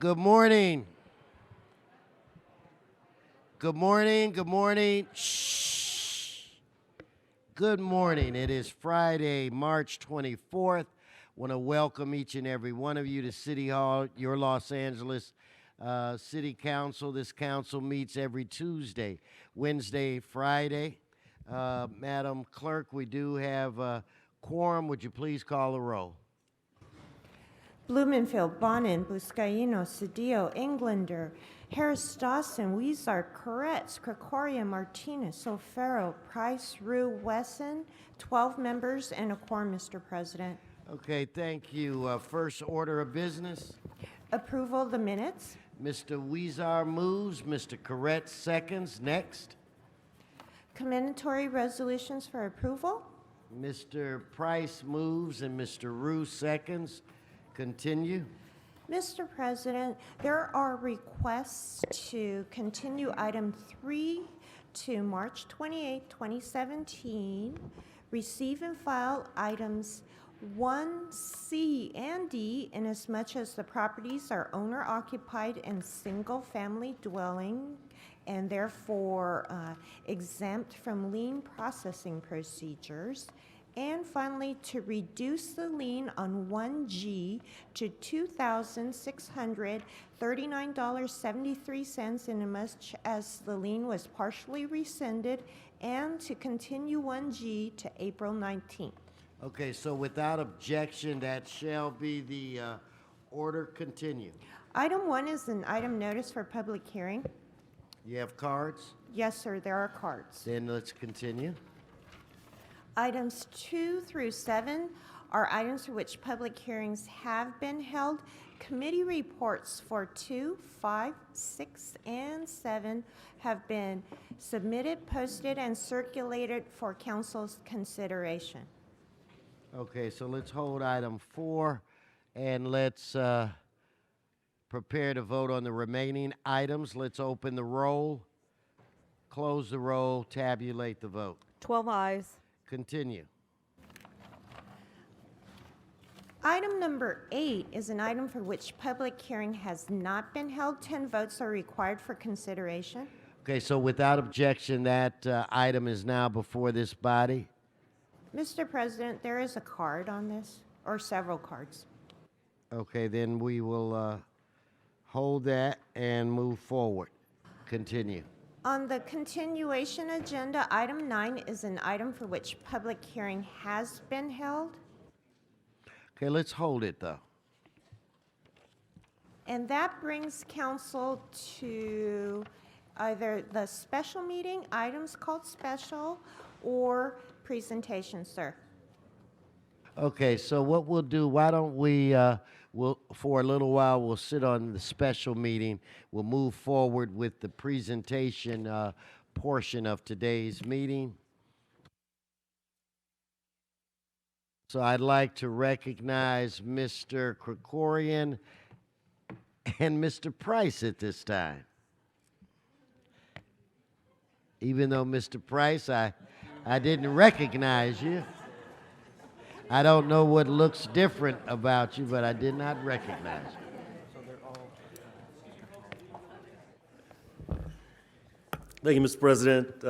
Good morning. Good morning. Good morning. Shh. Good morning. It is Friday, March 24th. Want to welcome each and every one of you to City Hall, your Los Angeles City Council. This council meets every Tuesday, Wednesday, Friday. Madam Clerk, we do have a quorum. Would you please call the roll? Blumenfield, Bonin, Buscaino, Cedillo, Englander, Harris, Dawson, Weezer, Koretz, Krikoria, Martinez, O'Farrell, Price, Rue, Wesson, 12 members and a quorum, Mr. President. Okay, thank you. First order of business. Approval of the minutes. Mr. Weezer moves. Mr. Koretz seconds. Next. Commendatory resolutions for approval. Mr. Price moves and Mr. Rue seconds. Continue. Mr. President, there are requests to continue item 3 to March 28, 2017. Receive and file items 1C and D inasmuch as the properties are owner-occupied and single-family dwelling and therefore exempt from lien processing procedures. And finally, to reduce the lien on 1G to $2,639.73 inasmuch as the lien was partially rescinded, and to continue 1G to April 19th. Okay, so without objection, that shall be the order. Continue. Item 1 is an item notice for public hearing. You have cards? Yes, sir, there are cards. Then let's continue. Items 2 through 7 are items for which public hearings have been held. Committee reports for 2, 5, 6, and 7 have been submitted, posted, and circulated for council's consideration. Okay, so let's hold item 4 and let's prepare to vote on the remaining items. Let's open the roll, close the roll, tabulate the vote. 12 ayes. Continue. Item number 8 is an item for which public hearing has not been held. 10 votes are required for consideration. Okay, so without objection, that item is now before this body. Mr. President, there is a card on this, or several cards. Okay, then we will hold that and move forward. Continue. On the continuation agenda, item 9 is an item for which public hearing has been held. Okay, let's hold it though. And that brings council to either the special meeting, items called special, or presentation, sir. Okay, so what we'll do, why don't we, for a little while, we'll sit on the special meeting. We'll move forward with the presentation portion of today's meeting. So I'd like to recognize Mr. Krikorian and Mr. Price at this time. Even though, Mr. Price, I didn't recognize you. I don't know what looks different about you, but I did not recognize you. Thank you, Mr. President.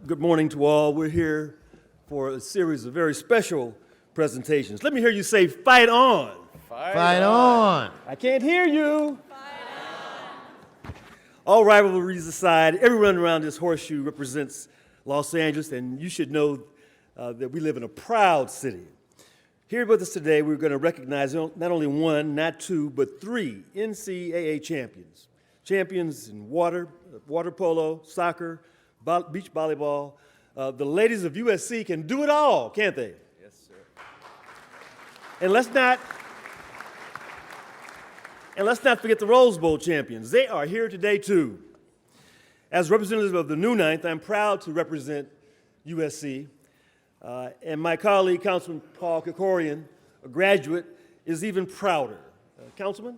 Good morning to all. We're here for a series of very special presentations. Let me hear you say, fight on. Fight on. I can't hear you. All rivalries aside, everyone around this horseshoe represents Los Angeles, and you should know that we live in a proud city. Here with us today, we're going to recognize not only 1, not 2, but 3 NCAA champions. Champions in water polo, soccer, beach volleyball. The ladies of USC can do it all, can't they? Yes, sir. And let's not forget the Rose Bowl champions. They are here today, too. As representative of the new Ninth, I'm proud to represent USC. And my colleague, Councilman Paul Krikorian, a graduate, is even prouder. Councilman?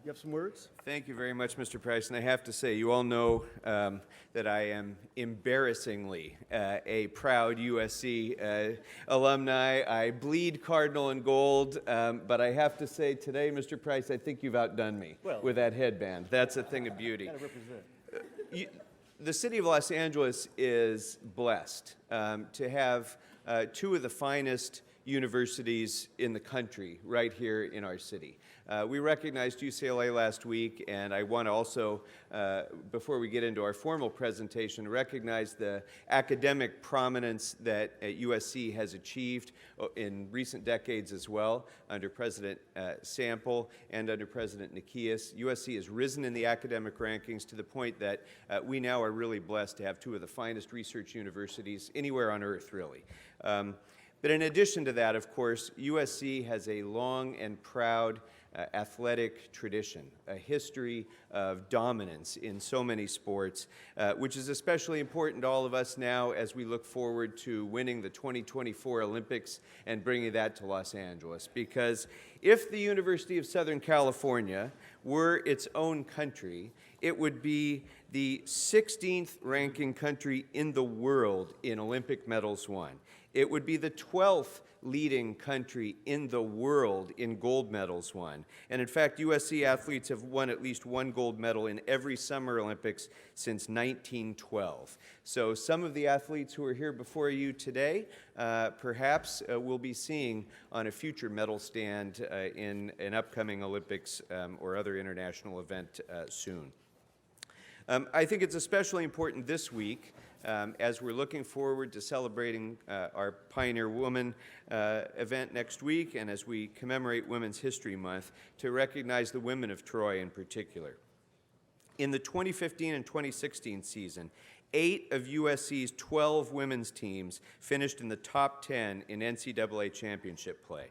you have some words? Thank you very much, Mr. Price. And I have to say, you all know that I am embarrassingly a proud USC alumni. I bleed Cardinal and gold, but I have to say today, Mr. Price, I think you've outdone me with that headband. That's a thing of beauty. Gotta represent. The city of Los Angeles is blessed to have two of the finest universities in the country right here in our city. We recognized UCLA last week, and I want to also, before we get into our formal presentation, recognize the academic prominence that USC has achieved in recent decades as well, under President Sample and under President Nikias. USC has risen in the academic rankings to the point that we now are really blessed to have two of the finest research universities anywhere on earth, really. But in addition to that, of course, USC has a long and proud athletic tradition, a history of dominance in so many sports, which is especially important to all of us now as we look forward to winning the 2024 Olympics and bringing that to Los Angeles. Because if the University of Southern California were its own country, it would be the 16th ranking country in the world in Olympic medals won. It would be the 12th leading country in the world in gold medals won. And in fact, USC athletes have won at least one gold medal in every Summer Olympics since 1912. So some of the athletes who are here before you today, perhaps we'll be seeing on a future medal stand in an upcoming Olympics or other international event soon. I think it's especially important this week as we're looking forward to celebrating our Pioneer Woman event next week, and as we commemorate Women's History Month, to recognize the women of Troy in particular. In the 2015 and 2016 season, 8 of USC's 12 women's teams finished in the top 10 in NCAA championship play.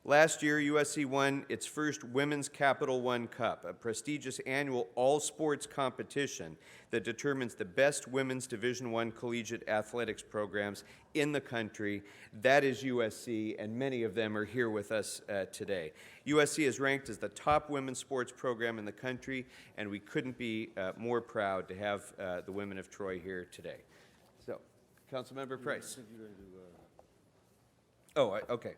Last year, USC won its first Women's Capital One Cup, a prestigious annual all-sports competition that determines the best women's Division I collegiate athletics programs in the country. That is USC, and many of them are here with us today. USC is ranked as the top women's sports program in the country, and we couldn't be more proud to have the women of Troy here today. So, Councilmember Price. Oh, okay.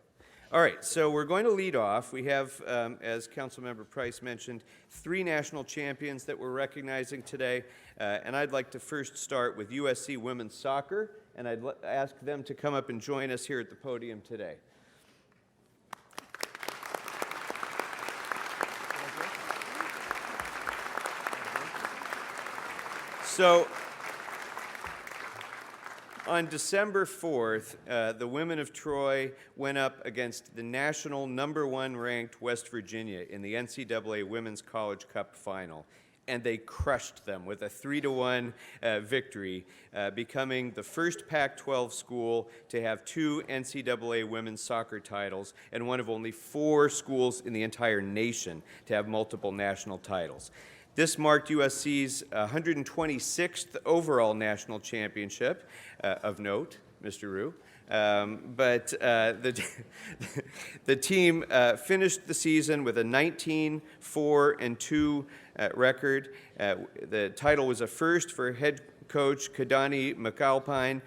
All right, so we're going to lead off. We have, as Councilmember Price mentioned, 3 national champions that we're recognizing today, and I'd like to first start with USC women's soccer, and I'd ask them to come up and join us here at the podium today. So, on December 4th, the women of Troy went up against the national #1 ranked West Virginia in the NCAA Women's College Cup final, and they crushed them with a 3-1 victory, becoming the first Pac-12 school to have 2 NCAA women's soccer titles and one of only 4 schools in the entire nation to have multiple national titles. This marked USC's 126th overall national championship, of note, Mr. Rue. But the team finished the season with a 19-4-2 record. The title was a first for head coach Kadani McAlpine,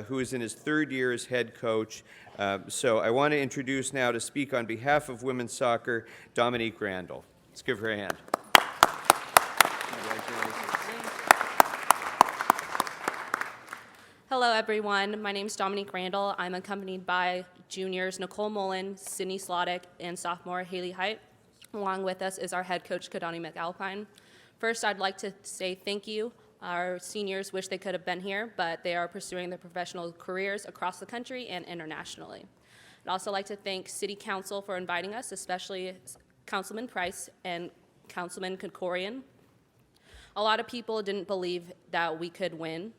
who is in his 3rd year as head coach. So I want to introduce now to speak on behalf of women's soccer, Dominique Randall. Let's give her a hand. Hello, everyone. My name is Dominique Randall. I'm accompanied by juniors Nicole Mullen, Sydney Slottick, and sophomore Haley Height. Along with us is our head coach, Kadani McAlpine. First, I'd like to say thank you. Our seniors wish they could have been here, but they are pursuing their professional careers across the country and internationally. I'd also like to thank City Council for inviting us, especially Councilman Price and Councilman Kokorian. A lot of people didn't believe that we could win.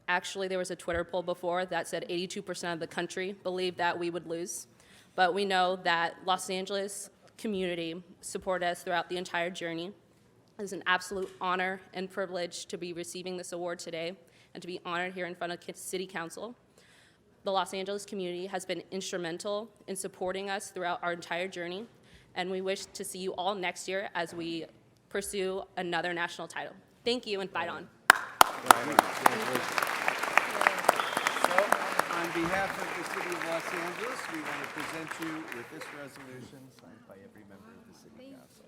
Actually, there was a Twitter poll before that said 82% of the country believed that we would lose. But we know that Los Angeles community supported us throughout the entire journey. It is an absolute honor and privilege to be receiving this award today and to be honored here in front of City Council. The Los Angeles community has been instrumental in supporting us throughout our entire journey. and we wish to see you all next year as we pursue another national title. Thank you, and fight on. So, on behalf of the City of Los Angeles, we want to present you with this resolution signed by every member of the City Council.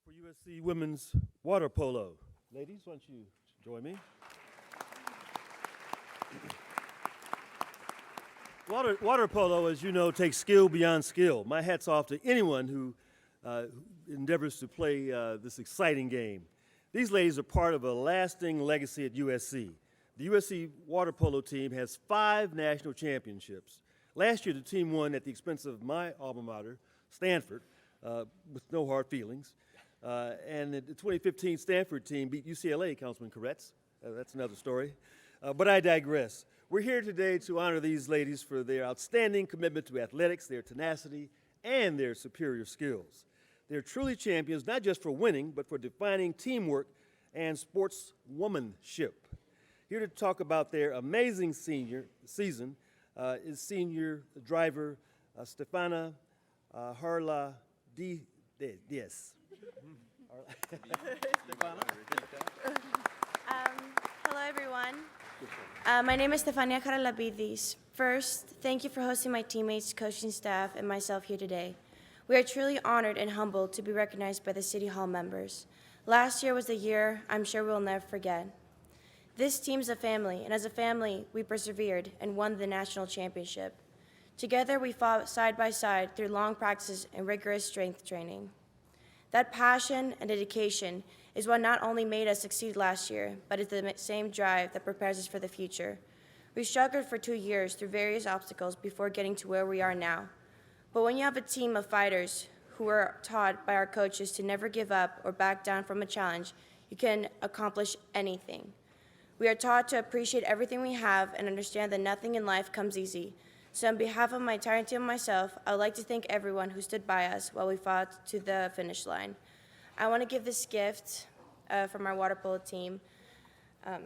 For USC women's water polo. Ladies, why don't you join me? Water polo, as you know, takes skill beyond skill. My hat's off to anyone who endeavors to play this exciting game. These ladies are part of a lasting legacy at USC. The USC water polo team has 5 national championships. Last year, the team won at the expense of my alma mater, Stanford, with no hard feelings. And the 2015 Stanford team beat UCLA, Councilman Koretz. That's another story. But I digress. We're here today to honor these ladies for their outstanding commitment to athletics, their tenacity, and their superior skills. They're truly champions, not just for winning, but for defining teamwork and sportswomanship. Here to talk about their amazing senior season is senior driver Stefana Harla Diaz. Hello, everyone. My name is Stefania Karalabidis. First, thank you for hosting my teammates, coaching staff, and myself here today. We are truly honored and humbled to be recognized by the City Hall members. Last year was a year I'm sure we'll never forget. This team's a family, and as a family, we persevered and won the national championship. Together, we fought side by side through long practices and rigorous strength training. That passion and dedication is what not only made us succeed last year, but is the same drive that prepares us for the future. We struggled for 2 years through various obstacles before getting to where we are now. But when you have a team of fighters who are taught by our coaches to never give up or back down from a challenge, you can accomplish anything. We are taught to appreciate everything we have and understand that nothing in life comes easy. So on behalf of my entire team and myself, I would like to thank everyone who stood by us while we fought to the finish line. I want to give this gift from our water polo team. Here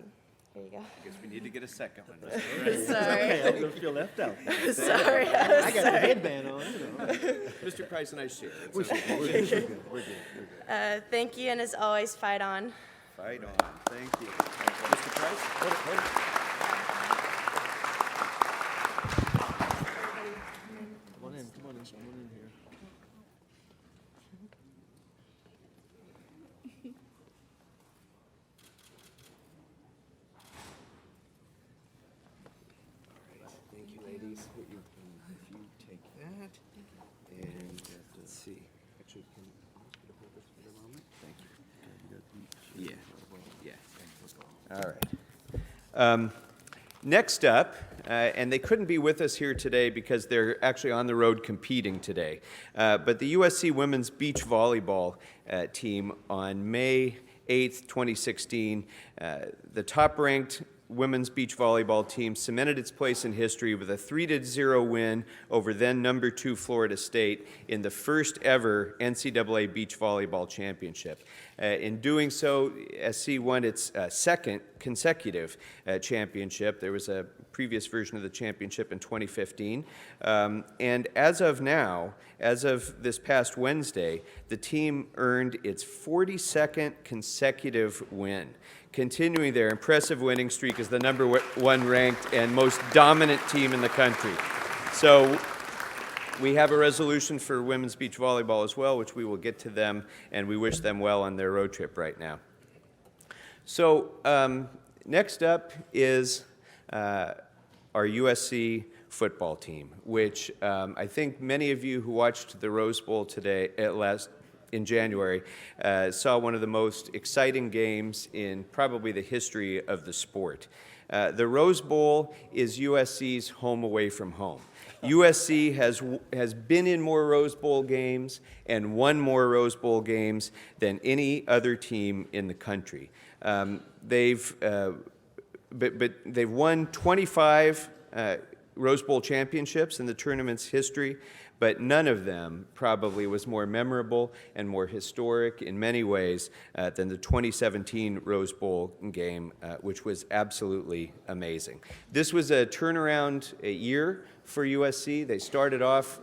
you go. I guess we need to get a second one. Sorry. I'm going to feel left out. Sorry. I got the headband on, Mr. Price and I share. We're good. Thank you, and as always, fight on. Fight on. Thank you. Mr. Price? Come on in here. Thank you, ladies. If you take that, and let's see. Actually, can you hold this for a moment? Thank you. Yeah. All right. Next up, and they couldn't be with us here today because they're actually on the road competing today, but the USC women's beach volleyball team on May 8th, 2016, the top-ranked women's beach volleyball team cemented its place in history with a 3-0 win over then number 2 Florida State in the first ever NCAA beach volleyball championship. In doing so, SC won its second consecutive championship. There was a previous version of the championship in 2015. And as of now, as of this past Wednesday, the team earned its 42nd consecutive win, continuing their impressive winning streak as the number 1 ranked and most dominant team in the country. So we have a resolution for women's beach volleyball as well, which we will get to them, and we wish them well on their road trip right now. So next up is our USC football team, which I think many of you who watched the Rose Bowl today in January saw one of the most exciting games in probably the history of the sport. The Rose Bowl is USC's home away from home. USC has been in more Rose Bowl games and won more Rose Bowl games than any other team in the country. They've but they've won 25 Rose Bowl championships in the tournament's history, but none of them probably was more memorable and more historic in many ways than the 2017 Rose Bowl game, which was absolutely amazing. This was a turnaround year for USC. They started off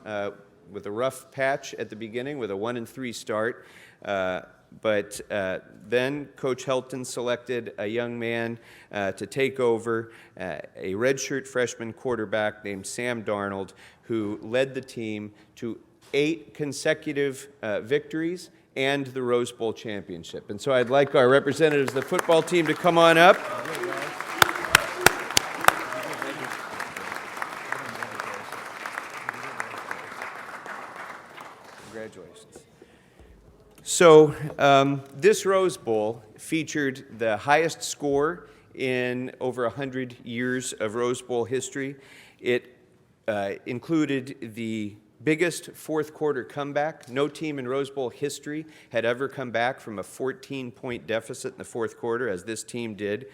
with a rough patch at the beginning with a 1-3 start. But then Coach Helton selected a young man to take over, a redshirt freshman quarterback named Sam Darnold, who led the team to 8 consecutive victories and the Rose Bowl championship. And so I'd like our representatives of the football team to come on up. Congratulations. So this Rose Bowl featured the highest score in over 100 years of Rose Bowl history. It included the biggest fourth quarter comeback. No team in Rose Bowl history had ever come back from a 14-point deficit in the fourth quarter, as this team did.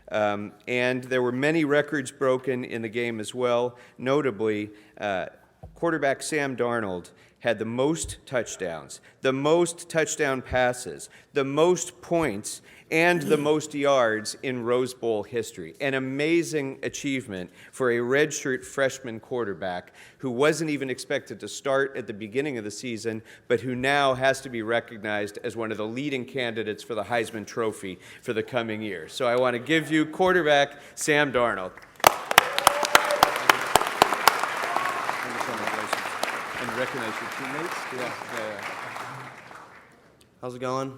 And there were many records broken in the game as well. Notably, quarterback Sam Darnold had the most touchdowns, the most touchdown passes, the most points, and the most yards in Rose Bowl history. An amazing achievement for a redshirt freshman quarterback who wasn't even expected to start at the beginning of the season, but who now has to be recognized as one of the leading candidates for the Heisman Trophy for the coming year. So I want to give you quarterback Sam Darnold. And recognize your teammates. Yeah. How's it going?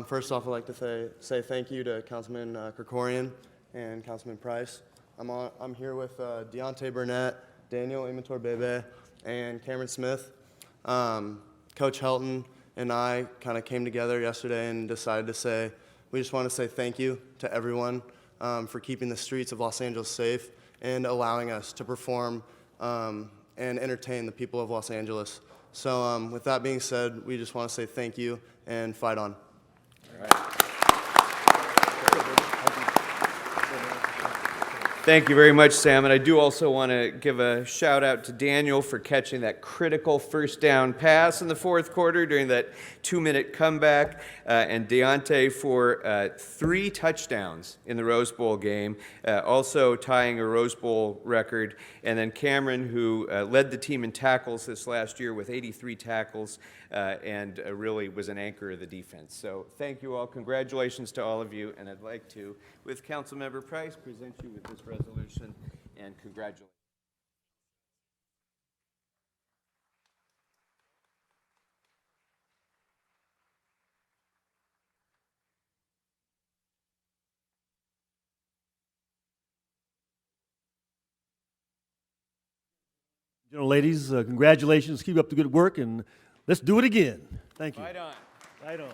First off, I'd like to say thank you to Councilman Krikorian and Councilman Price. I'm here with Deontay Burnett, Daniel Imatorbebe, and Cameron Smith. Coach Helton and I kind of came together yesterday and decided to say, we just want to say thank you to everyone for keeping the streets of Los Angeles safe and allowing us to perform and entertain the people of Los Angeles. So with that being said, we just want to say thank you and fight on. All right. Thank you very much, Sam. And I do also want to give a shout out to Daniel for catching that critical first down pass in the fourth quarter during that 2-minute comeback, and Deontay for 3 touchdowns in the Rose Bowl game, also tying a Rose Bowl record. And then Cameron, who led the team in tackles this last year with 83 tackles and really was an anchor of the defense. So thank you all. Congratulations to all of you. And I'd like to, with Councilmember Price, present you with this resolution and congratulations. General ladies, congratulations. Keep up the good work, and let's do it again. Thank you. Right on. Right on.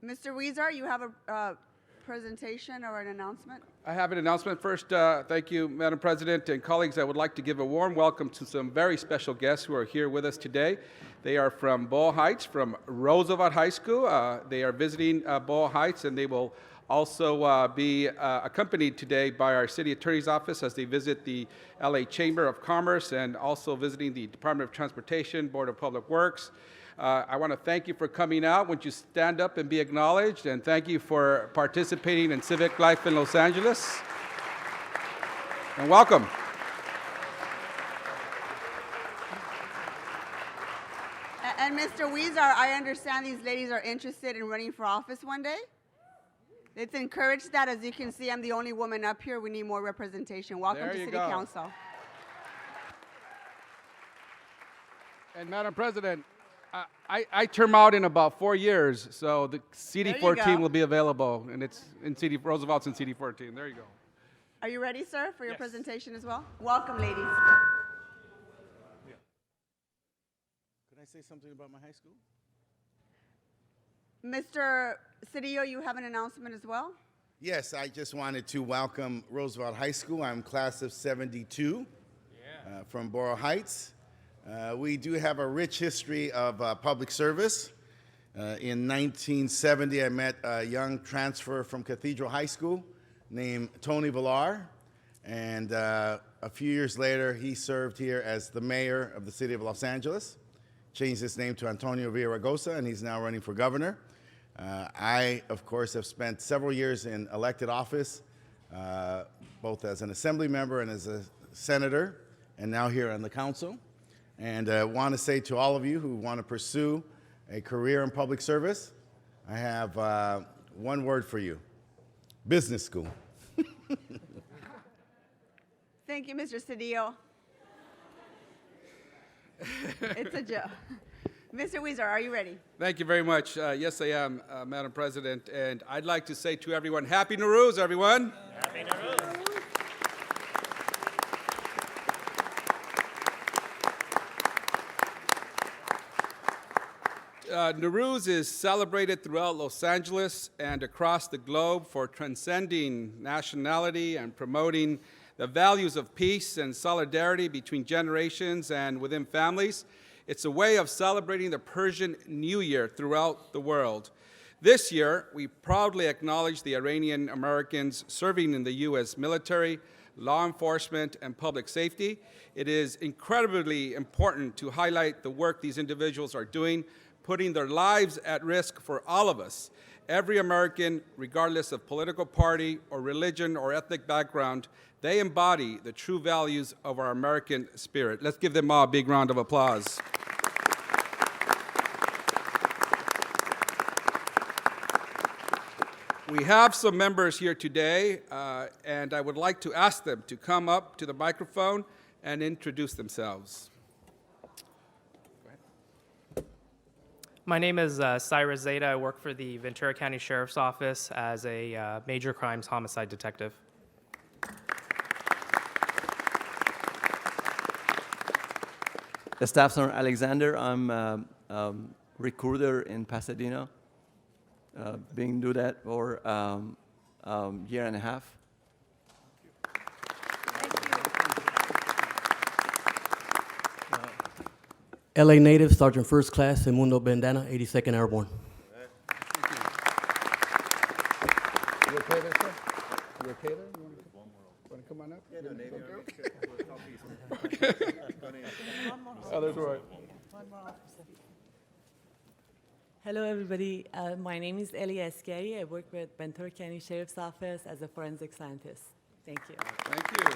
Mr. Weezer, you have a presentation or an announcement? I have an announcement. First, thank you, Madam President and colleagues. I would like to give a warm welcome to some very special guests who are here with us today. They are from Boyle Heights, from Roosevelt High School. They are visiting Boyle Heights, and they will also be accompanied today by our city attorney's office as they visit the LA Chamber of Commerce and also visiting the Department of Transportation, Board of Public Works. I want to thank you for coming out. Would you stand up and be acknowledged? And thank you for participating in civic life in Los Angeles. And welcome. And Mr. Weezer, I understand these ladies are interested in running for office one day. Let's encourage that. As you can see, I'm the only woman up here. We need more representation. Welcome to City Council. And Madam President, I term out in about 4 years, so the CD14 will be available, and it's in Roosevelt's in CD14. There you go. Are you ready, sir, for your presentation as well? Welcome, ladies. Can I say something about my high school? Mr. Cedillo, you have an announcement as well? Yes, I just wanted to welcome Roosevelt High School. I'm class of 72 from Borough Heights. We do have a rich history of public service. In 1970, I met a young transfer from Cathedral High School named Tony Villar, and a few years later, he served here as the mayor of the city of Los Angeles, changed his name to Antonio Villaraigosa, and he's now running for governor. I, of course, have spent several years in elected office, both as an assembly member and as a senator, and now here on the council. And I want to say to all of you who want to pursue a career in public service, I have one word for you: business school. Thank you, Mr. Cedillo. It's a joke. Mr. Weezer, are you ready? Thank you very much. Yes, I am, Madam President. And I'd like to say to everyone, Happy Nowruz, everyone. Happy Nowruz. Nowruz is celebrated throughout Los Angeles and across the globe for transcending nationality and promoting the values of peace and solidarity between generations and within families. It's a way of celebrating the Persian New Year throughout the world. This year, we proudly acknowledge the Iranian Americans serving in the U.S. military, law enforcement, and public safety. It is incredibly important to highlight the work these individuals are doing, putting their lives at risk for all of us. Every American, regardless of political party or religion or ethnic background, they embody the true values of our American spirit. Let's give them all a big round of applause. We have some members here today, and I would like to ask them to come up to the microphone and introduce themselves. My name is Cyrus Zeta. I work for the Ventura County Sheriff's Office as a major crimes homicide detective. Staff Sergeant Alexander. I'm a recruiter in Pasadena. Been doing that for a year and a half. LA native, Sergeant First Class, Emundo Bandana, 82nd Airborne. You okay there, sir? You okay there? You want to come on up? Yeah, no, Navy. Okay. Oh, that's right. Hello, everybody. My name is Elia Escari. I work with Ventura County Sheriff's Office as a forensic scientist. Thank you. Thank you.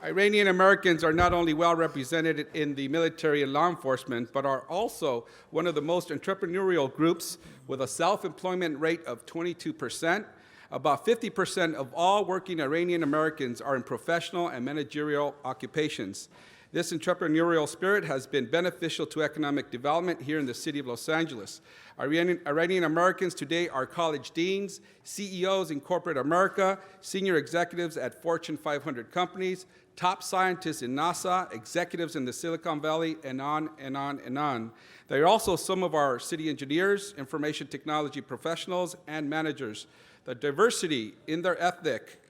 Iranian Americans are not only well represented in the military and law enforcement, but are also one of the most entrepreneurial groups with a self-employment rate of 22%. About 50% of all working Iranian Americans are in professional and managerial occupations. This entrepreneurial spirit has been beneficial to economic development here in the city of Los Angeles. Iranian Americans today are college deans, CEOs in corporate America, senior executives at Fortune 500 companies, top scientists in NASA, executives in the Silicon Valley, and on and on and on. They are also some of our city engineers, information technology professionals, and managers. The diversity in their ethnic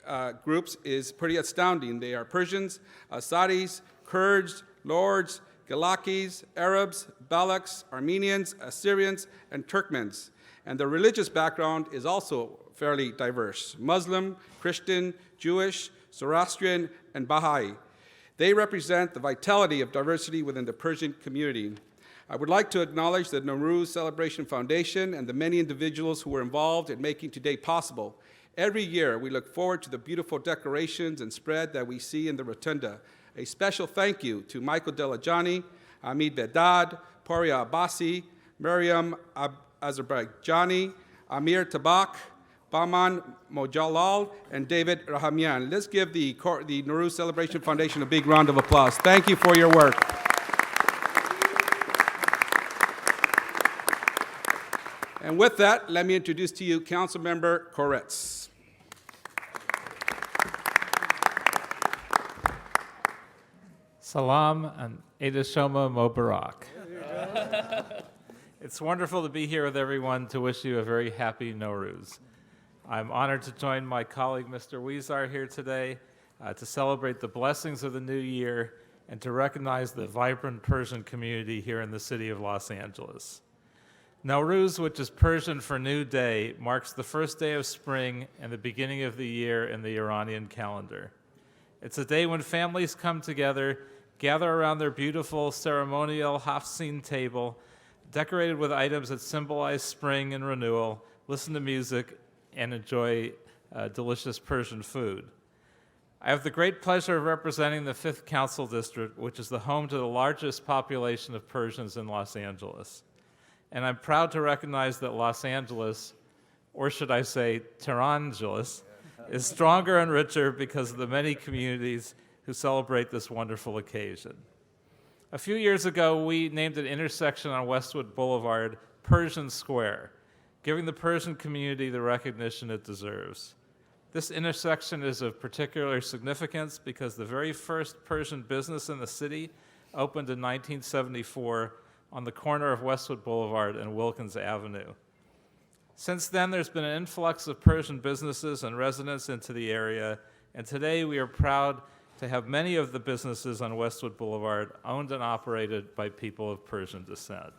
groups is pretty astounding. They are Persians, Asadis, Kurds, Lords, Galakis, Arabs, Balaks, Armenians, Assyrians, and Turkmens. And their religious background is also fairly diverse: Muslim, Christian, Jewish, Zoroastrian, and Baha'i. They represent the vitality of diversity within the Persian community. I would like to acknowledge the Nowruz Celebration Foundation and the many individuals who were involved in making today possible. Every year, we look forward to the beautiful decorations and spread that we see in the rotunda. A special thank you to Michael Delajani, Hamid Vedad, Poria Abbasi, Miriam Azerbaiджani, Amir Tabak, Baman Mojalal, and David Rahamian. Let's give the Nowruz Celebration Foundation a big round of applause. Thank you for your work. And with that, let me introduce to you Councilmember Koretz. Salam and Eid Shoma Mobarak. It's wonderful to be here with everyone to wish you a very happy Nowruz. I'm honored to join my colleague, Mr. Weezar, here today to celebrate the blessings of the new year and to recognize the vibrant Persian community here in the city of Los Angeles. Nowruz, which is Persian for New Day, marks the first day of spring and the beginning of the year in the Iranian calendar. It's a day when families come together, gather around their beautiful ceremonial Hafsin table, decorated with items that symbolize spring and renewal, listen to music, and enjoy delicious Persian food. I have the great pleasure of representing the 5th Council District, which is the home to the largest population of Persians in Los Angeles. And I'm proud to recognize that Los Angeles, or should I say Tehrangeles, is stronger and richer because of the many communities who celebrate this wonderful occasion. A few years ago, we named an intersection on Westwood Boulevard Persian Square, giving the Persian community the recognition it deserves. This intersection is of particular significance because the very first Persian business in the city opened in 1974 on the corner of Westwood Boulevard and Wilkins Avenue. Since then, there's been an influx of Persian businesses and residents into the area, and today we are proud to have many of the businesses on Westwood Boulevard owned and operated by people of Persian descent.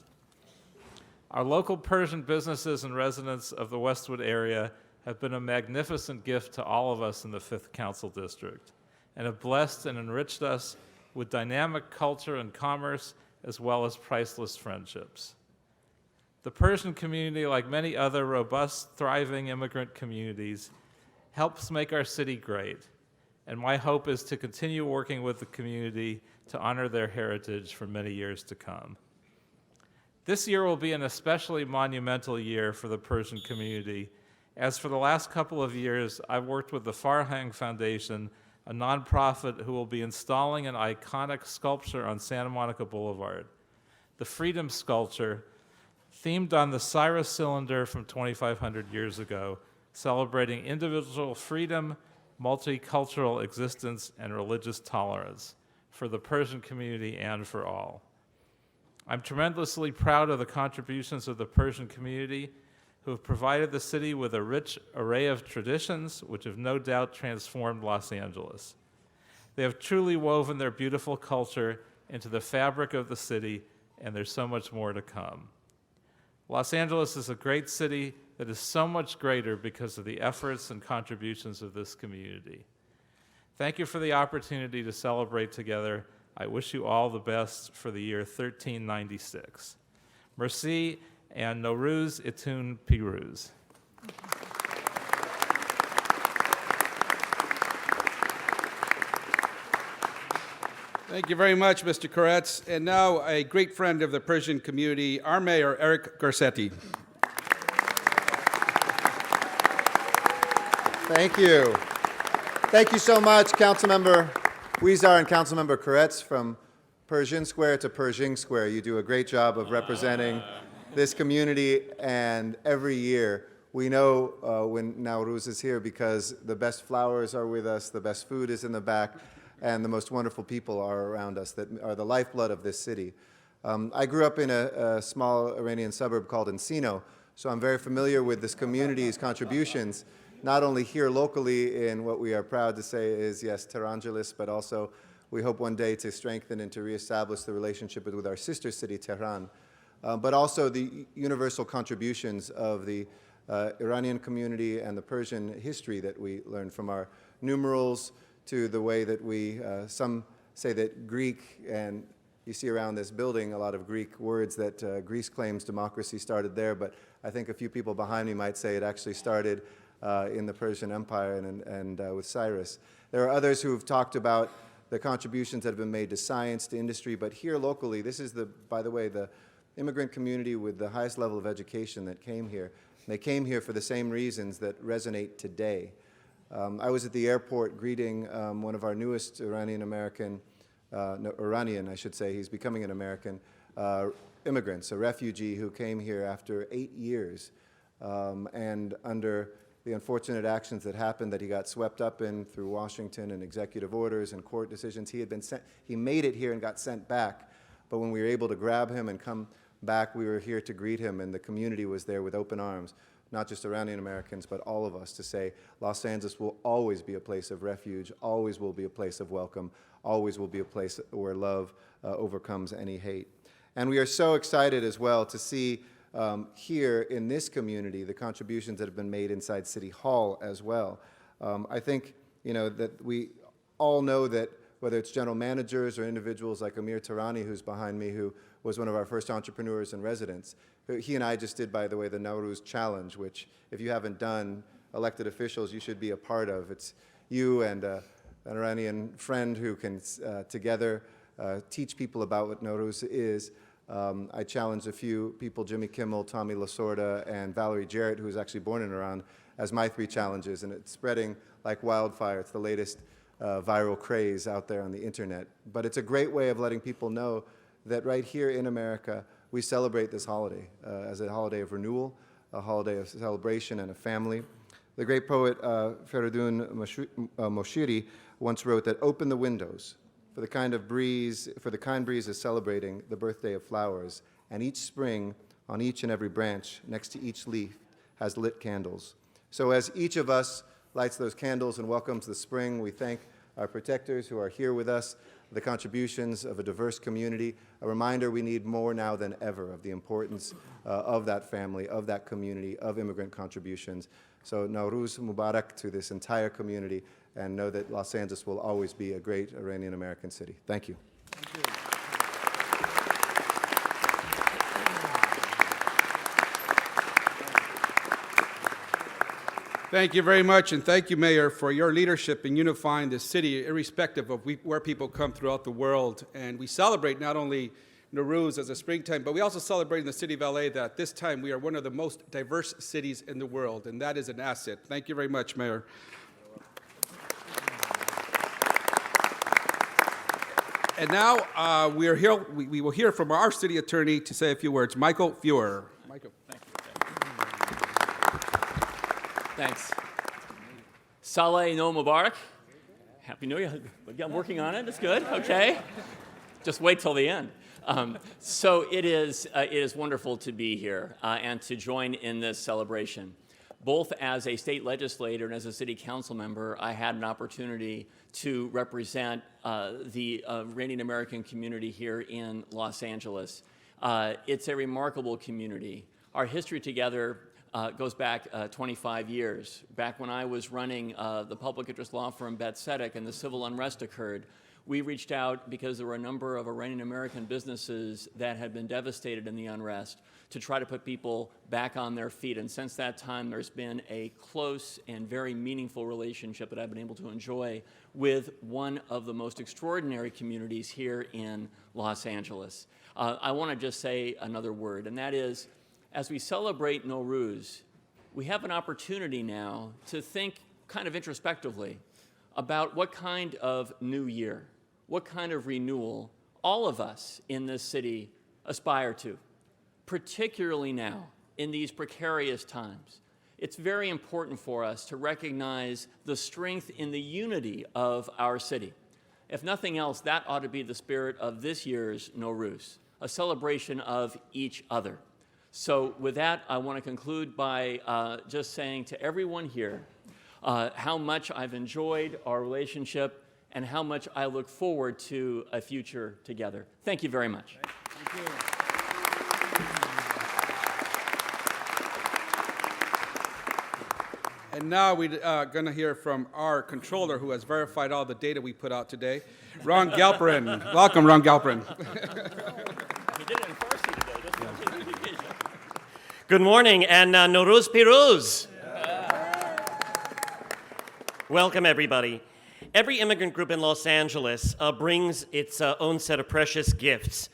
Our local Persian businesses and residents of the Westwood area have been a magnificent gift to all of us in the 5th Council District and have blessed and enriched us with dynamic culture and commerce as well as priceless friendships. The Persian community, like many other robust, thriving immigrant communities, helps make our city great, and my hope is to continue working with the community to honor their heritage for many years to come. This year will be an especially monumental year for the Persian community, as for the last couple of years, I've worked with the Farhang Foundation, a nonprofit who will be installing an iconic sculpture on Santa Monica Boulevard, the Freedom Sculpture, themed on the Cyrus cylinder from 2,500 years ago, celebrating individual freedom, multicultural existence, and religious tolerance for the Persian community and for all. I'm tremendously proud of the contributions of the Persian community who have provided the city with a rich array of traditions which have no doubt transformed Los Angeles. They have truly woven their beautiful culture into the fabric of the city, and there's so much more to come. Los Angeles is a great city that is so much greater because of the efforts and contributions of this community. Thank you for the opportunity to celebrate together. I wish you all the best for the year 1396. Merci and Nowruz Itun Piruz. Thank you very much, Mr. Koretz. And now a great friend of the Persian community, our mayor, Eric Garcetti. Thank you. Thank you so much, Councilmember Weezar and Councilmember Koretz. From Persian Square to Pershing Square, you do a great job of representing this community, and every year we know when Nowruz is here because the best flowers are with us, the best food is in the back, and the most wonderful people are around us that are the lifeblood of this city. I grew up in a small Iranian suburb called Encino, so I'm very familiar with this community's contributions, not only here locally in what we are proud to say is, yes, Tehrangeles, but also we hope one day to strengthen and to reestablish the relationship with our sister city, Tehran, but also the universal contributions of the Iranian community and the Persian history that we learned from our numerals to the way that we, some say that Greek, and you see around this building a lot of Greek words that Greece claims democracy started there, but I think a few people behind me might say it actually started in the Persian Empire and with Cyrus. There are others who have talked about the contributions that have been made to science, to industry, but here locally, this is, by the way, the immigrant community with the highest level of education that came here. They came here for the same reasons that resonate today. I was at the airport greeting one of our newest Iranian-American, Iranian, I should say, he's becoming an American, immigrants, a refugee who came here after 8 years, and under the unfortunate actions that happened that he got swept up in through Washington and executive orders and court decisions. He made it here and got sent back, but when we were able to grab him and come back, we were here to greet him, and the community was there with open arms, not just Iranian Americans, but all of us, to say Los Angeles will always be a place of refuge, always will be a place of welcome, always will be a place where love overcomes any hate. And we are so excited as well to see here in this community the contributions that have been made inside City Hall as well. I think, that we all know that whether it's general managers or individuals like Amir Tarani, who's behind me, who was one of our first entrepreneurs in residence. He and I just did, by the way, the Nowruz Challenge, which if you haven't done, elected officials, you should be a part of. It's you and an Iranian friend who can together teach people about what Nowruz is. I challenged a few people, Jimmy Kimmel, Tommy Lasorda, and Valerie Jarrett, who was actually born in Iran, as my 3 challenges, and it's spreading like wildfire. It's the latest viral craze out there on the internet. But it's a great way of letting people know that right here in America, we celebrate this holiday as a holiday of renewal, a holiday of celebration and a family. The great poet Feridun Moshiri once wrote that, "Open the windows, for the kind breeze is celebrating the birthday of flowers, and each spring on each and every branch next to each leaf has lit candles." So as each of us lights those candles and welcomes the spring, we thank our protectors who are here with us, the contributions of a diverse community. A reminder we need more now than ever of the importance of that family, of that community, of immigrant contributions. So Nowruz Mubarak to this entire community, and know that Los Angeles will always be a great Iranian-American city. Thank you. Thank you. Thank you very much, and thank you, Mayor, for your leadership in unifying the city, irrespective of where people come throughout the world. And we celebrate not only Nowruz as a springtime, but we also celebrate in the city of LA that this time we are one of the most diverse cities in the world, and that is an asset. Thank you very much, Mayor. And now we will hear from our city attorney to say a few words, Michael Feuer. Michael. Thank you. Thanks. Saleh No Mubarak. Happy New Year. I'm working on it. It's good. Okay. Just wait till the end. So it is wonderful to be here and to join in this celebration. Both as a state legislator and as a city council member, I had an opportunity to represent the Iranian American community here in Los Angeles. It's a remarkable community. Our history together goes back 25 years. Back when I was running the public interest law firm Bet Sedek and the civil unrest occurred, we reached out because there were a number of Iranian American businesses that had been devastated in the unrest to try to put people back on their feet. And since that time, there's been a close and very meaningful relationship that I've been able to enjoy with one of the most extraordinary communities here in Los Angeles. I want to just say another word, and that is, as we celebrate Nowruz, we have an opportunity now to think kind of introspectively about what kind of new year, what kind of renewal all of us in this city aspire to, particularly now in these precarious times. It's very important for us to recognize the strength in the unity of our city. If nothing else, that ought to be the spirit of this year's Nowruz, a celebration of each other. So with that, I want to conclude by just saying to everyone here how much I've enjoyed our relationship and how much I look forward to a future together. Thank you very much. Thank you. And now we're going to hear from our controller who has verified all the data we put out today, Ron Galperin. Welcome, Ron Galperin. He did it in Farsi today, doesn't he? Good morning, and Nowruz Piruz. Welcome, everybody. Every immigrant group in Los Angeles brings its own set of precious gifts,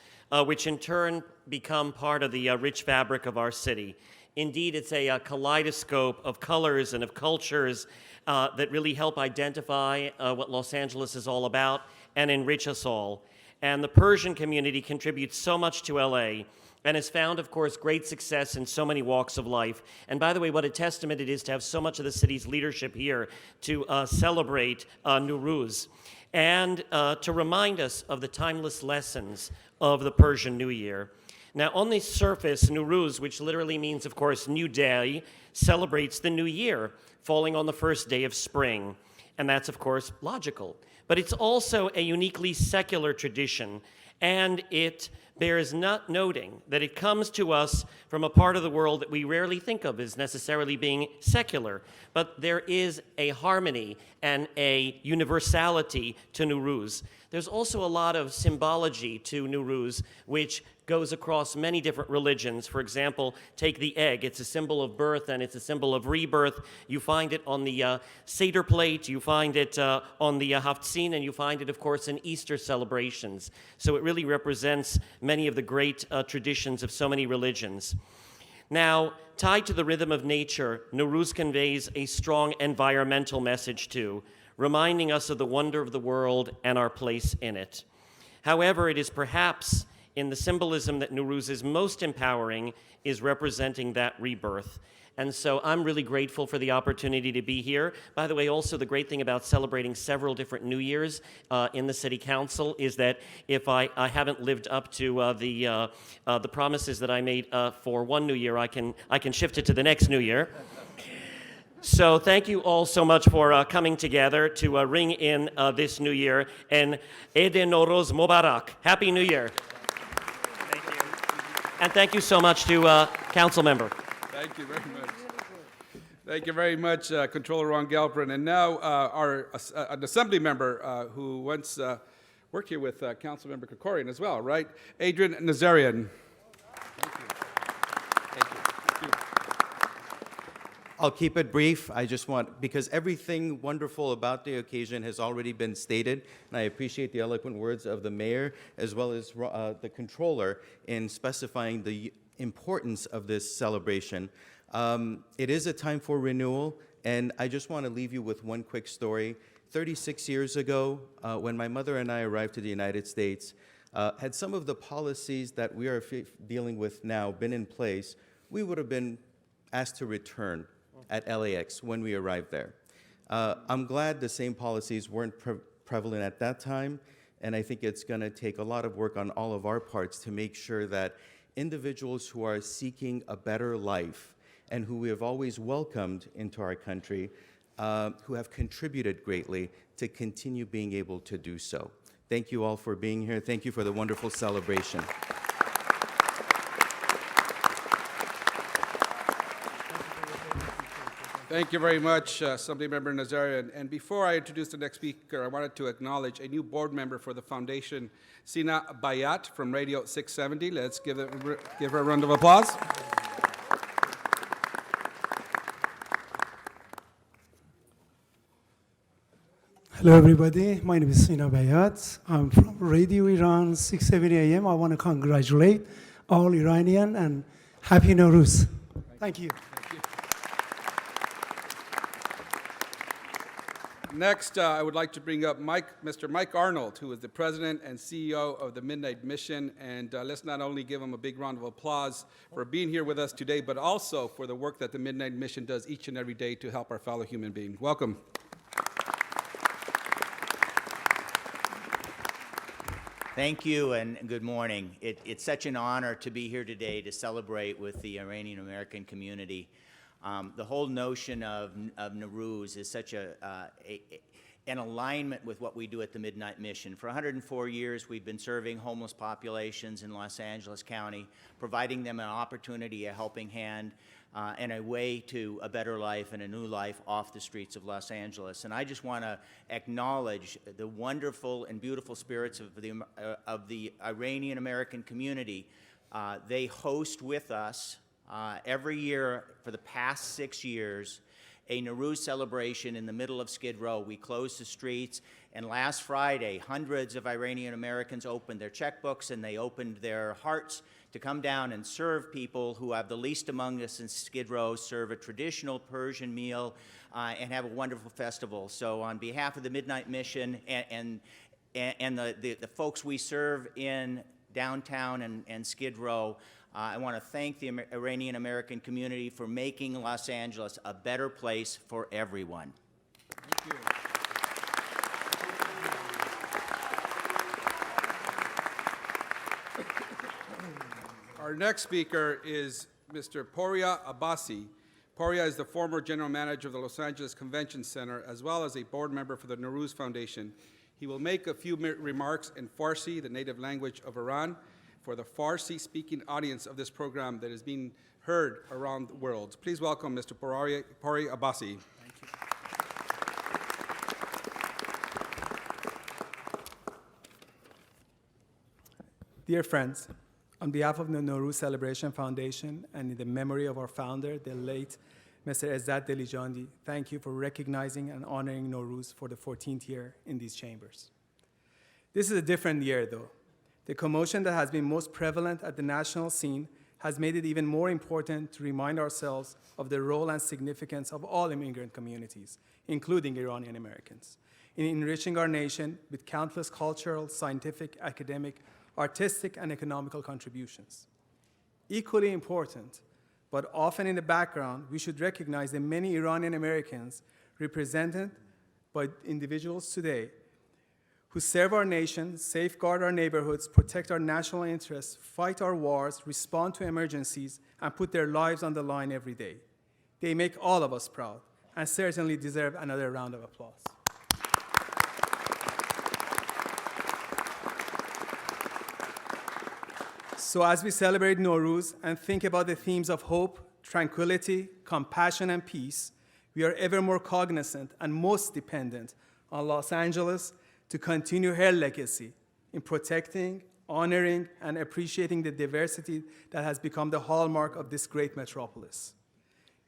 which in turn become part of the rich fabric of our city. Indeed, it's a kaleidoscope of colors and of cultures that really help identify what Los Angeles is all about and enrich us all. And the Persian community contributes so much to LA and has found, of course, great success in so many walks of life. And by the way, what a testament it is to have so much of the city's leadership here to celebrate Nowruz and to remind us of the timeless lessons of the Persian New Year. Now, on the surface, Nowruz, which literally means, of course, new day, celebrates the new year, falling on the first day of spring. And that's, of course, logical. But it's also a uniquely secular tradition, and it bears not noting that it comes to us from a part of the world that we rarely think of as necessarily being secular. But there is a harmony and a universality to Nowruz. There's also a lot of symbology to Nowruz, which goes across many different religions. For example, take the egg. It's a symbol of birth and it's a symbol of rebirth. You find it on the Seder plate, you find it on the Haftzin, and you find it, of course, in Easter celebrations. So it really represents many of the great traditions of so many religions. Now, tied to the rhythm of nature, Nowruz conveys a strong environmental message too, reminding us of the wonder of the world and our place in it. However, it is perhaps in the symbolism that Nowruz is most empowering is representing that rebirth. And so I'm really grateful for the opportunity to be here. By the way, also the great thing about celebrating several different New Years in the City Council is that if I haven't lived up to the promises that I made for one New Year, I can shift it to the next New Year. So thank you all so much for coming together to ring in this New Year. And Eid Nowruz Mubarak. Happy New Year. And thank you so much to Council Member. Thank you very much. Thank you very much, Controller Ron Galperin. And now an Assembly member who once worked here with Council Member Krikorian as well, right? Adrian Nazarian. I'll keep it brief. I just want, because everything wonderful about the occasion has already been stated, and I appreciate the eloquent words of the mayor as well as the controller in specifying the importance of this celebration. It is a time for renewal, and I just want to leave you with one quick story. 36 years ago, when my mother and I arrived to the United States, had some of the policies that we are dealing with now been in place, we would have been asked to return at LAX when we arrived there. I'm glad the same policies weren't prevalent at that time, and I think it's going to take a lot of work on all of our parts to make sure that individuals who are seeking a better life and who we have always welcomed into our country, who have contributed greatly, to continue being able to do so. Thank you all for being here. Thank you for the wonderful celebration. Thank you very much, Assembly Member Nazarian. And before I introduce the next speaker, I wanted to acknowledge a new board member for the foundation, Sina Bayat from Radio 670. Let's give her a round of applause. Hello, everybody. My name is Sina Bayat. I'm from Radio Iran 670 AM. I want to congratulate all Iranian and Happy Nowruz. Thank you. Next, I would like to bring up Mr. Mike Arnold, who is the president and CEO of the Midnight Mission. And let's not only give him a big round of applause for being here with us today, but also for the work that the Midnight Mission does each and every day to help our fellow human beings. Welcome. Thank you and good morning. It's such an honor to be here today to celebrate with the Iranian American community. The whole notion of Nowruz is such in alignment with what we do at the Midnight Mission. For 104 years, we've been serving homeless populations in Los Angeles County, providing them an opportunity, a helping hand, and a way to a better life and a new life off the streets of Los Angeles. And I just want to acknowledge the wonderful and beautiful spirits of the Iranian American community. They host with us every year for the past 6 years a Nowruz celebration in the middle of Skid Row. We closed the streets, and last Friday, hundreds of Iranian Americans opened their checkbooks and they opened their hearts to come down and serve people who have the least among us in Skid Row, serve a traditional Persian meal, and have a wonderful festival. So on behalf of the Midnight Mission and the folks we serve in downtown and Skid Row, I want to thank the Iranian American community for making Los Angeles a better place for everyone. Thank you. Our next speaker is Mr. Poria Abbasi. Poria is the former general manager of the Los Angeles Convention Center, as well as a board member for the Nowruz Foundation. He will make a few remarks in Farsi, the native language of Iran, for the Farsi-speaking audience of this program that is being heard around the world. Please welcome Mr. Pori Abbasi. Dear friends, on behalf of the Nowruz Celebration Foundation and in the memory of our founder, the late Mr. Izzat Dilijandi, thank you for recognizing and honoring Nowruz for the 14th year in these chambers. This is a different year, though. The commotion that has been most prevalent at the national scene has made it even more important to remind ourselves of the role and significance of all immigrant communities, including Iranian Americans, in enriching our nation with countless cultural, scientific, academic, artistic, and economical contributions. Equally important, but often in the background, we should recognize the many Iranian Americans represented by individuals today who serve our nation, safeguard our neighborhoods, protect our national interests, fight our wars, respond to emergencies, and put their lives on the line every day. They make all of us proud and certainly deserve another round of applause. So as we celebrate Nowruz and think about the themes of hope, tranquility, compassion, and peace, we are ever more cognizant and most dependent on Los Angeles to continue her legacy in protecting, honoring, and appreciating the diversity that has become the hallmark of this great metropolis.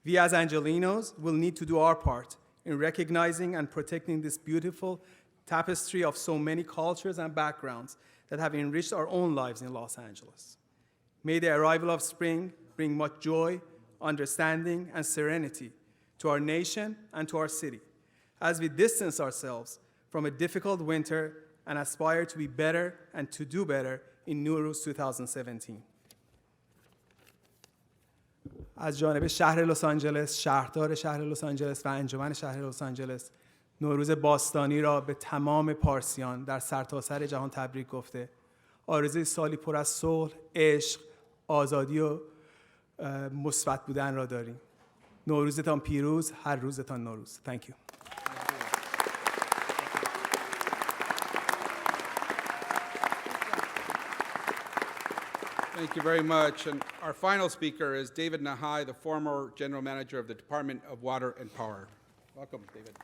We as Angelenos will need to do our part in recognizing and protecting this beautiful tapestry of so many cultures and backgrounds that have enriched our own lives in Los Angeles. May the arrival of spring bring much joy, understanding, and serenity to our nation and to our city as we distance ourselves from a difficult winter and aspire to be better and to do better in Nowruz 2017. از جانب شهر لس آنجلس، شهردار شهر لس آنجلس و انجمن شهر لس آنجلس نوروز باستانی را به تمام پارسیان در سرتاسر جهان تبریک گفته. آرزوی سالی پر از صلح، عشق، آزادی و مثبت بودن را داریم. نوروزتان پیروز، هر روزتان نوروز. Thank you. Thank you very much. And our final speaker is David Nahai, the former general manager of the Department of Water and Power. Welcome, David.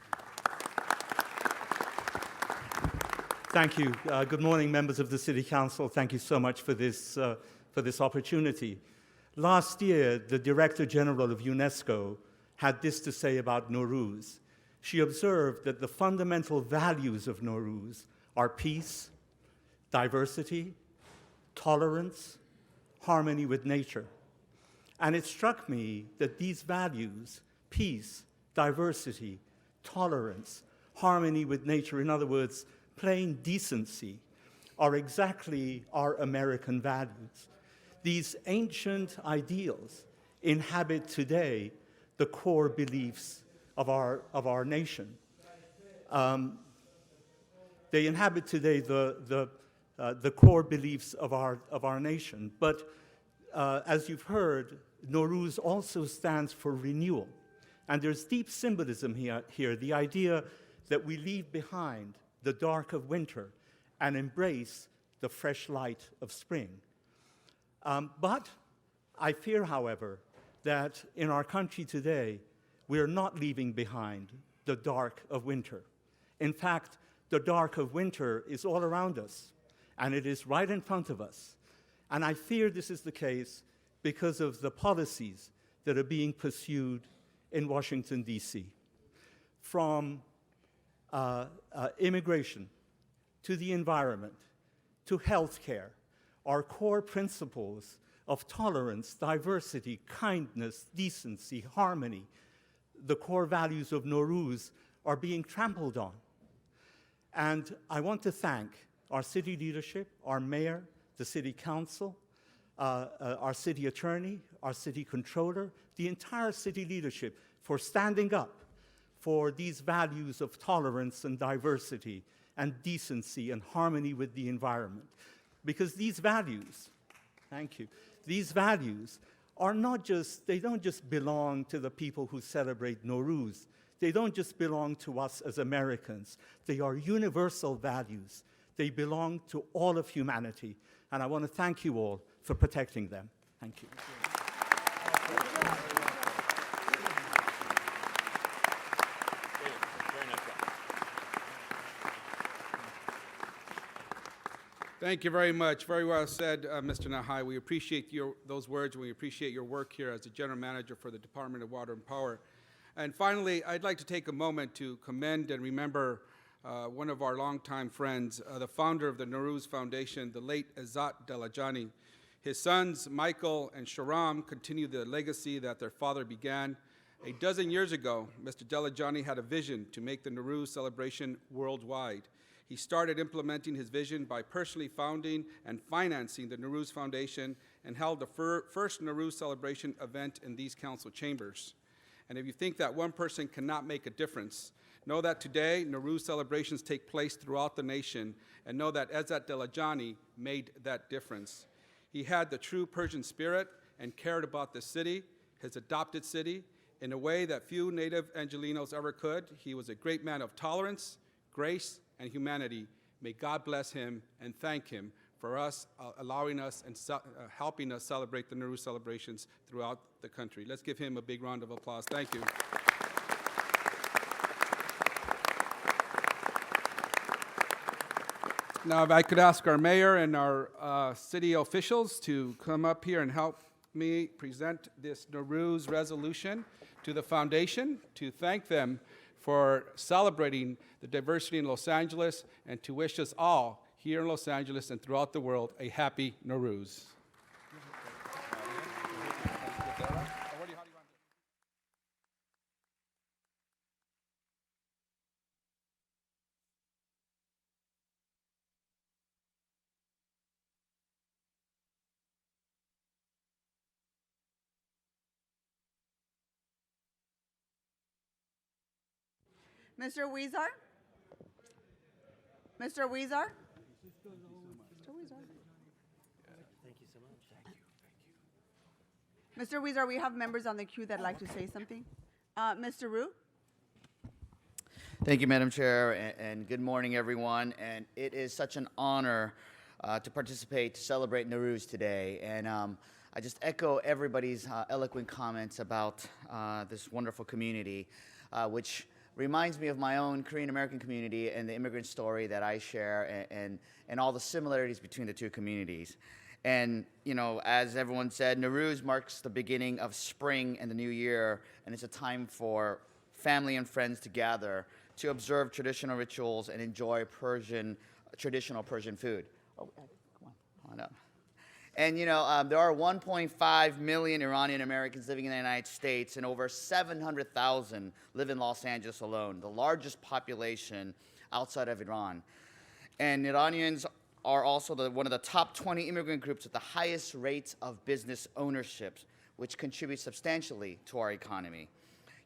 Thank you. Good morning, members of the City Council. Thank you so much for this opportunity. Last year, the Director General of UNESCO had this to say about Nowruz. She observed that the fundamental values of Nowruz are peace, diversity, tolerance, harmony with nature. And it struck me that these values, peace, diversity, tolerance, harmony with nature, in other words, plain decency, are exactly our American values. These ancient ideals inhabit today the core beliefs of our nation. They inhabit today the core beliefs of our nation. But as you've heard, Nowruz also stands for renewal. And there's deep symbolism here, the idea that we leave behind the dark of winter and embrace the fresh light of spring. But I fear, however, that in our country today, we are not leaving behind the dark of winter. In fact, the dark of winter is all around us, and it is right in front of us. And I fear this is the case because of the policies that are being pursued in Washington, D.C. From immigration to the environment to healthcare, our core principles of tolerance, diversity, kindness, decency, harmony, the core values of Nowruz are being trampled on. And I want to thank our city leadership, our mayor, the city council, our city attorney, our city controller, the entire city leadership for standing up for these values of tolerance and diversity and decency and harmony with the environment. Because these values, thank you, these values are not just, they don't just belong to the people who celebrate Nowruz. They don't just belong to us as Americans. They are universal values. They belong to all of humanity. And I want to thank you all for protecting them. Thank you. Thank you very much. Very well said, Mr. Nahai. We appreciate those words, and we appreciate your work here as the General Manager for the Department of Water and Power. And finally, I'd like to take a moment to commend and remember one of our longtime friends, the founder of the Nowruz Foundation, the late Izzat Delajani. His sons, Michael and Sharam, continue the legacy that their father began. A dozen years ago, Mr. Delajani had a vision to make the Nowruz celebration worldwide. He started implementing his vision by personally founding and financing the Nowruz Foundation and held the first Nowruz celebration event in these council chambers. And if you think that one person cannot make a difference, know that today Nowruz celebrations take place throughout the nation, and know that Izzat Delajani made that difference. He had the true Persian spirit and cared about the city, his adopted city, in a way that few native Angelenos ever could. He was a great man of tolerance, grace, and humanity. May God bless him and thank him for us allowing us and helping us celebrate the Nowruz celebrations throughout the country. Let's give him a big round of applause. Thank you. Now, if I could ask our mayor and our city officials to come up here and help me present this Nowruz resolution to the foundation, to thank them for celebrating the diversity in Los Angeles, and to wish us all here in Los Angeles and throughout the world a happy Nowruz. Mr. Weezer? Mr. Weezer? Mr. Weezer, we have members on the queue that'd like to say something. Mr. Rue? Thank you, Madam Chair, and good morning, everyone. And it is such an honor to participate, to celebrate Nowruz today. And I just echo everybody's eloquent comments about this wonderful community, which reminds me of my own Korean American community and the immigrant story that I share, and all the similarities between the two communities. And, you know, as everyone said, Nowruz marks the beginning of spring and the new year, and it's a time for family and friends to gather to observe traditional rituals and enjoy traditional Persian food. Oh, come on up. And, you know, there are 1.5 million Iranian Americans living in the United States, and over 700,000 live in Los Angeles alone, the largest population outside of Iran. And Iranians are also one of the top 20 immigrant groups with the highest rates of business ownership, which contributes substantially to our economy.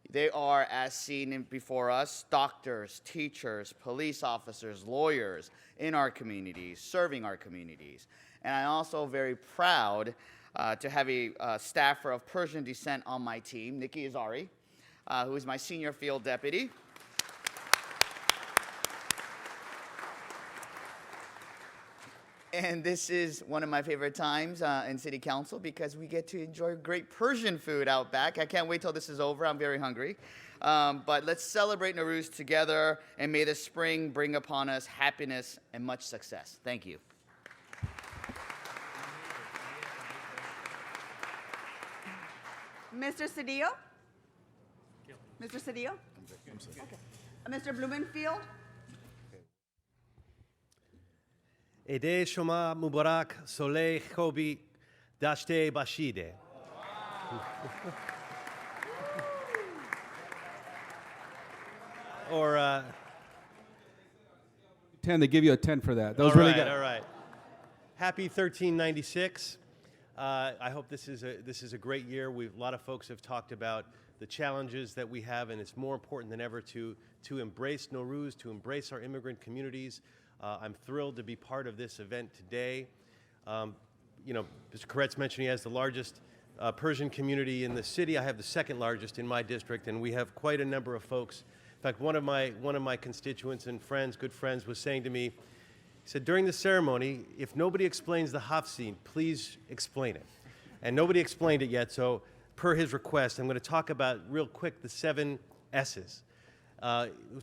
They are, as seen before us, doctors, teachers, police officers, lawyers in our communities, serving our communities. And I'm also very proud to have a staffer of Persian descent on my team, Nikki Azari, who is my senior field deputy. And this is one of my favorite times in City Council because we get to enjoy great Persian food out back. I can't wait till this is over. I'm very hungry. But let's celebrate Nowruz together, and may the spring bring upon us happiness and much success. Thank you. Mr. Cedillo? Mr. Cedillo? Okay. Mr. Blumenfield? عده شما مبارک سال خوبی داشته باشید. Or They give you a 10 for that. That was all really right, good. all right. Happy 1396. I hope this is a great year. A lot of folks have talked about the challenges that we have, and it's more important than ever to embrace Nowruz, to embrace our immigrant communities. I'm thrilled to be part of this event today. You know, Mr. Koretz mentioned he has the largest Persian community in the city. I have the second largest in my district, and we have quite a number of folks. In fact, one of my constituents and friends, good friends, was saying to me, he said, during the ceremony, if nobody explains the Hafsin, please explain it. And nobody explained it yet, so per his request, I'm going to talk about real quick the 7 S's.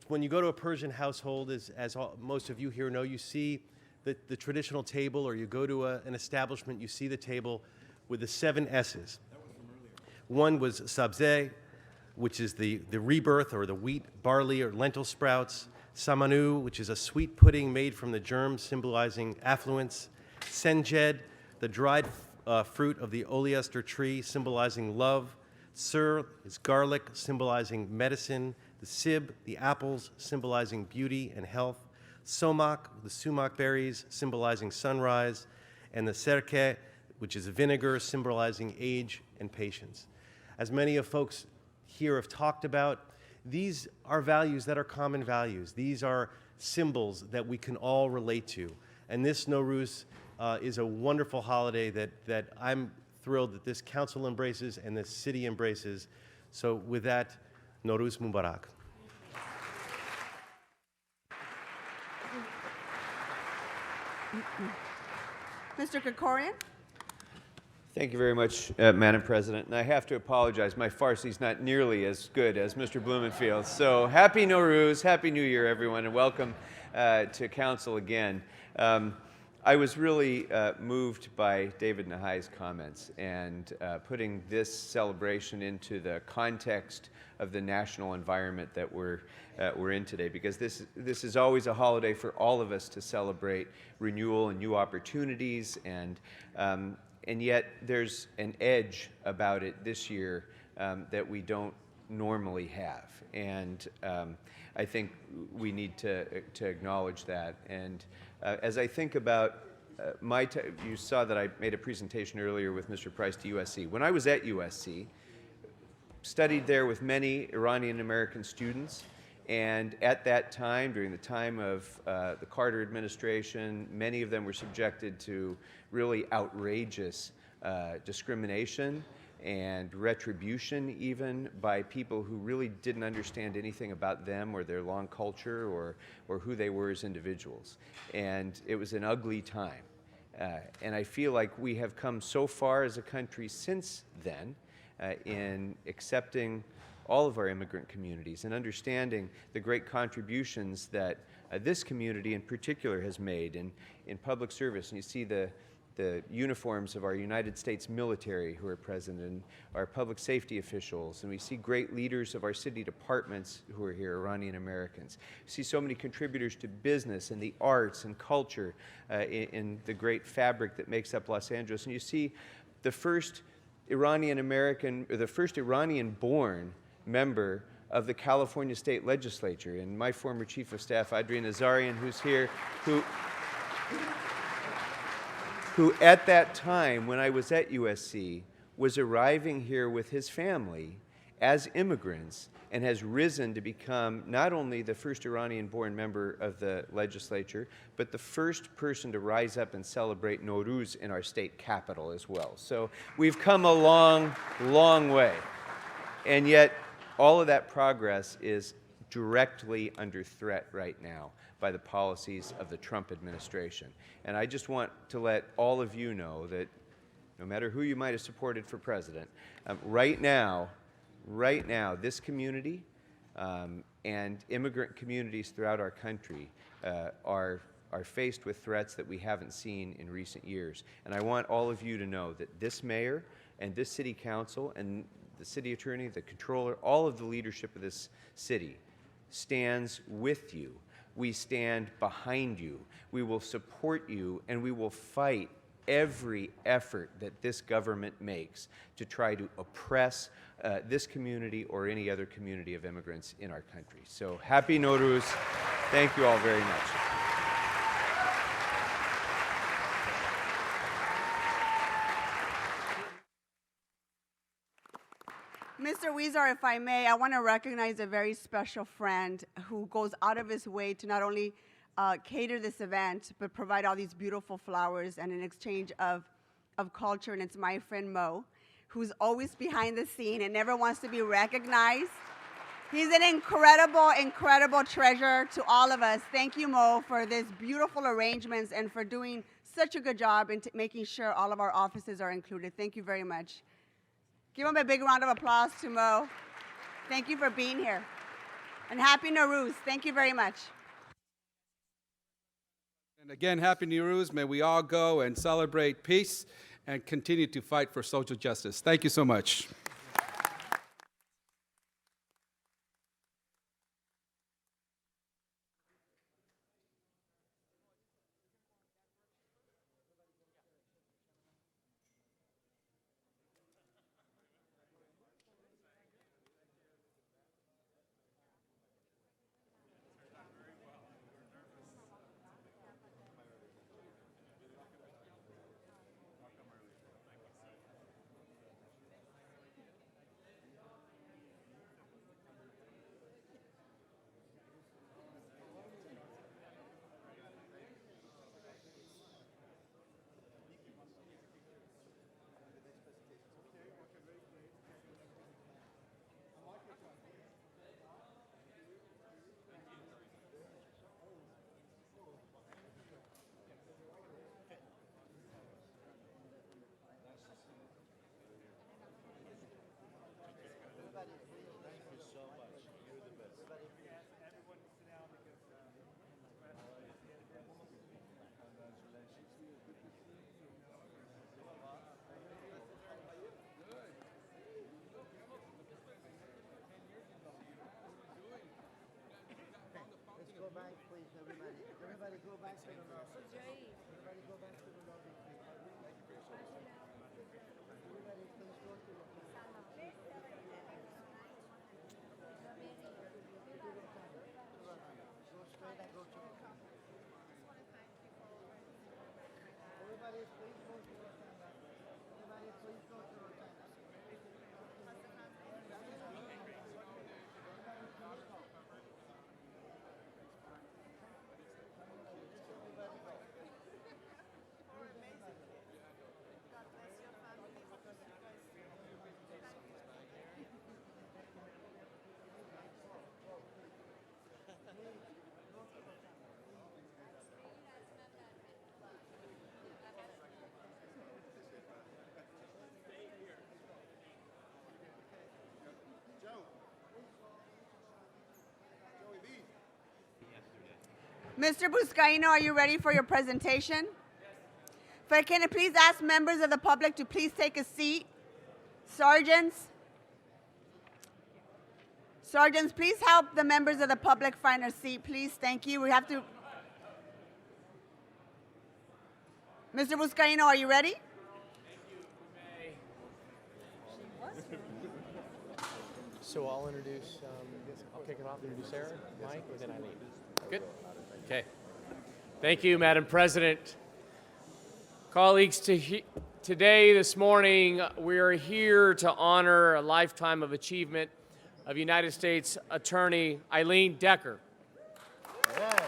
When you go to a Persian household, as most of you here know, you see the traditional table, or you go to an establishment, you see the table with the 7 S's. One was sabze, which is the rebirth, or the wheat, barley, or lentil sprouts. Samanu, which is a sweet pudding made from the germs symbolizing affluence. Senjed, the dried fruit of the oleaster tree symbolizing love. Sur is garlic symbolizing medicine. The sib, the apples symbolizing beauty and health. Somak, the sumac berries symbolizing sunrise. And the serke, which is vinegar symbolizing age and patience. As many of folks here have talked about, these are values that are common values. These are symbols that we can all relate to. And this Nowruz is a wonderful holiday that I'm thrilled that this council embraces and this city embraces. So with that, Nowruz Mubarak. Mr. Krikorian? Thank you very much, Madam President. And I have to apologize. My Farsi is not nearly as good as Mr. Blumenfield. So happy Nowruz, happy New Year, everyone, and welcome to Council again. I was really moved by David Nahai's comments and putting this celebration into the context of the national environment that we're in today, because this is always a holiday for all of us to celebrate renewal and new opportunities, and yet there's an edge about it this year that we don't normally have, and I think we need to acknowledge that. And as I think about you saw that I made a presentation earlier with Mr. Price to USC. When I was at USC, studied there with many Iranian American students, and at that time, during the time of the Carter administration, many of them were subjected to really outrageous discrimination and retribution, even by people who really didn't understand anything about them or their long culture or who they were as individuals. And it was an ugly time. And I feel like we have come so far as a country since then in accepting all of our immigrant communities and understanding the great contributions that this community in particular has made in public service. And you see the uniforms of our United States military who are present, and our public safety officials, and we see great leaders of our city departments who are here, Iranian Americans. We see so many contributors to business and the arts and culture in the great fabric that makes up Los Angeles. And you see the first Iranian American, or the first Iranian-born member of the California State Legislature, and my former Chief of Staff, Adrian Azarian, who's here, who at that time, when I was at USC, was arriving here with his family as immigrants and has risen to become not only the first Iranian-born member of the legislature, but the first person to rise up and celebrate Nowruz in our state capital as well. So we've come a long, long way. And yet, all of that progress is directly under threat right now by the policies of the Trump administration. And I just want to let all of you know that no matter who you might have supported for president, right now, this community and immigrant communities throughout our country are faced with threats that we haven't seen in recent years. And I want all of you to know that this mayor and this city council and the city attorney, the controller, all of the leadership of this city stands with you. We stand behind you. We will support you, and we will fight every effort that this government makes to try to oppress this community or any other community of immigrants in our country. So happy Nowruz. Thank you all very much. Mr. Huizar, if I may, I want to recognize a very special friend who goes out of his way to not only cater this event, but provide all these beautiful flowers and an exchange of culture, and it's my friend Mo, who's always behind the scene and never wants to be recognized. He's an incredible, incredible treasure to all of us. Thank you, Mo, for these beautiful arrangements and for doing such a good job in making sure all of our offices are included. Thank you very much. Give him a big round of applause to Mo. Thank you for being here. And Happy Nowruz. Thank you very much. And again, Happy Nowruz. May we all go and celebrate peace and continue to fight for social justice. Thank you so much. Everybody go back to the lobby. Everybody go back to the lobby. Everybody please go to the lobby. Go straight and go to the lobby. Everybody please go to the lobby. Everybody please go to the lobby. Mr. Buscaino, are you ready for your presentation? But can I please ask members of the public to please take a seat? Sergeants, please help the members of the public find a seat, please. Thank you. We have to. Mr. Buscaino, are you ready? So I'll introduce, I'll kick it off, introduce Sarah, Mike, and then Eileen. Good? Okay. Thank you, Madam President. Colleagues, today, this morning, we are here to honor a lifetime of achievement of United States Attorney Eileen Decker. Yes.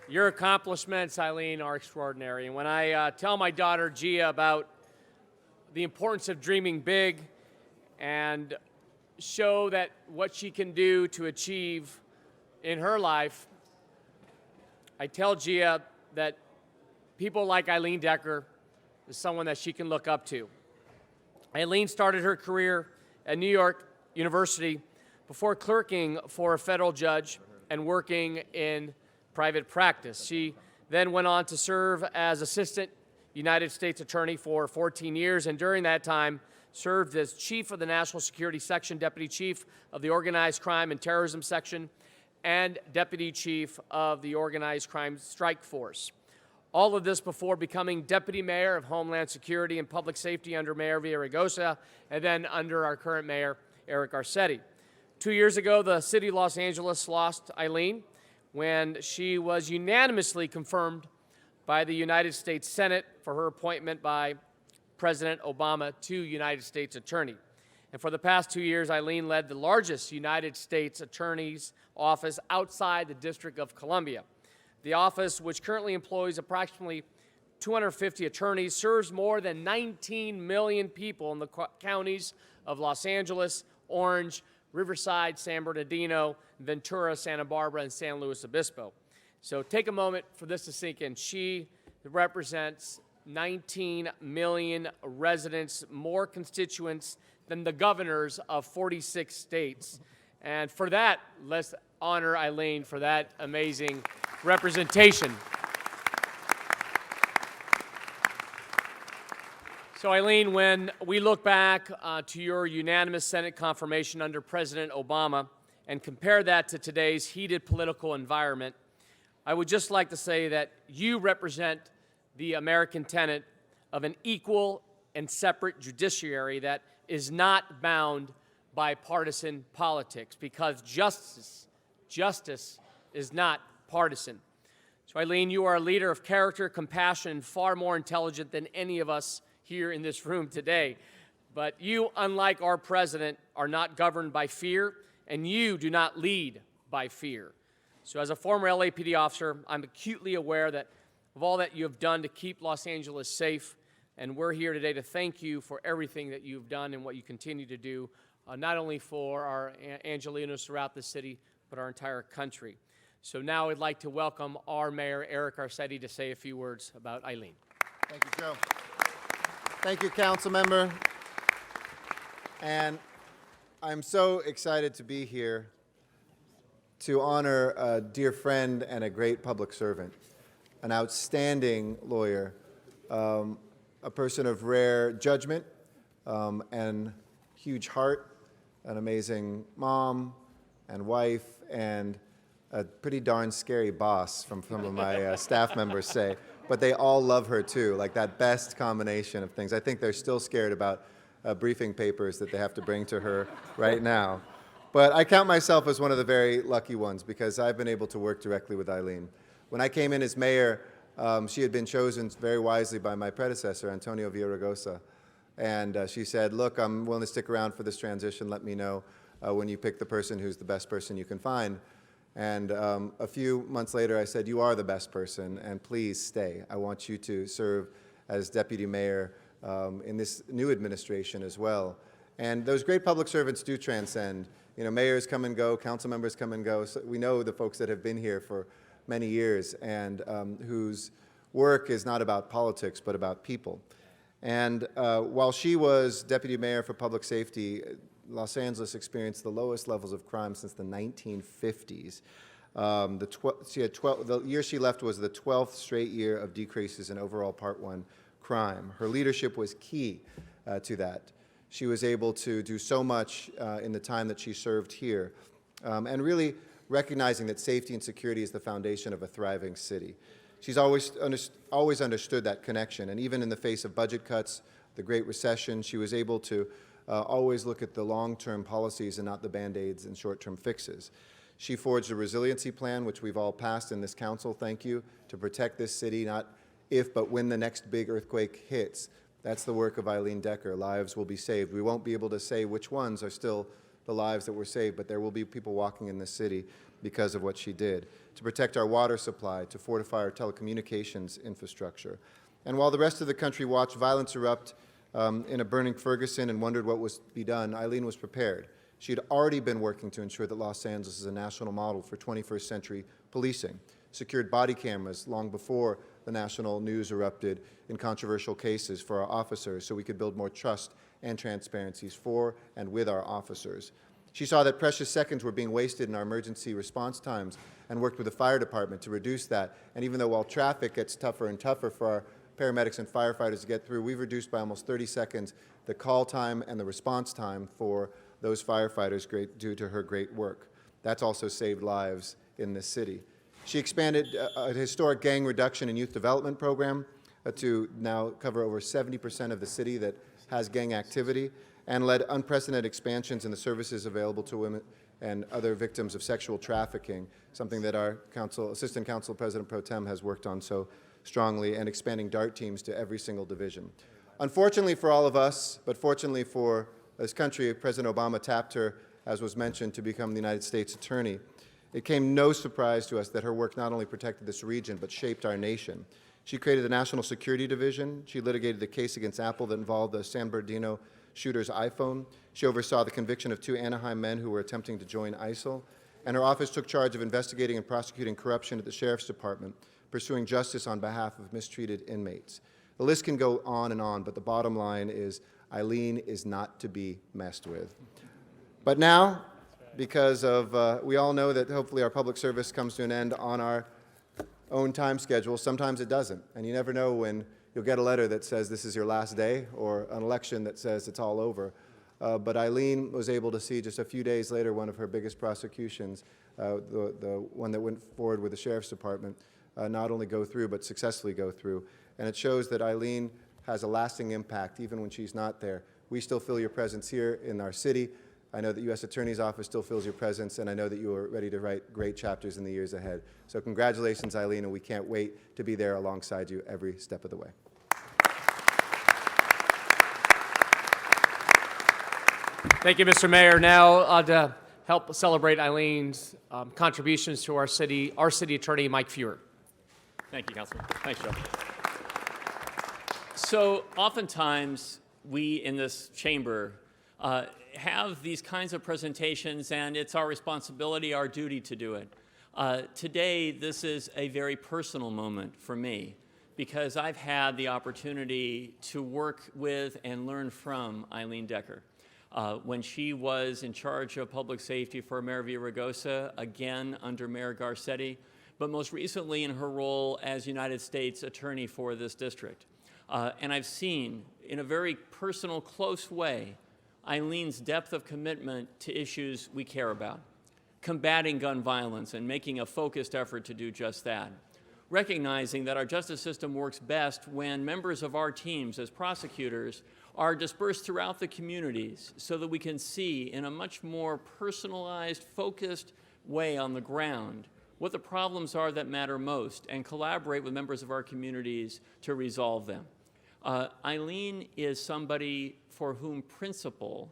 Your accomplishments, Eileen, are extraordinary. And when I tell my daughter, Gia, about the importance of dreaming big and show that what she can do to achieve in her life, I tell Gia that people like Eileen Decker is someone that she can look up to. Eileen started her career at New York University before clerking for a federal judge and working in private practice. She then went on to serve as Assistant United States Attorney for 14 years, and during that time served as Chief of the National Security Section, Deputy Chief of the Organized Crime and Terrorism Section, and Deputy Chief of the Organized Crime Strike Force. All of this before becoming Deputy Mayor of Homeland Security and Public Safety under Mayor Villaraigosa, and then under our current Mayor, Eric Garcetti. 2 years ago, the city of Los Angeles lost Eileen when she was unanimously confirmed by the United States Senate for her appointment by President Obama to United States Attorney. And for the past 2 years, Eileen led the largest United States Attorney's office outside the District of Columbia. The office, which currently employs approximately 250 attorneys, serves more than 19 million people in the counties of Los Angeles, Orange, Riverside, San Bernardino, Ventura, Santa Barbara, and San Luis Obispo. So take a moment for this to sink in. She represents 19 million residents, more constituents than the governors of 46 states. And for that, let's honor Eileen for that amazing representation. So Eileen, when we look back to your unanimous Senate confirmation under President Obama and compare that to today's heated political environment, I would just like to say that you represent the American tenet of an equal and separate judiciary that is not bound by partisan politics, because justice is not partisan. So Eileen, you are a leader of character, compassion, and far more intelligent than any of us here in this room today. But you, unlike our president, are not governed by fear, and you do not lead by fear. So as a former LAPD officer, I'm acutely aware that of all that you have done to keep Los Angeles safe, and we're here today to thank you for everything that you've done and what you continue to do, not only for our Angelenos throughout the city, but our entire country. So now I'd like to welcome our Mayor, Eric Garcetti, to say a few words about Eileen. Thank you, Joe. Thank you, Council Member. And I'm so excited to be here to honor a dear friend and a great public servant, an outstanding lawyer, a person of rare judgment and huge heart, an amazing mom and wife, and a pretty darn scary boss, from some of my staff members say. But they all love her too, like that best combination of things. I think they're still scared about briefing papers that they have to bring to her right now. But I count myself as one of the very lucky ones because I've been able to work directly with Eileen. When I came in as mayor, she had been chosen very wisely by my predecessor, Antonio Villaraigosa. And she said, look, I'm willing to stick around for this transition. Let me know when you pick the person who's the best person you can find. And a few months later, I said, you are the best person, and please stay. I want you to serve as deputy mayor in this new administration as well. And those great public servants do transcend. You know, mayors come and go, council members come and go. So we know the folks that have been here for many years and whose work is not about politics, but about people. And while she was deputy mayor for public safety, Los Angeles experienced the lowest levels of crime since the 1950s. The year she left was the 12th straight year of decreases in overall Part 1 crime. Her leadership was key to that. She was able to do so much in the time that she served here, and really recognizing that safety and security is the foundation of a thriving city. She's always understood that connection, and even in the face of budget cuts, the Great Recession, she was able to always look at the long-term policies and not the Band-Aids and short-term fixes. She forged a resiliency plan, which we've all passed in this council, thank you, to protect this city, not if, but when the next big earthquake hits. That's the work of Eileen Decker. Lives will be saved. We won't be able to say which ones are still the lives that were saved, but there will be people walking in this city because of what she did. To protect our water supply, to fortify our telecommunications infrastructure. And while the rest of the country watched violence erupt in a burning Ferguson and wondered what was to be done, Eileen was prepared. She had already been working to ensure that Los Angeles is a national model for 21st century policing, secured body cameras long before the national news erupted in controversial cases for our officers so we could build more trust and transparencies for and with our officers. She saw that precious seconds were being wasted in our emergency response times and worked with the fire department to reduce that. And even though while traffic gets tougher and tougher for our paramedics and firefighters to get through, we've reduced by almost 30 seconds the call time and the response time for those firefighters due to her great work. That's also saved lives in this city. She expanded a historic gang reduction and youth development program to now cover over 70% of the city that has gang activity, and led unprecedented expansions in the services available to women and other victims of sexual trafficking, something that our Assistant Council President Pro Tem has worked on so strongly, and expanding DART teams to every single division. Unfortunately for all of us, but fortunately for this country, President Obama tapped her, as was mentioned, to become the United States Attorney. It came no surprise to us that her work not only protected this region, but shaped our nation. She created the National Security Division. She litigated the case against Apple that involved the San Bernardino shooter's iPhone. She oversaw the conviction of 2 Anaheim men who were attempting to join ISIL. And her office took charge of investigating and prosecuting corruption at the Sheriff's Department, pursuing justice on behalf of mistreated inmates. The list can go on and on, but the bottom line is Eileen is not to be messed with. But now, because of, we all know that hopefully our public service comes to an end on our own time schedule. Sometimes it doesn't, and you never know when you'll get a letter that says this is your last day or an election that says it's all over. But Eileen was able to see just a few days later one of her biggest prosecutions, the one that went forward with the Sheriff's Department, not only go through but successfully go through. And it shows that Eileen has a lasting impact even when she's not there. We still feel your presence here in our city. I know that U.S. Attorney's Office still feels your presence, and I know that you are ready to write great chapters in the years ahead. So congratulations, Eileen, and we can't wait to be there alongside you every step of the way. Thank you, Mr. Mayor. Now, to help celebrate Eileen's contributions to our city attorney, Mike Feuer. Thank you, Councilman. Thanks, Joe. So oftentimes, we in this chamber have these kinds of presentations, and it's our responsibility, our duty to do it. Today, this is a very personal moment for me because I've had the opportunity to work with and learn from Eileen Decker. When she was in charge of public safety for Mayor Villaraigosa, again under Mayor Garcetti, but most recently in her role as United States Attorney for this district. And I've seen, in a very personal, close way, Eileen's depth of commitment to issues we care about, combating gun violence and making a focused effort to do just that, recognizing that our justice system works best when members of our teams as prosecutors are dispersed throughout the communities so that we can see in a much more personalized, focused way on the ground what the problems are that matter most and collaborate with members of our communities to resolve them. Eileen is somebody for whom principle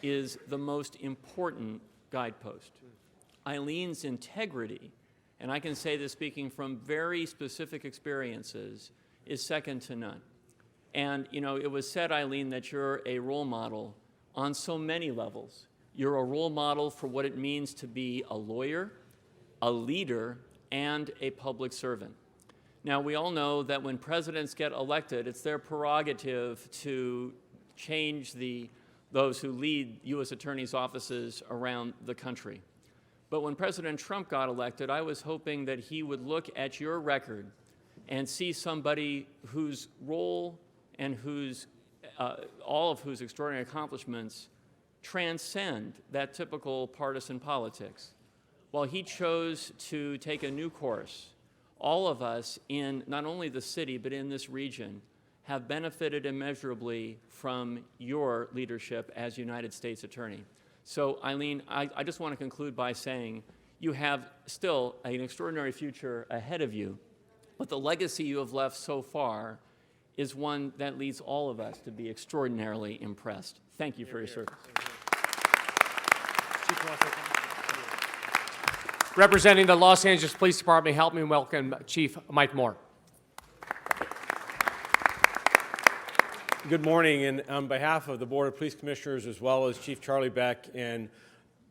is the most important guidepost. Eileen's integrity, and I can say this speaking from very specific experiences, is second to none. And, you know, it was said, Eileen, that you're a role model on so many levels. You're a role model for what it means to be a lawyer, a leader, and a public servant. Now, we all know that when presidents get elected, it's their prerogative to change those who lead U.S. attorneys' offices around the country. But when President Trump got elected, I was hoping that he would look at your record and see somebody whose role and all of whose extraordinary accomplishments transcend that typical partisan politics. While he chose to take a new course, all of us in not only the city but in this region have benefited immeasurably from your leadership as United States Attorney. So, Eileen, I just want to conclude by saying you have still an extraordinary future ahead of you, but the legacy you have left so far is one that leads all of us to be extraordinarily impressed. Thank you for your service. Representing the Los Angeles Police Department, help me welcome Chief Mike Moore. Good morning, and on behalf of the Board of Police Commissioners, as well as Chief Charlie Beck and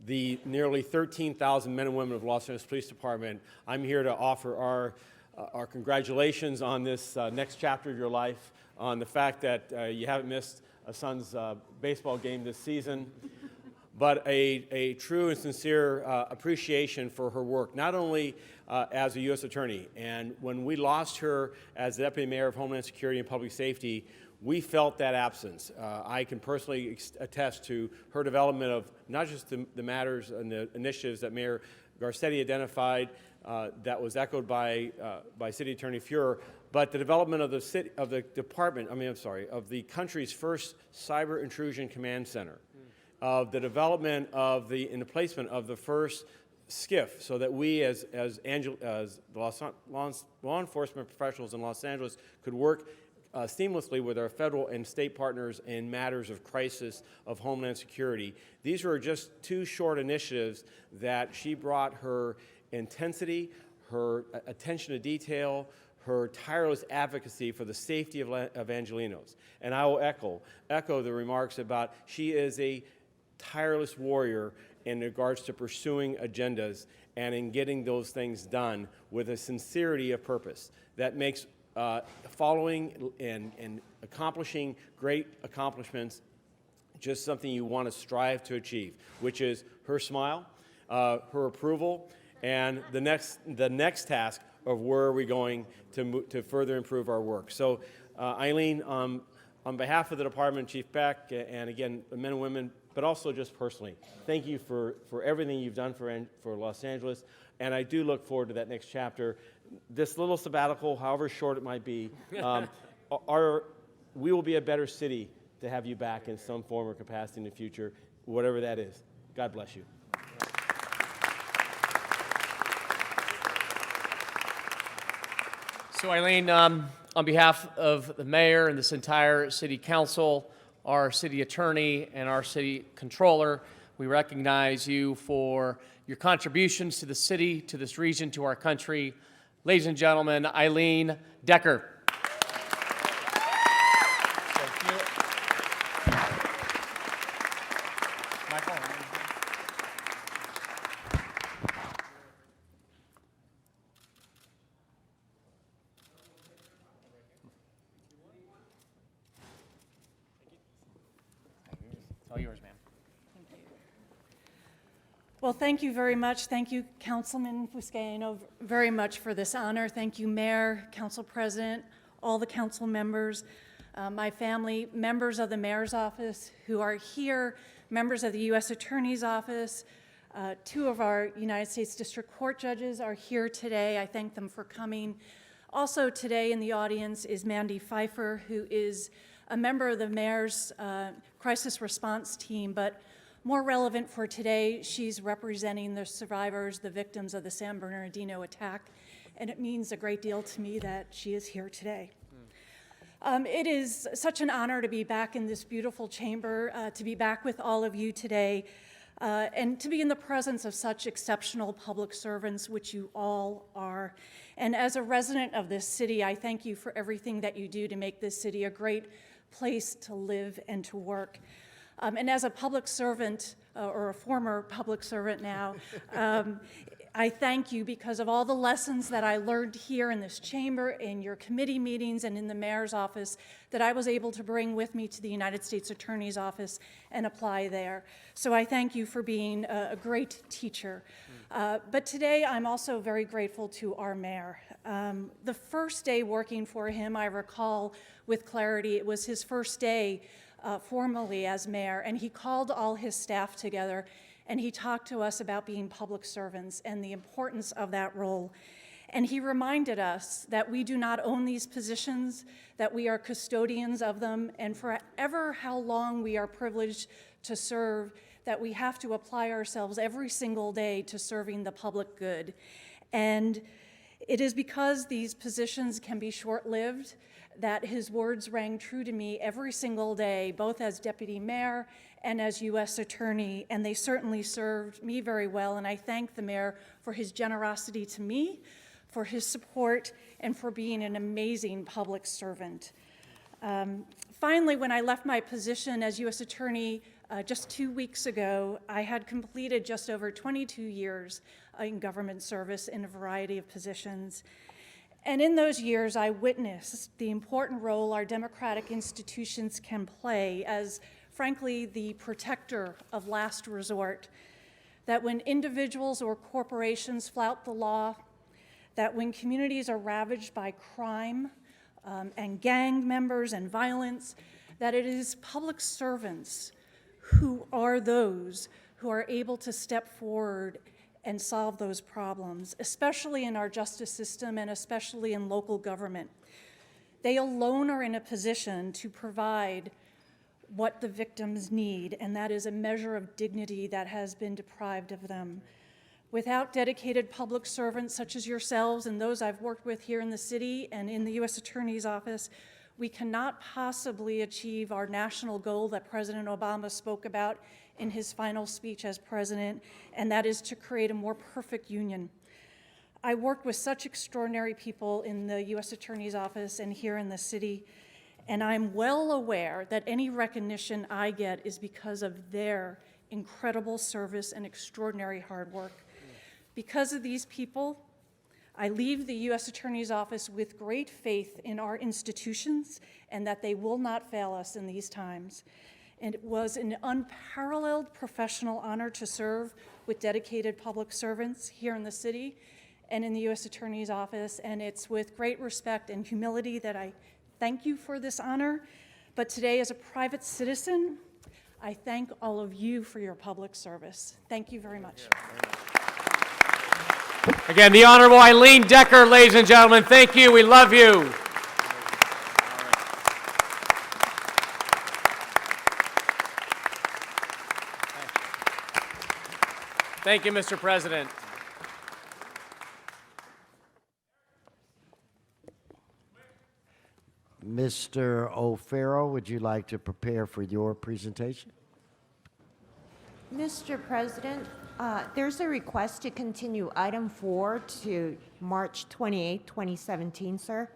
the nearly 13,000 men and women of Los Angeles Police Department, I'm here to offer our congratulations on this next chapter of your life, on the fact that you haven't missed a son's baseball game this season, but a true and sincere appreciation for her work, not only as a U.S. Attorney. And when we lost her as the Deputy Mayor of Homeland Security and Public Safety, we felt that absence. I can personally attest to her development of not just the matters and the initiatives that Mayor Garcetti identified that was echoed by City Attorney Fuhrer, but the development of the country's first cyber intrusion command center, of the development of and the placement of the first SCIF, so that we as law enforcement professionals in Los Angeles could work seamlessly with our federal and state partners in matters of crisis of homeland security. These were just two short initiatives that she brought her intensity, her attention to detail, her tireless advocacy for the safety of Angelenos. And I will echo the remarks about she is a tireless warrior in regards to pursuing agendas and in getting those things done with a sincerity of purpose that makes following and accomplishing great accomplishments just something you want to strive to achieve, which is her smile, her approval, and the next task of where are we going to further improve our work. So Eileen, on behalf of the department, Chief Beck, and again, the men and women, but also just personally, thank you for everything you've done for Los Angeles, and I do look forward to that next chapter. This little sabbatical, however short it might be, we will be a better city to have you back in some form or capacity in the future, whatever that is. God bless you. So Eileen, on behalf of the mayor and this entire city council, our city attorney and our city controller, we recognize you for your contributions to the city, to this region, to our country. Ladies and gentlemen, Eileen Decker. Thank you. Michael. It's all yours, ma'am. Well, thank you very much. Thank you, Councilman Fuscaino, very much for this honor. Thank you, Mayor, Council President, all the council members, my family, members of the Mayor's Office who are here, members of the U.S. Attorney's Office. Two of our United States District Court judges are here today. I thank them for coming. Also today in the audience is Mandy Pfeiffer, who is a member of the Mayor's crisis response team, but more relevant for today, she's representing the survivors, the victims of the San Bernardino attack, and it means a great deal to me that she is here today. It is such an honor to be back in this beautiful chamber, to be back with all of you today, and to be in the presence of such exceptional public servants, which you all are. And as a resident of this city, I thank you for everything that you do to make this city a great place to live and to work. And as a public servant, or a former public servant now, I thank you because of all the lessons that I learned here in this chamber, in your committee meetings, and in the mayor's office that I was able to bring with me to the United States Attorney's Office and apply there. So I thank you for being a great teacher. But today I'm also very grateful to our mayor. The first day working for him, I recall with clarity, it was his first day formally as mayor, and he called all his staff together and he talked to us about being public servants and the importance of that role. And he reminded us that we do not own these positions, that we are custodians of them, and forever how long we are privileged to serve, that we have to apply ourselves every single day to serving the public good. And it is because these positions can be short-lived that his words rang true to me every single day, both as deputy mayor and as U.S. attorney, and they certainly served me very well, and I thank the mayor for his generosity to me, for his support, and for being an amazing public servant. Finally, when I left my position as U.S. Attorney just 2 weeks ago, I had completed just over 22 years in government service in a variety of positions. And in those years, I witnessed the important role our democratic institutions can play as, frankly, the protector of last resort. That when individuals or corporations flout the law, that when communities are ravaged by crime and gang members and violence, that it is public servants who are those who are able to step forward and solve those problems, especially in our justice system and especially in local government. They alone are in a position to provide what the victims need, and that is a measure of dignity that has been deprived of them. Without dedicated public servants such as yourselves and those I've worked with here in the city and in the U.S. Attorney's Office, we cannot possibly achieve our national goal that President Obama spoke about in his final speech as president, and that is to create a more perfect union. I worked with such extraordinary people in the U.S. Attorney's Office and here in the city, and I'm well aware that any recognition I get is because of their incredible service and extraordinary hard work. Because of these people, I leave the U.S. Attorney's Office with great faith in our institutions and that they will not fail us in these times. And it was an unparalleled professional honor to serve with dedicated public servants here in the city and in the U.S. Attorney's Office, and it's with great respect and humility that I thank you for this honor. But today, as a private citizen, I thank all of you for your public service. Thank you very much. Again, the Honorable Eileen Decker, ladies and gentlemen, thank you. We love you. Thank you, Mr. President. Mr. O'Farrell, would you like to prepare for your presentation? Mr. President, there's a request to continue item 4 to March 28, 2017, sir.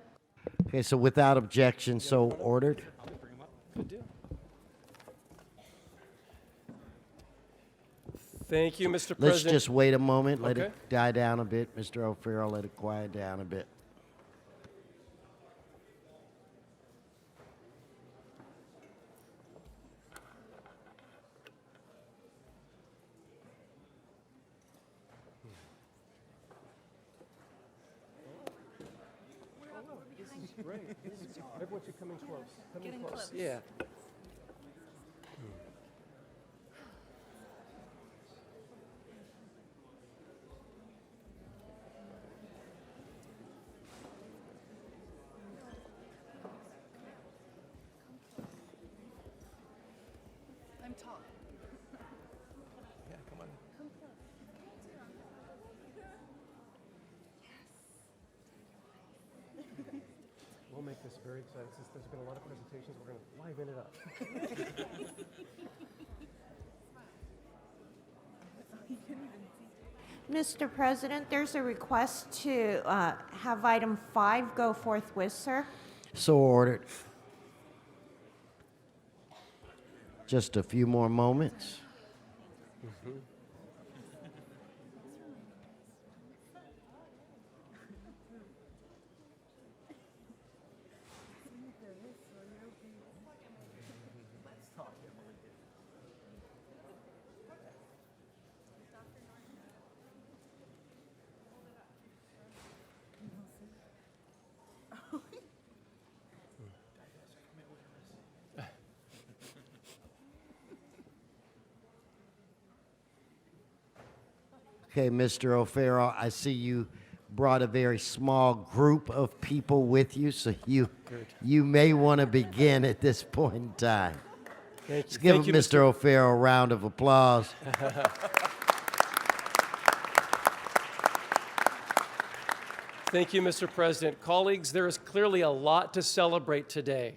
Okay, so without objection, so ordered. Thank you, Mr. President. Let's just wait a moment, let Okay. it die down a bit. Mr. O'Farrell, let it quiet down a bit. Great. Everyone should come in close. Come in Getting close. close. Yeah. I'm tall. Yeah, come on. We'll make this very exciting. Since there's been a lot of presentations, we're going to liven it up. Mr. President, there's a request to have item 5 go forthwith, sir. So ordered. Just a few more moments. Okay, Mr. O'Farrell, I see you brought a very small group of people with you, so you may want to begin at this point in time. Thank you. Let's give Thank you, Mr. O'Farrell a round of applause. Thank you, Mr. President. Colleagues, there is clearly a lot to celebrate today.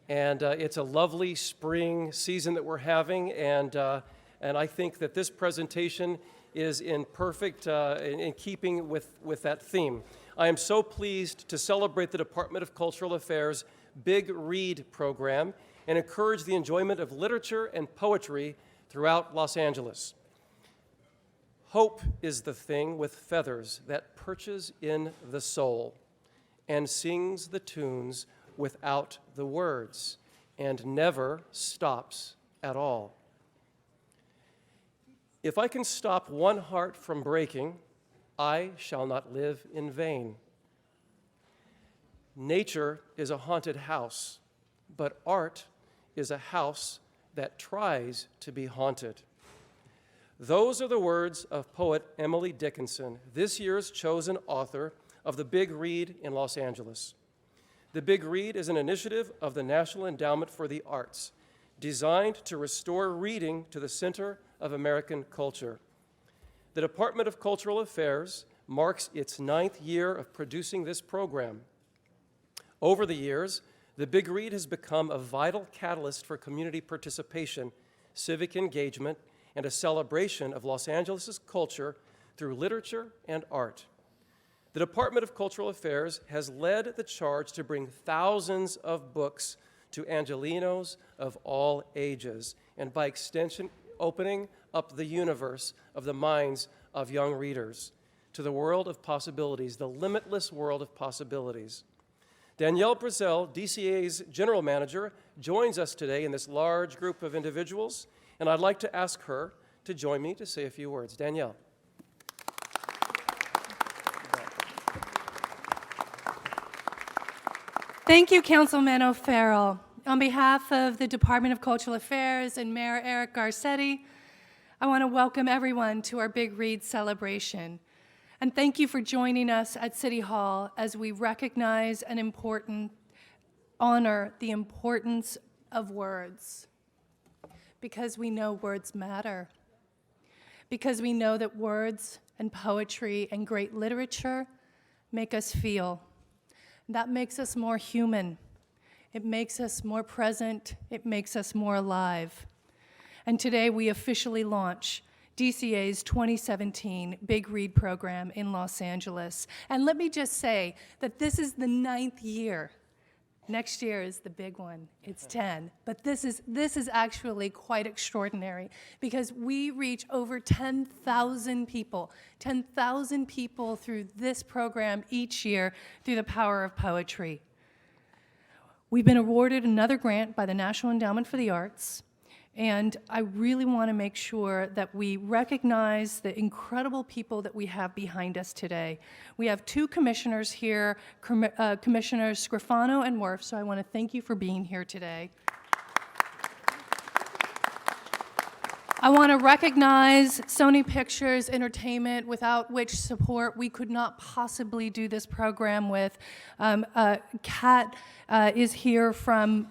And it's a lovely spring season that we're having, and I think that this presentation is in perfect, in keeping with that theme. I am so pleased to celebrate the Department of Cultural Affairs' Big Read program and encourage the enjoyment of literature and poetry throughout Los Angeles. Hope is the thing with feathers that perches in the soul and sings the tunes without the words and never stops at all. If I can stop one heart from breaking, I shall not live in vain. Nature is a haunted house, but art is a house that tries to be haunted. Those are the words of poet Emily Dickinson, this year's chosen author of the Big Read in Los Angeles. The Big Read is an initiative of the National Endowment for the Arts, designed to restore reading to the center of American culture. The Department of Cultural Affairs marks its 9th year of producing this program. Over the years, the Big Read has become a vital catalyst for community participation, civic engagement, and a celebration of Los Angeles' culture through literature and art. The Department of Cultural Affairs has led the charge to bring thousands of books to Angelenos of all ages, and by extension, opening up the universe of the minds of young readers to the world of possibilities, the limitless world of possibilities. Danielle Brazel, DCA's general manager, joins us today in this large group of individuals, and I'd like to ask her to join me to say a few words. Danielle. Thank you, Councilman O'Farrell. On behalf of the Department of Cultural Affairs and Mayor Eric Garcetti, I want to welcome everyone to our Big Read celebration. And thank you for joining us at City Hall as we recognize and honor the importance of words. Because we know words matter. Because we know that words and poetry and great literature make us feel. That makes us more human. It makes us more present. It makes us more alive. And today we officially launch DCA's 2017 Big Read program in Los Angeles. And let me just say that this is the 9th year. Next year is the big one. It's 10. But this is actually quite extraordinary because we reach over 10,000 people. 10,000 people through this program each year through the power of poetry. We've been awarded another grant by the National Endowment for the Arts. And I really want to make sure that we recognize the incredible people that we have behind us today. We have 2 commissioners here, Commissioners Scrifano and Worf, so I want to thank you for being here today. I want to recognize Sony Pictures Entertainment, without which support we could not possibly do this program with. Kat is here from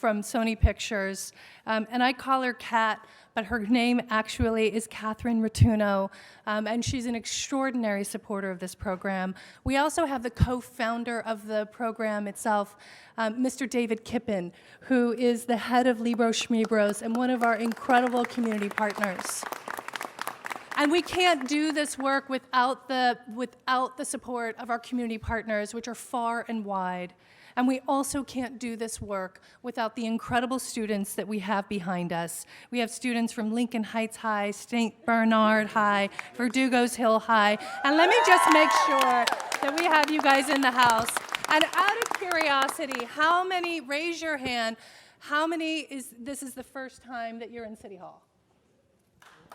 Sony Pictures, and I call her Kat, but her name actually is Catherine Rotuno, and she's an extraordinary supporter of this program. We also have the co-founder of the program itself, Mr. David Kippen, who is the head of Libros Schmibros and one of our incredible community partners. And we can't do this work without the support of our community partners, which are far and wide. And we also can't do this work without the incredible students that we have behind us. We have students from Lincoln Heights High, St. Bernard High, Verdugo's Hill High. And let me just make sure that we have you guys in the house. And out of curiosity, how many, raise your hand, how many this is the first time that you're in City Hall?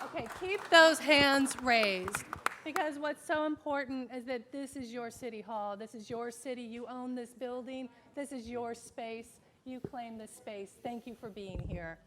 Okay, keep those hands raised. Because what's so important is that this is your City Hall. This is your city. You own this building. This is your space. You claim this space. Thank you for being here.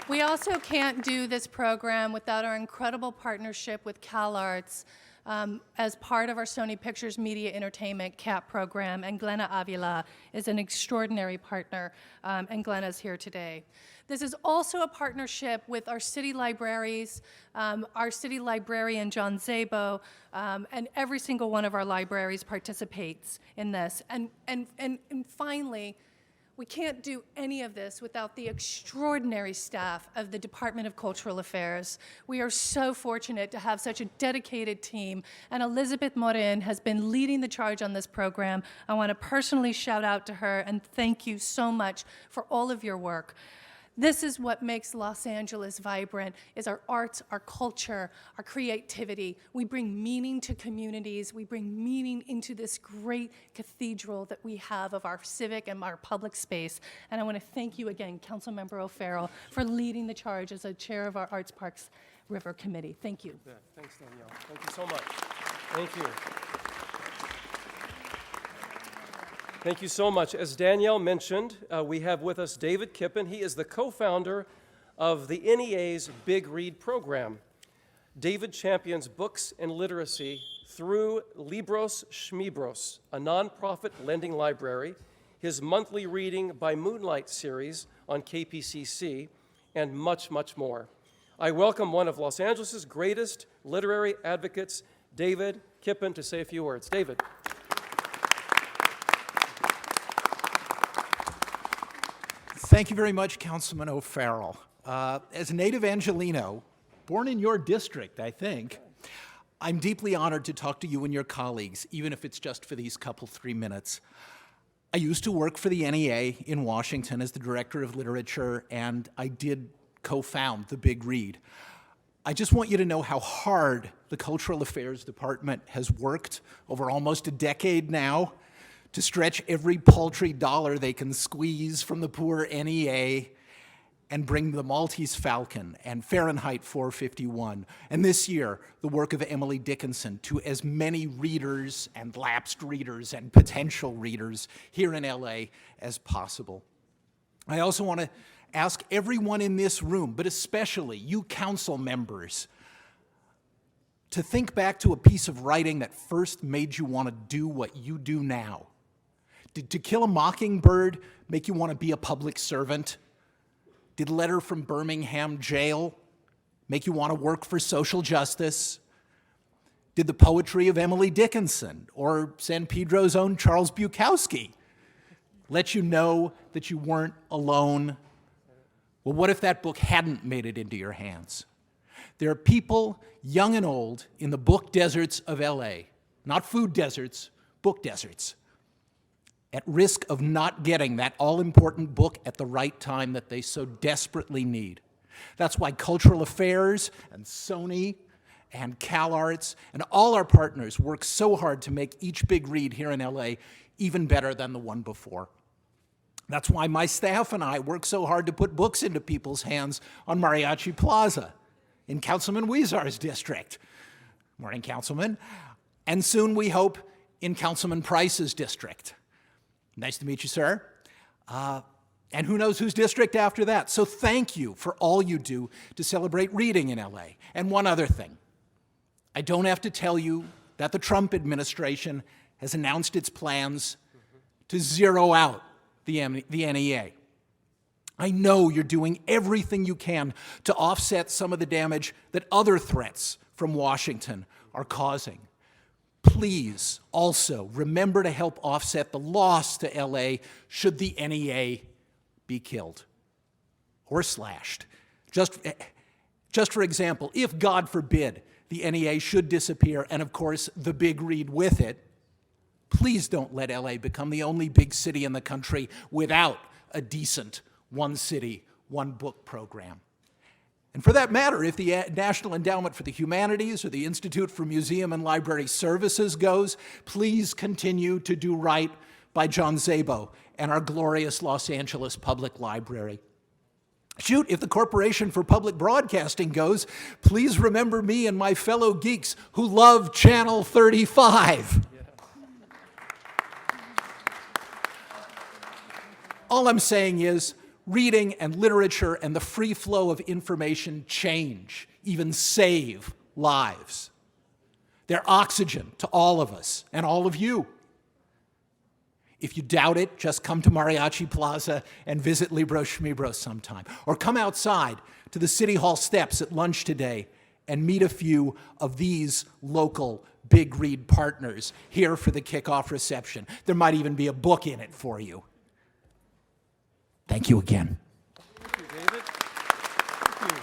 We also can't do this program without our incredible partnership with CalArts as part of our Sony Pictures Media Entertainment CAP program, and Glenna Avila is an extraordinary partner, and Glenna's here today. This is also a partnership with our city libraries, our city librarian, John Zabo, and every single one of our libraries participates in this. And finally, We can't do any of this without the extraordinary staff of the Department of Cultural Affairs. We are so fortunate to have such a dedicated team, and Elizabeth Morin has been leading the charge on this program. I want to personally shout out to her and thank you so much for all of your work. This is what makes Los Angeles vibrant, is our arts, our culture, our creativity. We bring meaning to communities. We bring meaning into this great cathedral that we have of our civic and our public space. And I want to thank you again, Councilmember O'Farrell, for leading the charge as a chair of our Arts Parks River Committee. Thank you. Yeah, thanks, Danielle. Thank you so much. Thank you. Thank you so much. As Danielle mentioned, we have with us David Kippen. He is the co-founder of the NEA's Big Read program. David champions books and literacy through Libros Schmibros, a nonprofit lending library, his monthly Reading by Moonlight series on KPCC, and much, much more. I welcome one of Los Angeles' greatest literary advocates, David Kippen, to say a few words. David. Thank you very much, Councilman O'Farrell. As a native Angelino, born in your district, I think, I'm deeply honored to talk to you and your colleagues, even if it's just for these 3 minutes. I used to work for the NEA in Washington as the Director of Literature, and I did co-found the Big Read. I just want you to know how hard the Cultural Affairs Department has worked over almost a decade now to stretch every paltry dollar they can squeeze from the poor NEA and bring the Maltese Falcon and Fahrenheit 451, and this year, the work of Emily Dickinson, to as many readers and lapsed readers and potential readers here in LA as possible. I also want to ask everyone in this room, but especially you council members, to think back to a piece of writing that first made you want to do what you do now. Did To Kill a Mockingbird make you want to be a public servant? Did Letter from Birmingham Jail make you want to work for social justice? Did the poetry of Emily Dickinson or San Pedro's own Charles Bukowski let you know that you weren't alone? Well, what if that book hadn't made it into your hands? There are people, young and old, in the book deserts of LA, not food deserts, book deserts, at risk of not getting that all-important book at the right time that they so desperately need. That's why Cultural Affairs and Sony and CalArts and all our partners work so hard to make each Big Read here in LA even better than the one before. That's why my staff and I work so hard to put books into people's hands on Mariachi Plaza in Councilman Huizar's district. Morning, Councilman. And soon, we hope, in Councilman Price's district. Nice to meet you, sir. And who knows whose district after that. So thank you for all you do to celebrate reading in LA. And one other thing. I don't have to tell you that the Trump administration has announced its plans to zero out the NEA. I know you're doing everything you can to offset some of the damage that other threats from Washington are causing. Please also remember to help offset the loss to LA should the NEA be killed or slashed. Just for example, if, God forbid, the NEA should disappear and, of course, the Big Read with it, please don't let LA become the only big city in the country without a decent one city, one book program. And for that matter, if the National Endowment for the Humanities or the Institute for Museum and Library Services goes, please continue to do right by John Szabo and our glorious Los Angeles Public Library. Shoot, if the Corporation for Public Broadcasting goes, please remember me and my fellow geeks who love Channel 35. All I'm saying is, reading and literature and the free flow of information change, even save lives. They're oxygen to all of us and all of you. If you doubt it, just come to Mariachi Plaza and visit Libros Schmibros sometime. Or come outside to the City Hall steps at lunch today and meet a few of these local Big Read partners here for the kickoff reception. There might even be a book in it for you. Thank you again. Thank you, David. Thank you.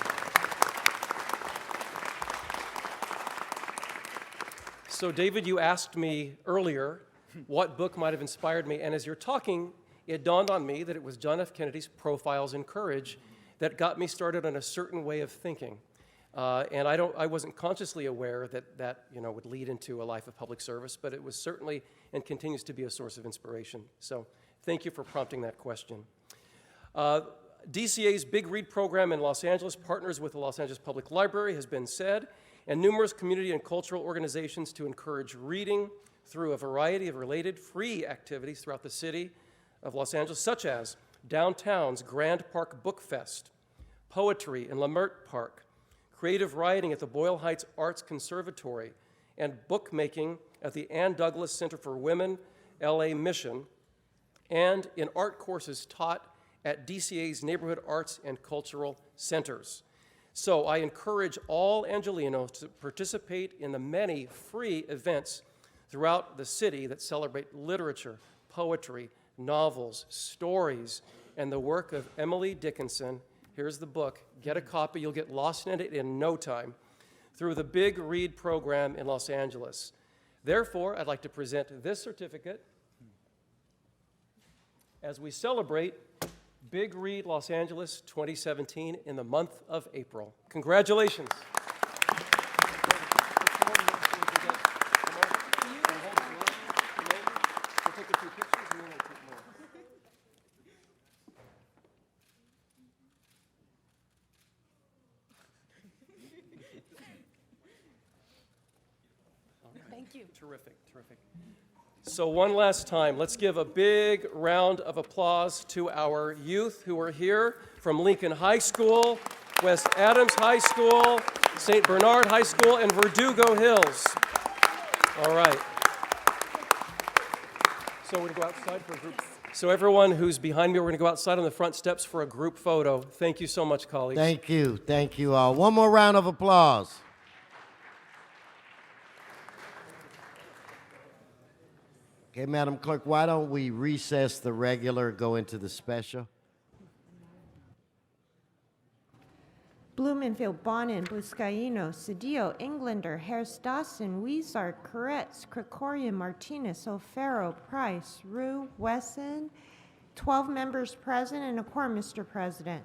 So, David, you asked me earlier what book might have inspired me, and as you're talking, it dawned on me that it was John F. Kennedy's Profiles in Courage that got me started on a certain way of thinking. And I wasn't consciously aware that would lead into a life of public service, but it was certainly and continues to be a source of inspiration. So thank you for prompting that question. DCA's Big Read program in Los Angeles partners with the Los Angeles Public Library, has been said, and numerous community and cultural organizations to encourage reading through a variety of related free activities throughout the city of Los Angeles, such as downtown's Grand Park Book Fest, poetry in Lamert Park, creative writing at the Boyle Heights Arts Conservatory, and bookmaking at the Ann Douglas Center for Women, LA Mission, and in art courses taught at DCA's neighborhood arts and cultural centers. So I encourage all Angelenos to participate in the many free events throughout the city that celebrate literature, poetry, novels, stories, and the work of Emily Dickinson. Here's the book. Get a copy. You'll get lost in it in no time. Through the Big Read program in Los Angeles. Therefore, I'd like to present this certificate as we celebrate Big Read Los Angeles 2017 in the month of April. Congratulations. Thank you. Terrific, terrific. So one last time, let's give a big round of applause to our youth who are here from Lincoln High School, West Adams High School, St. Bernard High School, and Verdugo Hills. All right. So we're going to go outside for a group. So everyone who's behind me, we're going to go outside on the front steps for a group photo. Thank you so much, colleagues. Thank you. Thank you all. One more round of applause. Okay, Madam Clerk, why don't we recess the regular, go into the special? Blumenfield, Bonin, Buscaino, Cedillo, Englander, Harris, Dawson, Weezer, Koretz, Krikorian, Martinez, O'Farrell, Price, Rue, Wesson, 12 members present and a quorum, Mr. President.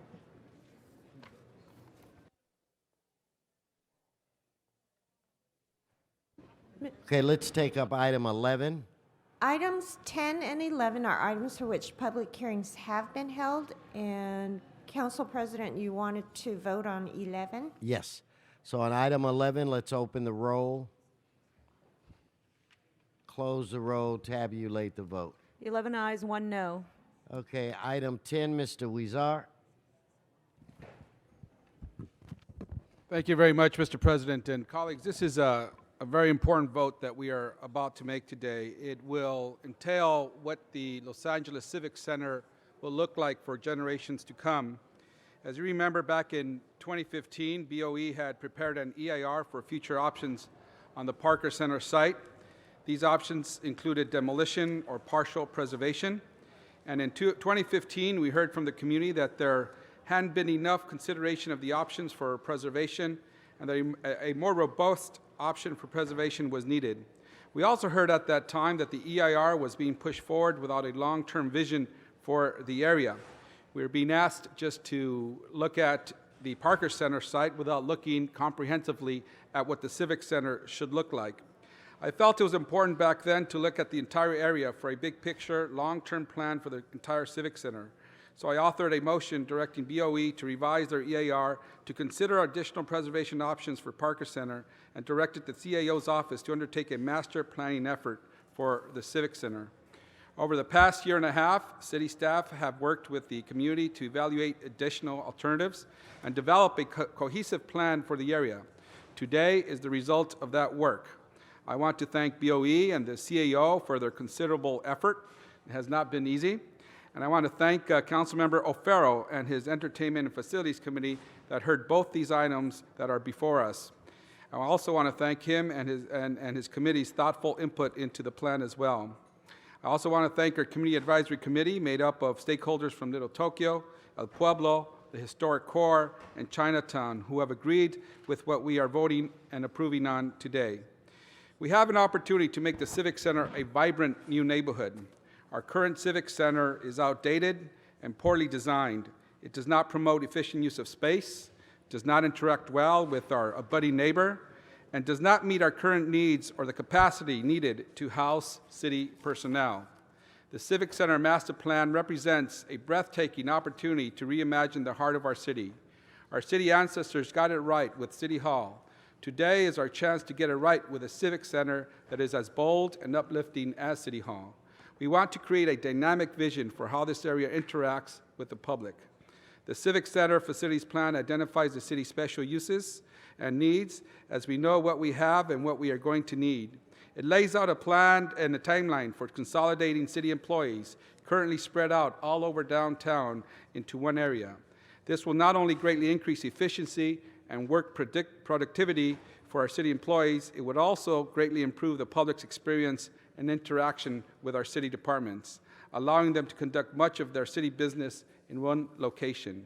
Okay, let's take up item 11. Items 10 and 11 are items for which public hearings have been held, and Council President, you wanted to vote on 11? Yes. So on item 11, let's open the roll, close the roll, tabulate the vote. 11 ayes, 1 no. Okay, item 10, Mr. Weezer. Thank you very much, Mr. President. And colleagues, this is a very important vote that we are about to make today. It will entail what the Los Angeles Civic Center will look like for generations to come. As you remember, back in 2015, BOE had prepared an EIR for future options on the Parker Center site. These options included demolition or partial preservation. And in 2015, we heard from the community that there hadn't been enough consideration of the options for preservation, and that a more robust option for preservation was needed. We also heard at that time that the EIR was being pushed forward without a long-term vision for the area. We were being asked just to look at the Parker Center site without looking comprehensively at what the Civic Center should look like. I felt it was important back then to look at the entire area for a big picture, long-term plan for the entire Civic Center. So I authored a motion directing BOE to revise their EIR to consider additional preservation options for Parker Center and directed the CAO's office to undertake a master planning effort for the Civic Center. Over the past year and a half, city staff have worked with the community to evaluate additional alternatives and develop a cohesive plan for the area. Today is the result of that work. I want to thank BOE and the CAO for their considerable effort. It has not been easy. And I want to thank Councilmember O'Farrell and his Entertainment and Facilities Committee that heard both these items that are before us. I also want to thank him and his committee's thoughtful input into the plan as well. I also want to thank our Community Advisory Committee, made up of stakeholders from Little Tokyo, El Pueblo, the Historic Core, and Chinatown, who have agreed with what we are voting and approving on today. We have an opportunity to make the Civic Center a vibrant new neighborhood. Our current Civic Center is outdated and poorly designed. It does not promote efficient use of space, does not interact well with our abutting neighbor, and does not meet our current needs or the capacity needed to house city personnel. The Civic Center Master Plan represents a breathtaking opportunity to reimagine the heart of our city. Our city ancestors got it right with City Hall. Today is our chance to get it right with a Civic Center that is as bold and uplifting as City Hall. We want to create a dynamic vision for how this area interacts with the public. The Civic Center Facilities Plan identifies the city's special uses and needs as we know what we have and what we are going to need. It lays out a plan and a timeline for consolidating city employees currently spread out all over downtown into one area. This will not only greatly increase efficiency and work productivity for our city employees, it would also greatly improve the public's experience and interaction with our city departments, allowing them to conduct much of their city business in one location.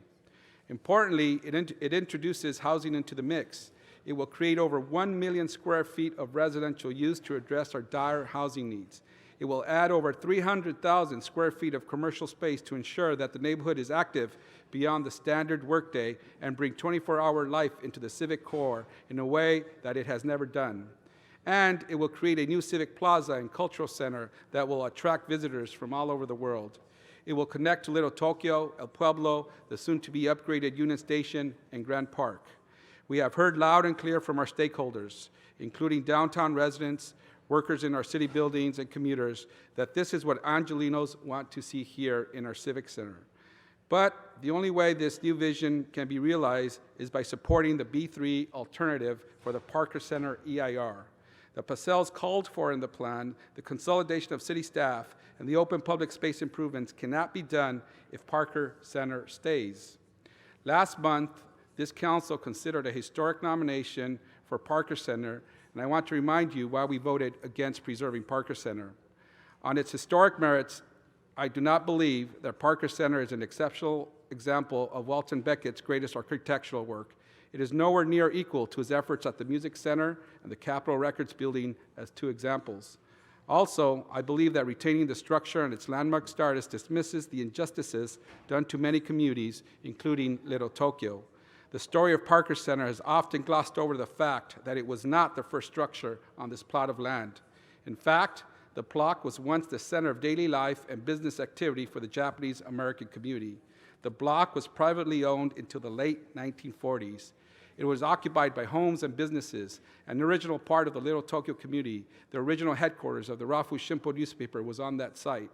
Importantly, it introduces housing into the mix. It will create over 1 million square feet of residential use to address our dire housing needs. It will add over 300,000 square feet of commercial space to ensure that the neighborhood is active beyond the standard workday and bring 24-hour life into the civic core in a way that it has never done. And it will create a new civic plaza and cultural center that will attract visitors from all over the world. It will connect to Little Tokyo, El Pueblo, the soon-to-be upgraded Union Station, and Grand Park. We have heard loud and clear from our stakeholders, including downtown residents, workers in our city buildings, and commuters, that this is what Angelinos want to see here in our Civic Center. But the only way this new vision can be realized is by supporting the B3 alternative for the Parker Center EIR. The Pacels called for in the plan, the consolidation of city staff and the open public space improvements cannot be done if Parker Center stays. Last month, this council considered a historic nomination for Parker Center, and I want to remind you why we voted against preserving Parker Center. On its historic merits, I do not believe that Parker Center is an exceptional example of Walton Beckett's greatest architectural work. It is nowhere near equal to his efforts at the Music Center and the Capitol Records Building as two examples. Also, I believe that retaining the structure and its landmark status dismisses the injustices done to many communities, including Little Tokyo. The story of Parker Center has often glossed over the fact that it was not the first structure on this plot of land. In fact, the block was once the center of daily life and business activity for the Japanese American community. The block was privately owned until the late 1940s. It was occupied by homes and businesses, an original part of the Little Tokyo community. The original headquarters of the Rafu Shimpo newspaper was on that site.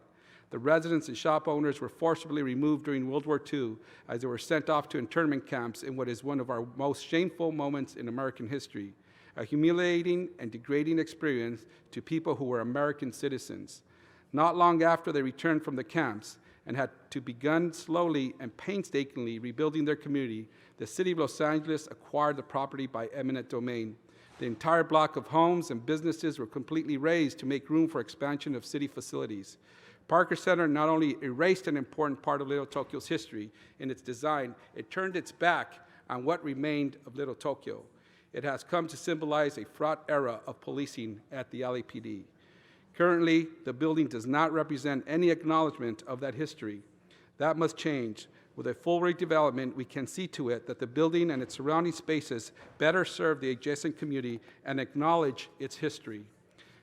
The residents and shop owners were forcibly removed during World War II as they were sent off to internment camps in what is one of our most shameful moments in American history, a humiliating and degrading experience to people who were American citizens. Not long after they returned from the camps and had to begin slowly and painstakingly rebuilding their community, the city of Los Angeles acquired the property by eminent domain. The entire block of homes and businesses were completely razed to make room for expansion of city facilities. Parker Center not only erased an important part of Little Tokyo's history in its design, it turned its back on what remained of Little Tokyo. It has come to symbolize a fraught era of policing at the LAPD. Currently, the building does not represent any acknowledgement of that history. That must change. With a full redevelopment, we can see to it that the building and its surrounding spaces better serve the adjacent community and acknowledge its history.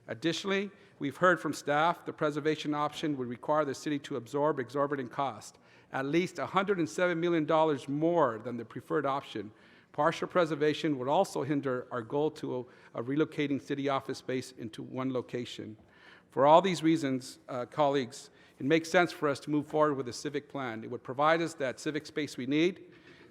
Additionally, we've heard from staff the preservation option would require the city to absorb exorbitant cost, at least $107 million more than the preferred option. Partial preservation would also hinder our goal of relocating city office space into one location. For all these reasons, colleagues, it makes sense for us to move forward with a civic plan. It would provide us that civic space we need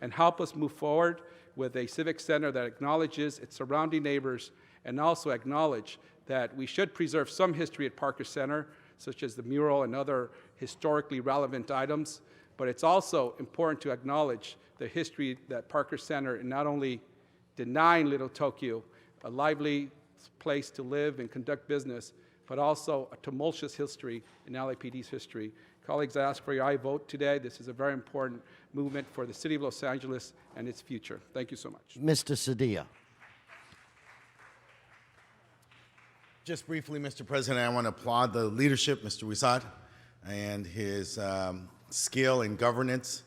and help us move forward with a civic center that acknowledges its surrounding neighbors and also acknowledge that we should preserve some history at Parker Center, such as the mural and other historically relevant items, but it's also important to acknowledge the history that Parker Center in not only denying Little Tokyo a lively place to live and conduct business, but also a tumultuous history in LAPD's history. Colleagues, I ask for your aye vote today. This is a very important movement for the city of Los Angeles and its future. Thank you so much. Mr. Cedillo. Just briefly, Mr. President, I want to applaud the leadership, Mr. Huizar, and his skill in governance,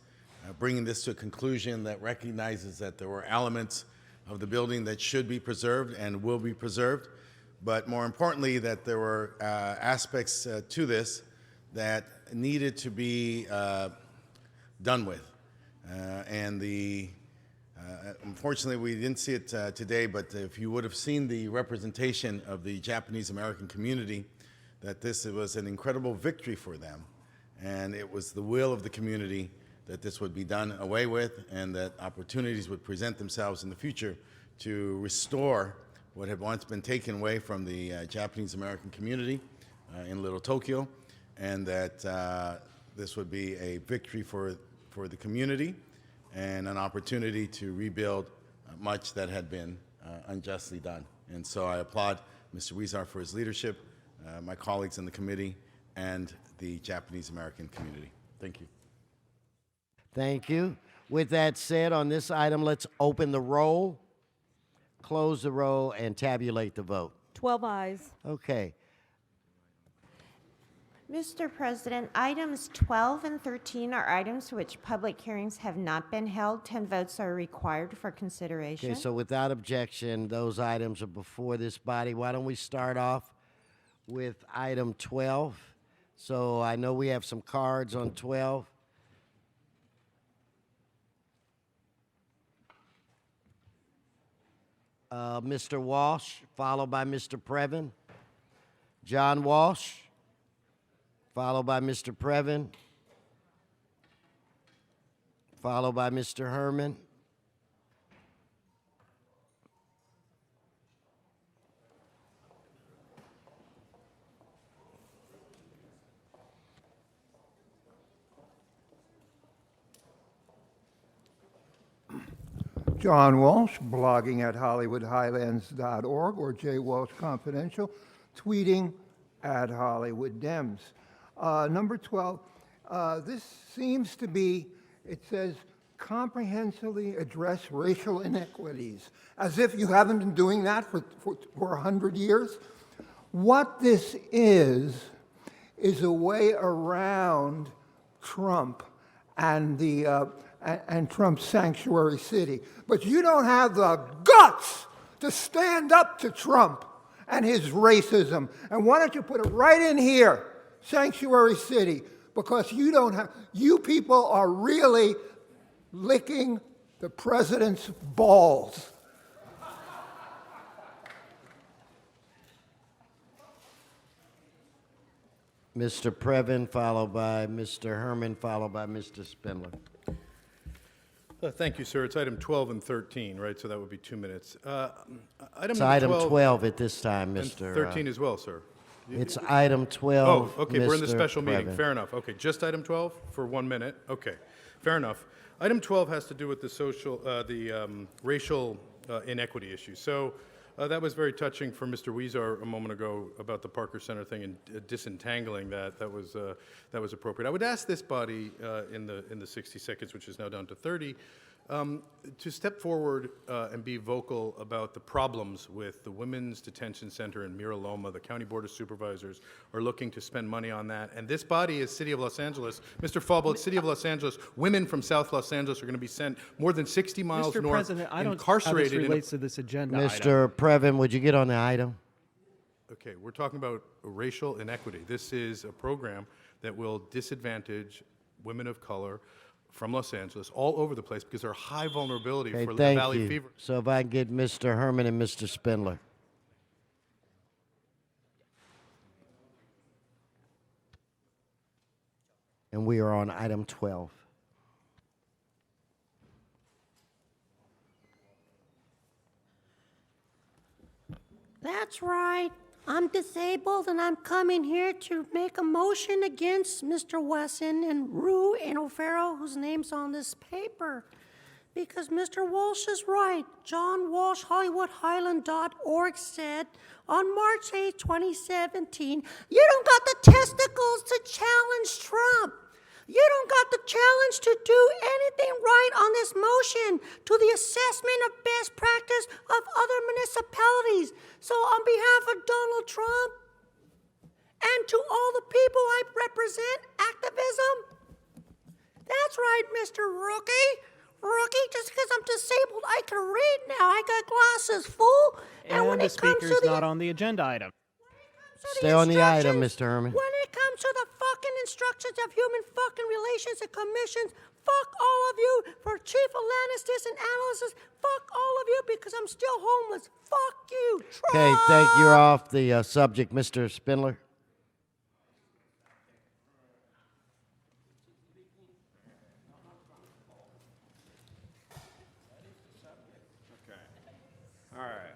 bringing this to a conclusion that recognizes that there were elements of the building that should be preserved and will be preserved, but more importantly, that there were aspects to this that needed to be done with. Unfortunately, we didn't see it today, but if you would have seen the representation of the Japanese American community, that this was an incredible victory for them. And it was the will of the community that this would be done away with and that opportunities would present themselves in the future to restore what had once been taken away from the Japanese American community in Little Tokyo, and that this would be a victory for the community and an opportunity to rebuild much that had been unjustly done. And so I applaud Mr. Huizar for his leadership, my colleagues in the committee, and the Japanese American community. Thank you. Thank you. With that said, on this item, let's open the roll, close the roll, and tabulate the vote. 12 ayes. Okay. Mr. President, items 12 and 13 are items for which public hearings have not been held. 10 votes are required for consideration. Okay, so without objection, those items are before this body. Why don't we start off with item 12? So I know we have some cards on 12. Mr. Walsh, followed by Mr. Previn. John Walsh, followed by Mr. Previn, followed by Mr. Herman. John Walsh, blogging at HollywoodHighlands.org or J. Walsh Confidential, tweeting at Hollywood Dems. Number 12, this seems to be, it says, comprehensively address racial inequities, as if you haven't been doing that for 100 years. What this is a way around Trump and Trump's sanctuary city. But you don't have the guts to stand up to Trump and his racism. And why don't you put it right in here, sanctuary city, because you people are really licking the president's balls. Mr. Previn, followed by Mr. Herman, followed by Mr. Spindler. Thank you, sir. It's item 12 and 13, right? So that would be 2 minutes. It's item 12 at this time, Mr. And 13 as well, sir. It's item 12. Oh, okay. We're in the Mr. special meeting. Previn. Fair enough. Okay, just item 12 for 1 minute. Okay, fair enough. Item 12 has to do with the racial inequity issue. So that was very touching for Mr. Huizar a moment ago about the Parker Center thing and disentangling that. That was appropriate. I would ask this body in the 60 seconds, which is now down to 30, to step forward and be vocal about the problems with the Women's Detention Center in Mira Loma. The County Board of Supervisors are looking to spend money on that. And this body is City of Los Angeles. Mr. Faubel, it's City of Los Angeles. Women from South Los Angeles are going to be sent more than 60 miles Mr. north, President, I don't know how incarcerated. this relates to this agenda item. Mr. Previn, would you get on the item? Okay, we're talking about racial inequity. This is a program that will disadvantage women of color from Los Angeles all over the place because they're high vulnerability Okay, for the thank Valley you. fever. So if I can get Mr. Herman and Mr. Spindler. And we are on item 12. That's right. I'm disabled and I'm coming here to make a motion against Mr. Wesson and Rue and O'Farrell, whose name's on this paper. because Mr. Walsh is right. John Walsh, HollywoodHighland.org said on March 8, 2017, you don't got the testicles to challenge Trump. You don't got the challenge to do anything right on this motion to the assessment of best practice of other municipalities. So on behalf of Donald Trump and to all the people I represent, activism, that's right, Mr. Rookie, just because I'm disabled, I can read now. I got glasses, fool. And when the it comes to speaker's the not on the agenda item. Stay on the item, Mr. Herman. When it comes to the fucking instructions of human fucking relations and commissions, fuck all of you. For chief analysis and analysis, fuck all of you because I'm still homeless. Fuck you, Trump. Okay, thank you. You're off the subject, Mr. Spindler. All right.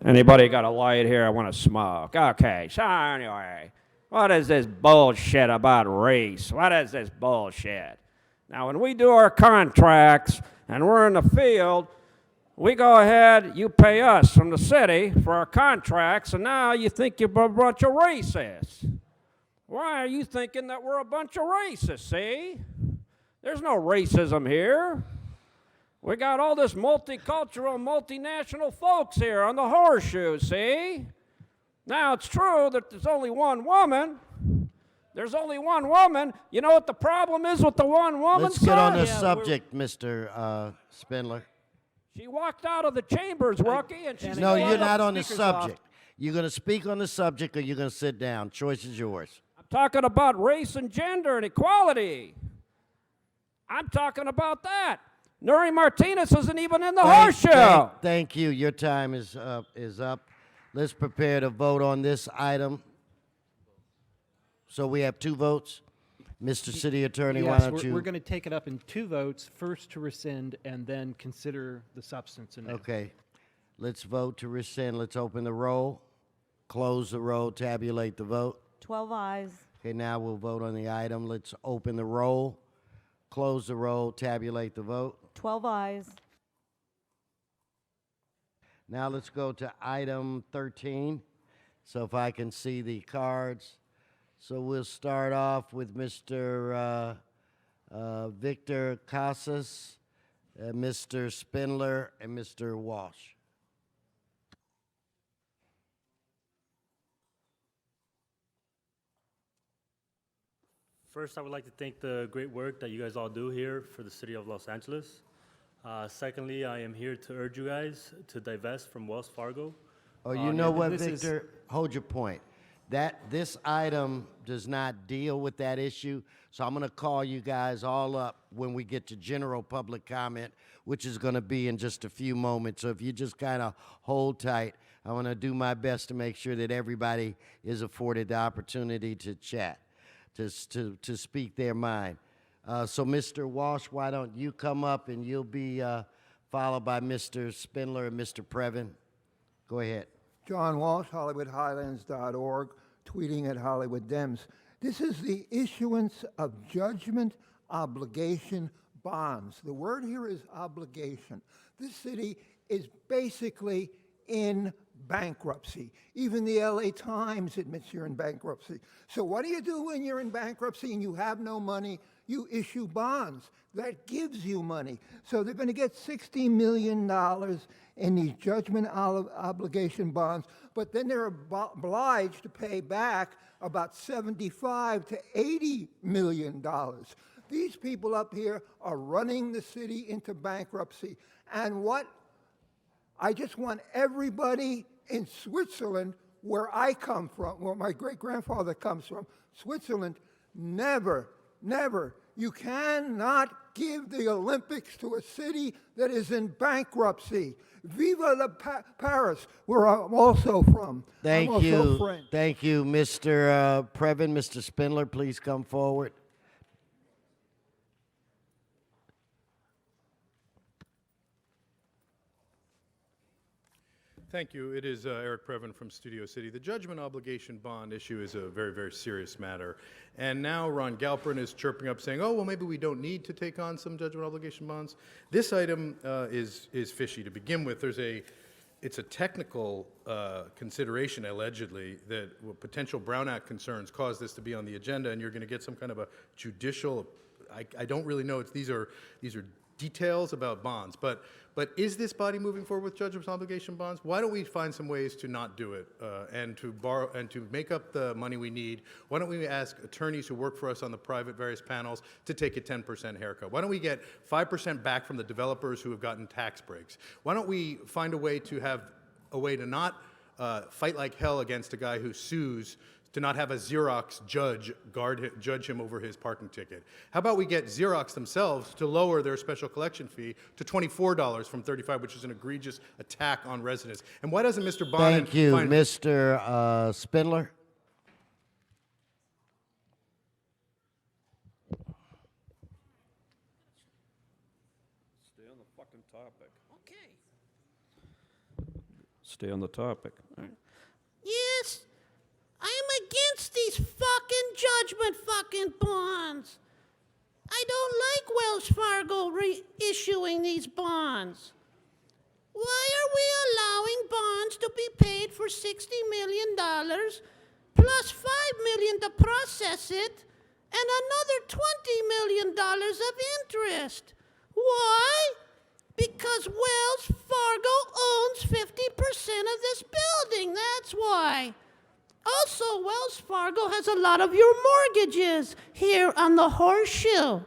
Anybody got a light here? I want to smoke. Okay, so anyway, what is this bullshit about race? What is this bullshit? Now, when we do our contracts and we're in the field, we go ahead, you pay us from the city for our contracts, and now you think you're a bunch of racists. Why are you thinking that we're a bunch of racists, see? There's no racism here. We got all this multicultural, multinational folks here on the horseshoe, see? Now, it's true that there's only one woman. There's only one woman. You know what the problem is with the one woman? Let's get on the subject, Mr. Spindler. She walked out of the chambers, Rookie, and she's... No, you're not on the subject. You're going to speak on the subject or you're going to sit down. Choice is yours. I'm talking about race and gender and equality. I'm talking about that. Nuri Martinez isn't even in the horseshoe. Thank you. Your time is up. Let's prepare to vote on this item. So we have 2 votes. Mr. City Attorney, why don't you? We're going to take it up in 2 votes, first to rescind and then consider the substance. Okay. Let's vote to rescind. Let's open the roll, close the roll, tabulate the vote. 12 ayes. Okay, now we'll vote on the item. Let's open the roll, close the roll, tabulate the vote. 12 ayes. Now let's go to item 13. So if I can see the cards. So we'll start off with Mr. Victor Casas, Mr. Spindler, and Mr. Walsh. First, I would like to thank the great work that you guys all do here for the city of Los Angeles. Secondly, I am here to urge you guys to divest from Wells Fargo. Oh, you know what, Victor? Hold your point. This item does not deal with that issue, so I'm going to call you guys all up when we get to general public comment, which is going to be in just a few moments. So if you just kind of hold tight, I want to do my best to make sure that everybody is afforded the opportunity to chat, to speak their mind. So Mr. Walsh, why don't you come up and you'll be followed by Mr. Spindler and Mr. Previn. Go ahead. John Walsh, HollywoodHighlands.org, tweeting at Hollywood Dems. This is the issuance of judgment obligation bonds. The word here is obligation. This city is basically in bankruptcy. Even the LA Times admits you're in bankruptcy. So what do you do when you're in bankruptcy and you have no money? You issue bonds. That gives you money. So they're going to get $60 million in these judgment obligation bonds, but then they're obliged to pay back about $75 to $80 million. These people up here are running the city into bankruptcy. And what I just want everybody in Switzerland, where I come from, where my great-grandfather comes from, Switzerland, never, you cannot give the Olympics to a city that is in bankruptcy. Viva la Paris, where I'm also from. Thank you. Thank you, Mr. Previn. Mr. Spindler, please come forward. Thank you. It is Eric Previn from Studio City. The judgment obligation bond issue is a very, very serious matter. And now Ron Galperin is chirping up saying, oh, well, maybe we don't need to take on some judgment obligation bonds. This item is fishy to begin with. It's a technical consideration, allegedly, that potential Brown Act concerns caused this to be on the agenda, and you're going to get some kind of a judicial, I don't really know, these are details about bonds, but is this body moving forward with judgment obligation bonds? Why don't we find some ways to not do it and to borrow and to make up the money we need? Why don't we ask attorneys who work for us on the private various panels to take a 10% haircut? Why don't we get 5% back from the developers who have gotten tax breaks? Why don't we find a way to have a way to not fight like hell against a guy who sues to not have a Xerox judge him over his parking ticket? How about we get Xerox themselves to lower their special collection fee to $24 from $35, which is an egregious attack on residents? And why doesn't Mr. Bonin Thank you, find Mr. Spindler. Stay on the fucking topic. Okay. Stay on the topic. All right. Yes, I'm against these fucking judgment fucking bonds. I don't like Wells Fargo reissuing these bonds. Why are we allowing bonds to be paid for $60 million plus $5 million to process it and another $20 million of interest? Why? Because Wells Fargo owns 50% of this building, that's why. Also, Wells Fargo has a lot of your mortgages here on the Horseshoe.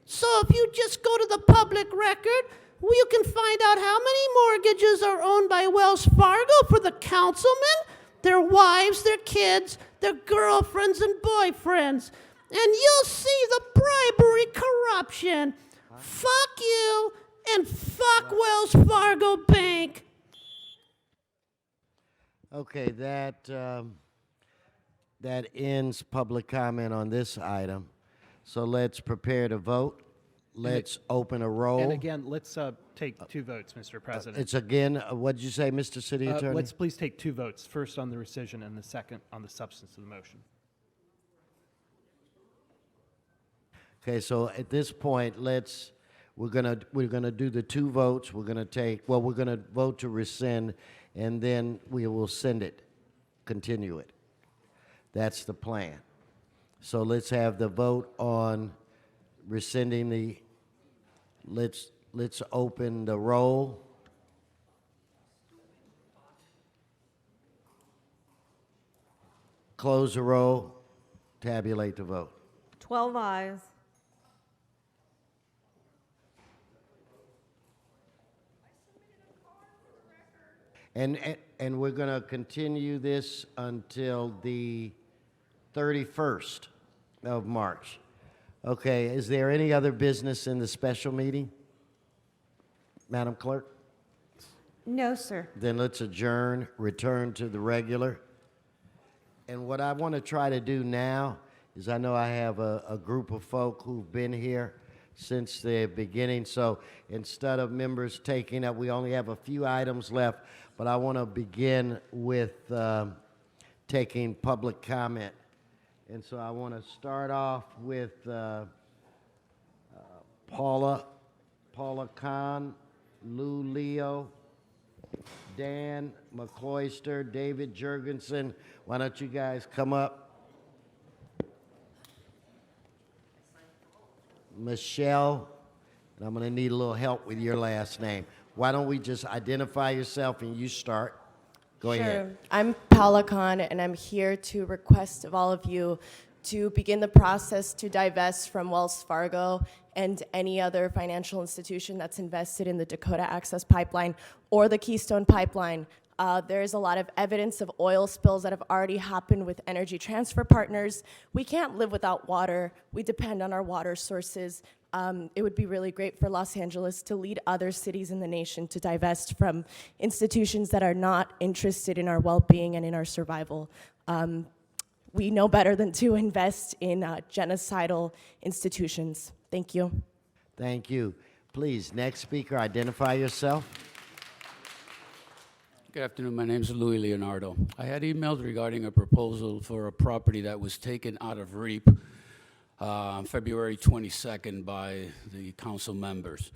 So if you just go to the public record, you can find out how many mortgages are owned by Wells Fargo for the councilmen, their wives, their kids, their girlfriends and boyfriends. And you'll see the bribery corruption. Fuck you and fuck Wells Fargo Bank. Okay, that ends public comment on this item. So let's prepare to vote. Let's open a roll. And again, let's take two votes, Mr. President. It's again, what did you say, Mr. City Attorney? Let's please take two votes, first on the rescission and the second on the substance of the motion. Okay, so at this point, we're gonna do the two votes. We're gonna vote to rescind, and then we will send it, continue it. That's the plan. So let's have the vote on rescinding the, let's open the roll. Close the roll, tabulate the vote. 12 ayes. And we're going to continue this until the 31st of March. Okay, is there any other business in the special meeting? Madam Clerk? No, sir. Then let's adjourn, return to the regular. And what I want to try to do now is, I know I have a group of folk who've been here since the beginning, so instead of members taking up, we only have a few items left, but I want to begin with taking public comment. And so I want to start off with Paula Khan, Lou Leo, Dan McCloyster, David Jurgensen. Why don't you guys come up? Michelle, and I'm going to need a little help with your last name. Why don't we just identify yourself and you start? Go ahead. I'm Paula Khan, and I'm here to request of all of you to begin the process to divest from Wells Fargo and any other financial institution that's invested in the Dakota Access Pipeline or the Keystone Pipeline. There is a lot of evidence of oil spills that have already happened with Energy Transfer Partners. We can't live without water. We depend on our water sources. It would be really great for Los Angeles to lead other cities in the nation to divest from institutions that are not interested in our well-being and in our survival. We know better than to invest in genocidal institutions. Thank you. Thank you. Please, next speaker, identify yourself. Good afternoon. My name is Louis Leonardo. I had emailed regarding a proposal for a property that was taken out of REAP on February 22nd by the council members.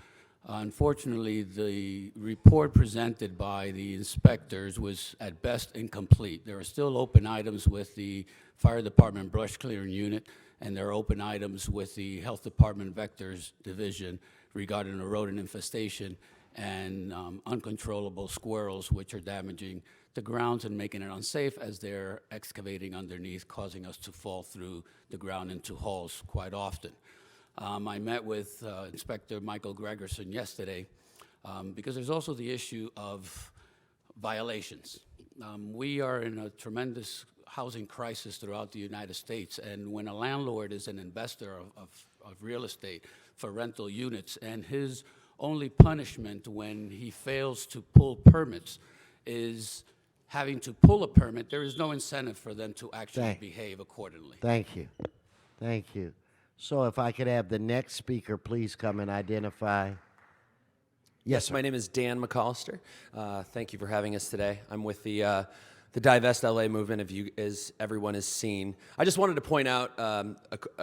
Unfortunately, the report presented by the inspectors was at best incomplete. There are still open items with the fire department brush clearing unit, and there are open items with the health department vectors division regarding a rodent infestation and uncontrollable squirrels, which are damaging the grounds and making it unsafe as they're excavating underneath, causing us to fall through the ground into holes quite often. I met with Inspector Michael Gregerson yesterday because there's also the issue of violations. We are in a tremendous housing crisis throughout the United States, and when a landlord is an investor of real estate for rental units, and his only punishment when he fails to pull permits is having to pull a permit, there is no incentive for them to actually behave accordingly. Thank you. Thank you. So if I could have the next speaker please come and identify. Yes, my name is Dan McAllister. Thank you for having us today. I'm with the Divest LA movement, as everyone has seen. I just wanted to point out a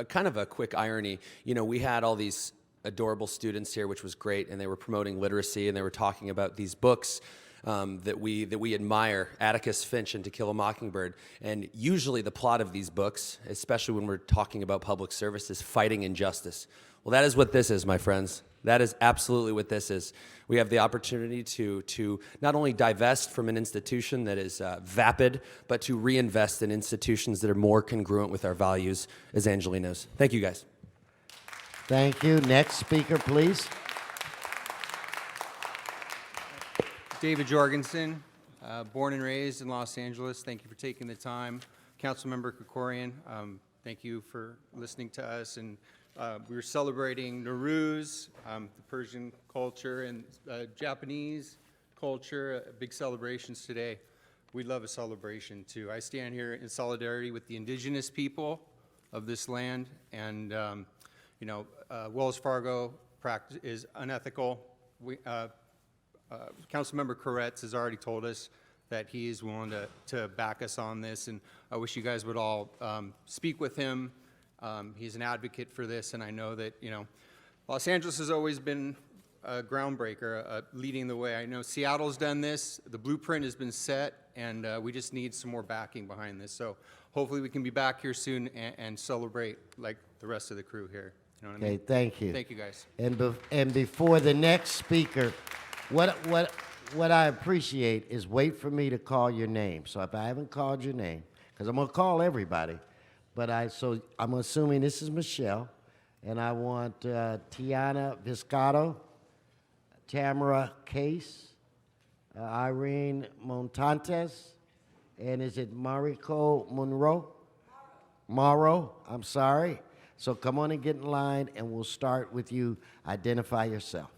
kind of a quick irony. You know, we had all these adorable students here, which was great, and they were promoting literacy, and they were talking about these books that we admire, Atticus Finch and To Kill a Mockingbird. And usually the plot of these books, especially when we're talking about public service, is fighting injustice. Well, that is what this is, my friends. That is absolutely what this is. We have the opportunity to not only divest from an institution that is vapid, but to reinvest in institutions that are more congruent with our values, as Angeline knows. Thank you, guys. Thank you. Next speaker, please. David Jorgensen, born and raised in Los Angeles. Thank you for taking the time. Councilmember Krikorian, thank you for listening to us. And we were celebrating Nowruz, the Persian culture, and Japanese culture, big celebrations today. We love a celebration too. I stand here in solidarity with the indigenous people of this land, and you know, Wells Fargo practice is unethical. Councilmember Koretz has already told us that he is willing to back us on this, and I wish you guys would all speak with him. He's an advocate for this, and I know that, you know, Los Angeles has always been a groundbreaker, leading the way. I know Seattle's done this, the blueprint has been set, and we just need some more backing behind this. So hopefully we can be back here soon and celebrate like the rest of the crew here. You know what I mean? Thank you. Thank you, guys. And before the next speaker, what I appreciate is wait for me to call your name. So if I haven't called your name, because I'm going to call everybody, but so I'm assuming this is Michelle, and I want Tiana Viscato, Tamara Case, Irene Montantes, and is it Mariko Monroe? Morrow, I'm sorry. So come on and get in line, and we'll start with you. Identify yourself.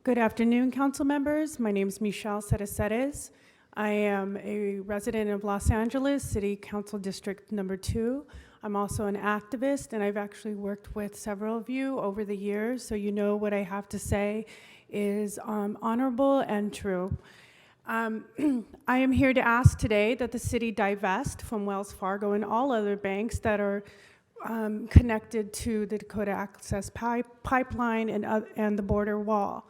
Good afternoon, council members. My name is Michelle Cereces. I am a resident of Los Angeles, City Council District Number 2. I'm also an activist, and I've actually worked with several of you over the years, so you know what I have to say is honorable and true. I am here to ask today that the city divest from Wells Fargo and all other banks that are connected to the Dakota Access Pipeline and the border wall.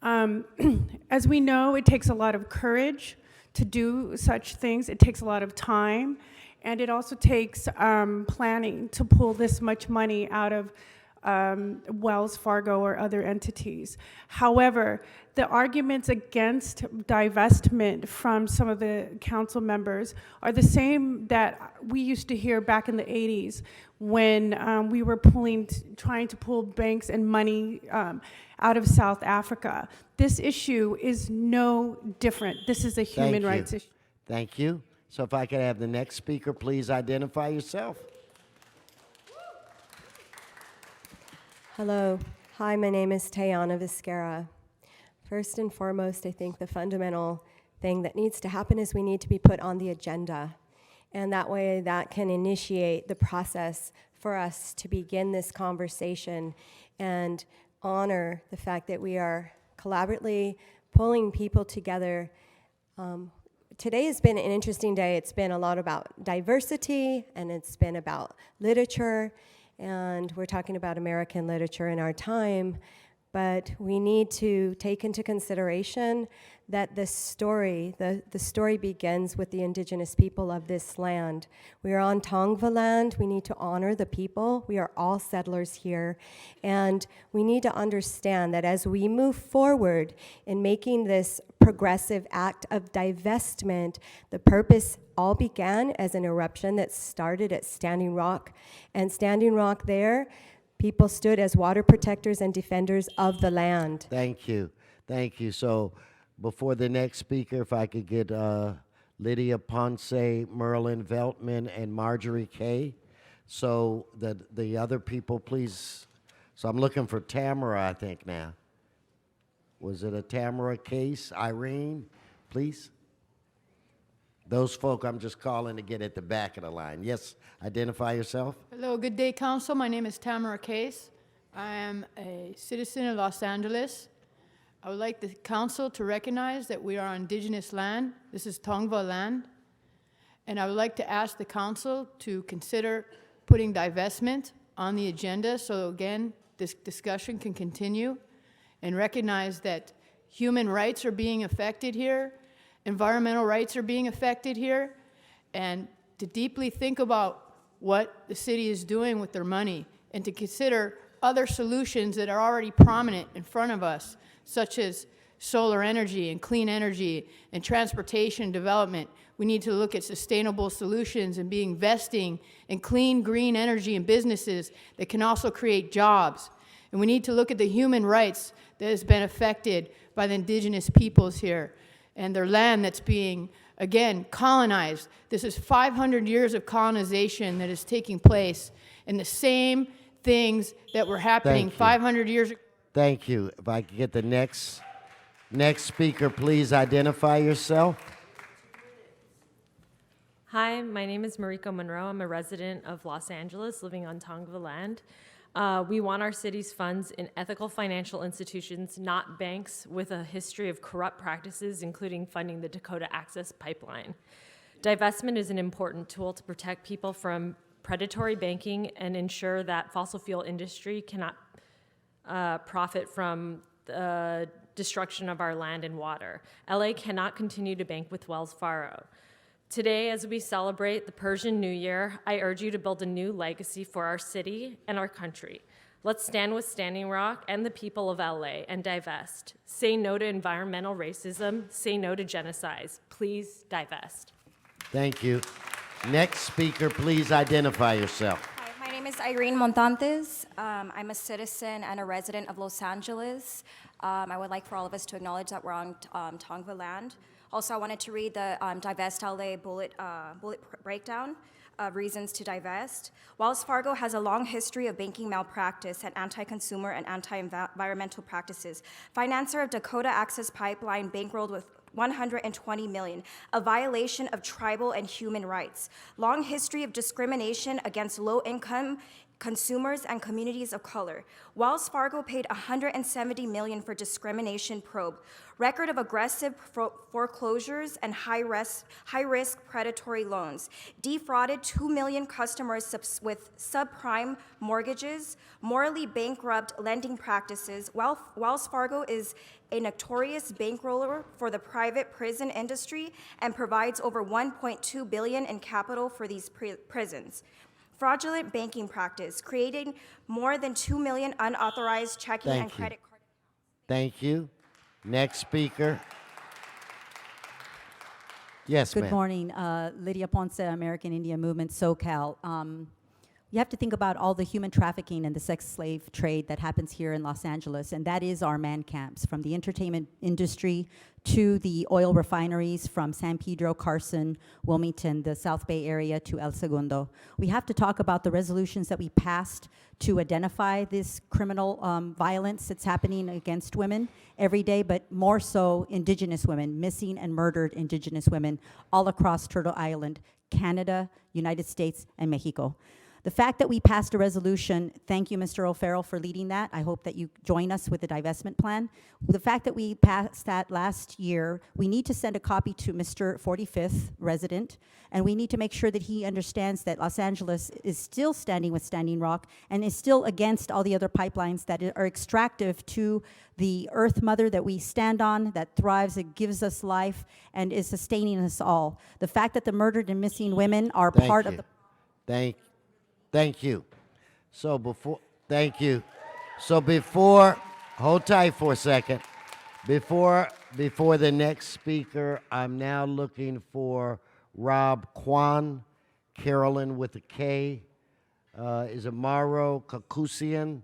As we know, it takes a lot of courage to do such things. It takes a lot of time, and it also takes planning to pull this much money out of Wells Fargo or other entities. However, the arguments against divestment from some of the council members are the same that we used to hear back in the 80s when we were trying to pull banks and money out of South Africa. This issue is no different. This is a human rights issue. Thank you. So if I could have the next speaker, please identify yourself. Hello. Hi, my name is Tayana Viscara. First and foremost, I think the fundamental thing that needs to happen is we need to be put on the agenda. And that way that can initiate the process for us to begin this conversation and honor the fact that we are collaboratively pulling people together Today has been an interesting day. It's been a lot about diversity, and it's been about literature, and we're talking about American literature in our time, but we need to take into consideration that the story begins with the indigenous people of this land. We are on Tongva land. We need to honor the people. We are all settlers here, and we need to understand that as we move forward in making this progressive act of divestment, the purpose all began as an eruption that started at Standing Rock, and Standing Rock there, people stood as water protectors and defenders of the land. Thank you. Thank you. So before the next speaker, if I could get Lydia Ponce, Merlin Veltman, and Marjorie Kay. So the other people, please. So I'm looking for Tamara, I think, now. Was it a Tamara case? Irene, please. Those folk I'm just calling to get at the back of the line. Yes, identify yourself. Hello, good day, Council. My name is Tamara Case. I am a citizen of Los Angeles. I would like the Council to recognize that we are on indigenous land. This is Tongva land. And I would like to ask the Council to consider putting divestment on the agenda so, again, this discussion can continue, and recognize that human rights are being affected here, environmental rights are being affected here, and to deeply think about what the city is doing with their money, and to consider other solutions that are already prominent in front of us, such as solar energy and clean energy and transportation development. We need to look at sustainable solutions and be investing in clean, green energy and businesses that can also create jobs. And we need to look at the human rights that has been affected by the indigenous peoples here and their land that's being, again, colonized. This is 500 years of colonization that is taking place, and the same things that were happening 500 years ago. Thank you. If I could get the next speaker, please identify yourself. Hi, my name is Mariko Monroe. I'm a resident of Los Angeles living on Tongva land. We want our city's funds in ethical financial institutions, not banks with a history of corrupt practices, including funding the Dakota Access Pipeline. Divestment is an important tool to protect people from predatory banking and ensure that fossil fuel industry cannot profit from the destruction of our land and water. LA cannot continue to bank with Wells Fargo. Today, as we celebrate the Persian New Year, I urge you to build a new legacy for our city and our country. Let's stand with Standing Rock and the people of LA and divest. Say no to environmental racism. Say no to genocide. Please divest. Thank you. Next speaker, please identify yourself. Hi, my name is Irene Montantes. I'm a citizen and a resident of Los Angeles. I would like for all of us to acknowledge that we're on Tongva land. Also, I wanted to read the Divest LA bullet breakdown of reasons to divest. Wells Fargo has a long history of banking malpractice and anti-consumer and anti-environmental practices. Financer of Dakota Access Pipeline bankrolled with $120 million, a violation of tribal and human rights. Long history of discrimination against low-income consumers and communities of color. Wells Fargo paid $170 million for discrimination probe. Record of aggressive foreclosures and high-risk predatory loans. Defrauded 2 million customers with subprime mortgages. Morally bankrupt lending practices. Wells Fargo is a notorious bankroller for the private prison industry and provides over $1.2 billion in capital for these prisons. Fraudulent banking practice, creating more than 2 million unauthorized checking and credit card accounts. Thank you. Next speaker. Yes, ma'am. Good morning. Lydia Ponce, American Indian Movement, SoCal. You have to think about all the human trafficking and the sex slave trade that happens here in Los Angeles, and that is our man camps, from the entertainment industry to the oil refineries, from San Pedro, Carson, Wilmington, the South Bay area to El Segundo. We have to talk about the resolutions that we passed to identify this criminal violence that's happening against women every day, but more so indigenous women, missing and murdered indigenous women all across Turtle Island, Canada, United States, and Mexico. The fact that we passed a resolution, thank you, Mr. O'Farrell, for leading that. I hope that you join us with the divestment plan. The fact that we passed that last year, we need to send a copy to Mr. 45th resident, and we need to make sure that he understands that Los Angeles is still standing with Standing Rock and is still against all the other pipelines that are extractive to the earth mother that we stand on, that thrives, that gives us life, and is sustaining us all. The fact that the murdered and missing women are part of the... Thank you. So thank you. So before, hold tight for a second. Before the next speaker, I'm now looking for Rob Kwan, Carolyn with a K, is it Mauro Kakusian,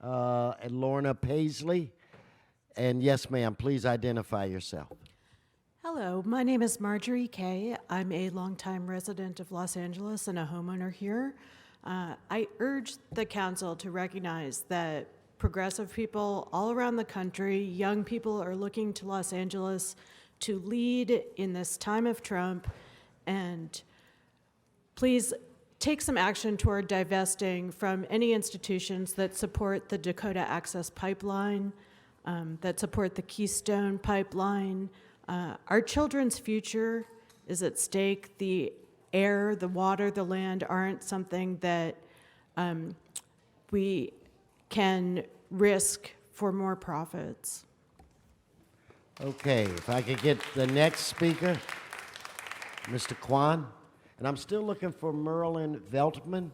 and Lorna Paisley? And yes, ma'am, please identify yourself. Hello, my name is Marjorie Kay. I'm a longtime resident of Los Angeles and a homeowner here. I urge the council to recognize that progressive people all around the country, young people, are looking to Los Angeles to lead in this time of Trump, and please take some action toward divesting from any institutions that support the Dakota Access Pipeline, that support the Keystone Pipeline. Our children's future is at stake. The air, the water, the land aren't something that we can risk for more profits. Okay, if I could get the next speaker, Mr. Kwan. And I'm still looking for Merlin Veltman.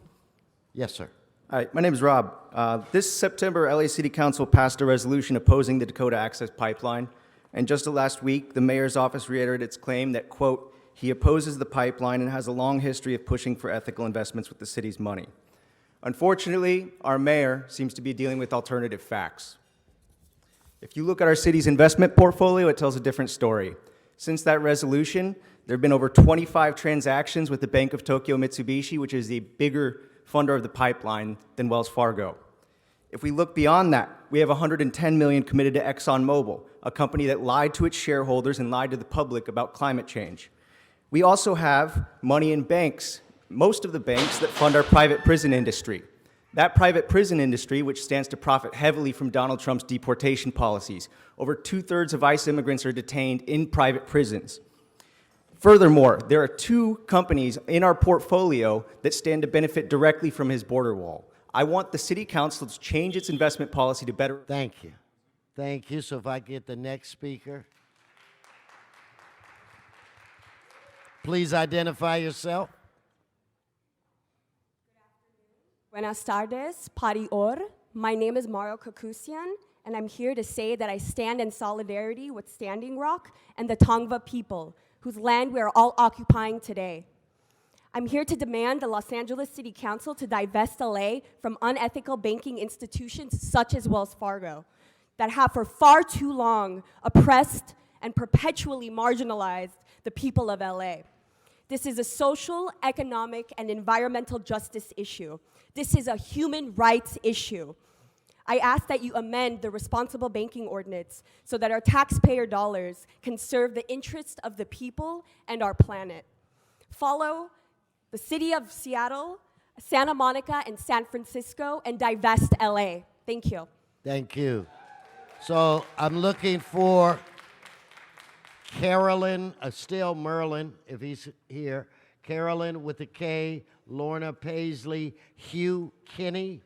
Yes, sir. Hi, my name is Rob. This September, LA City Council passed a resolution opposing the Dakota Access Pipeline. And just last week, the mayor's office reiterated its claim that, quote, he opposes the pipeline and has a long history of pushing for ethical investments with the city's money. Unfortunately, our mayor seems to be dealing with alternative facts. If you look at our city's investment portfolio, it tells a different story. Since that resolution, there have been over 25 transactions with the Bank of Tokyo Mitsubishi, which is the bigger funder of the pipeline than Wells Fargo. If we look beyond that, we have $110 million committed to ExxonMobil, a company that lied to its shareholders and lied to the public about climate change. We also have money in banks, most of the banks that fund our private prison industry. That private prison industry, which stands to profit heavily from Donald Trump's deportation policies. Over 2/3 of ICE immigrants are detained in private prisons. Furthermore, there are 2 companies in our portfolio that stand to benefit directly from his border wall. I want the city council to change its investment policy to better... Thank you. Thank you. So if I get the next speaker. Please identify yourself. Buenas tardes, Pari Or. My name is Mario Kakusian, and I'm here to say that I stand in solidarity with Standing Rock and the Tongva people, whose land we are all occupying today. I'm here to demand the Los Angeles City Council to divest LA from unethical banking institutions such as Wells Fargo, that have for far too long oppressed and perpetually marginalized the people of LA. This is a social, economic, and environmental justice issue. This is a human rights issue. I ask that you amend the responsible banking ordinance so that our taxpayer dollars can serve the interests of the people and our planet. Follow the city of Seattle, Santa Monica, and San Francisco, and divest LA. Thank you. Thank you. So I'm looking for Carolyn, still Merlin, if he's here. Carolyn with a K, Lorna Paisley, Hugh Kinney,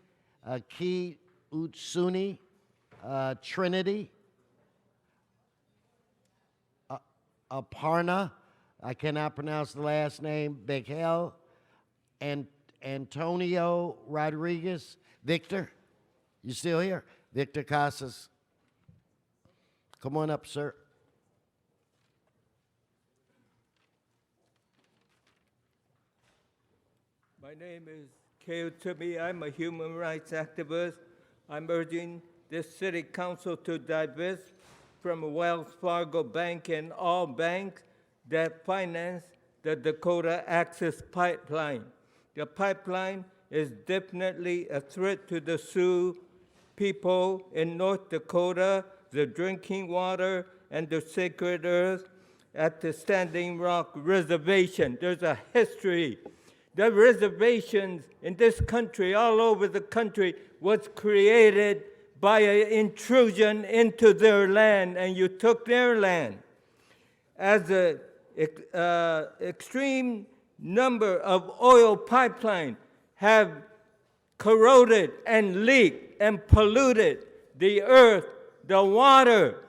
Ki Utsuni, Trinity, Aparna, I cannot pronounce the last name, Beghel, and Antonio Rodriguez. Victor, you still here? Victor Casas. Come on up, sir. My name is Keo Tibi. I'm a human rights activist. I'm urging this city council to divest from Wells Fargo Bank and all banks that finance the Dakota Access Pipeline. The pipeline is definitely a threat to the Sioux people in North Dakota, the drinking water, and the sacred earth at the Standing Rock Reservation. There's a history. The reservations in this country, all over the country, was created by an intrusion into their land, and you took their land. As an extreme number of oil pipelines have corroded and leaked and polluted the earth, the water,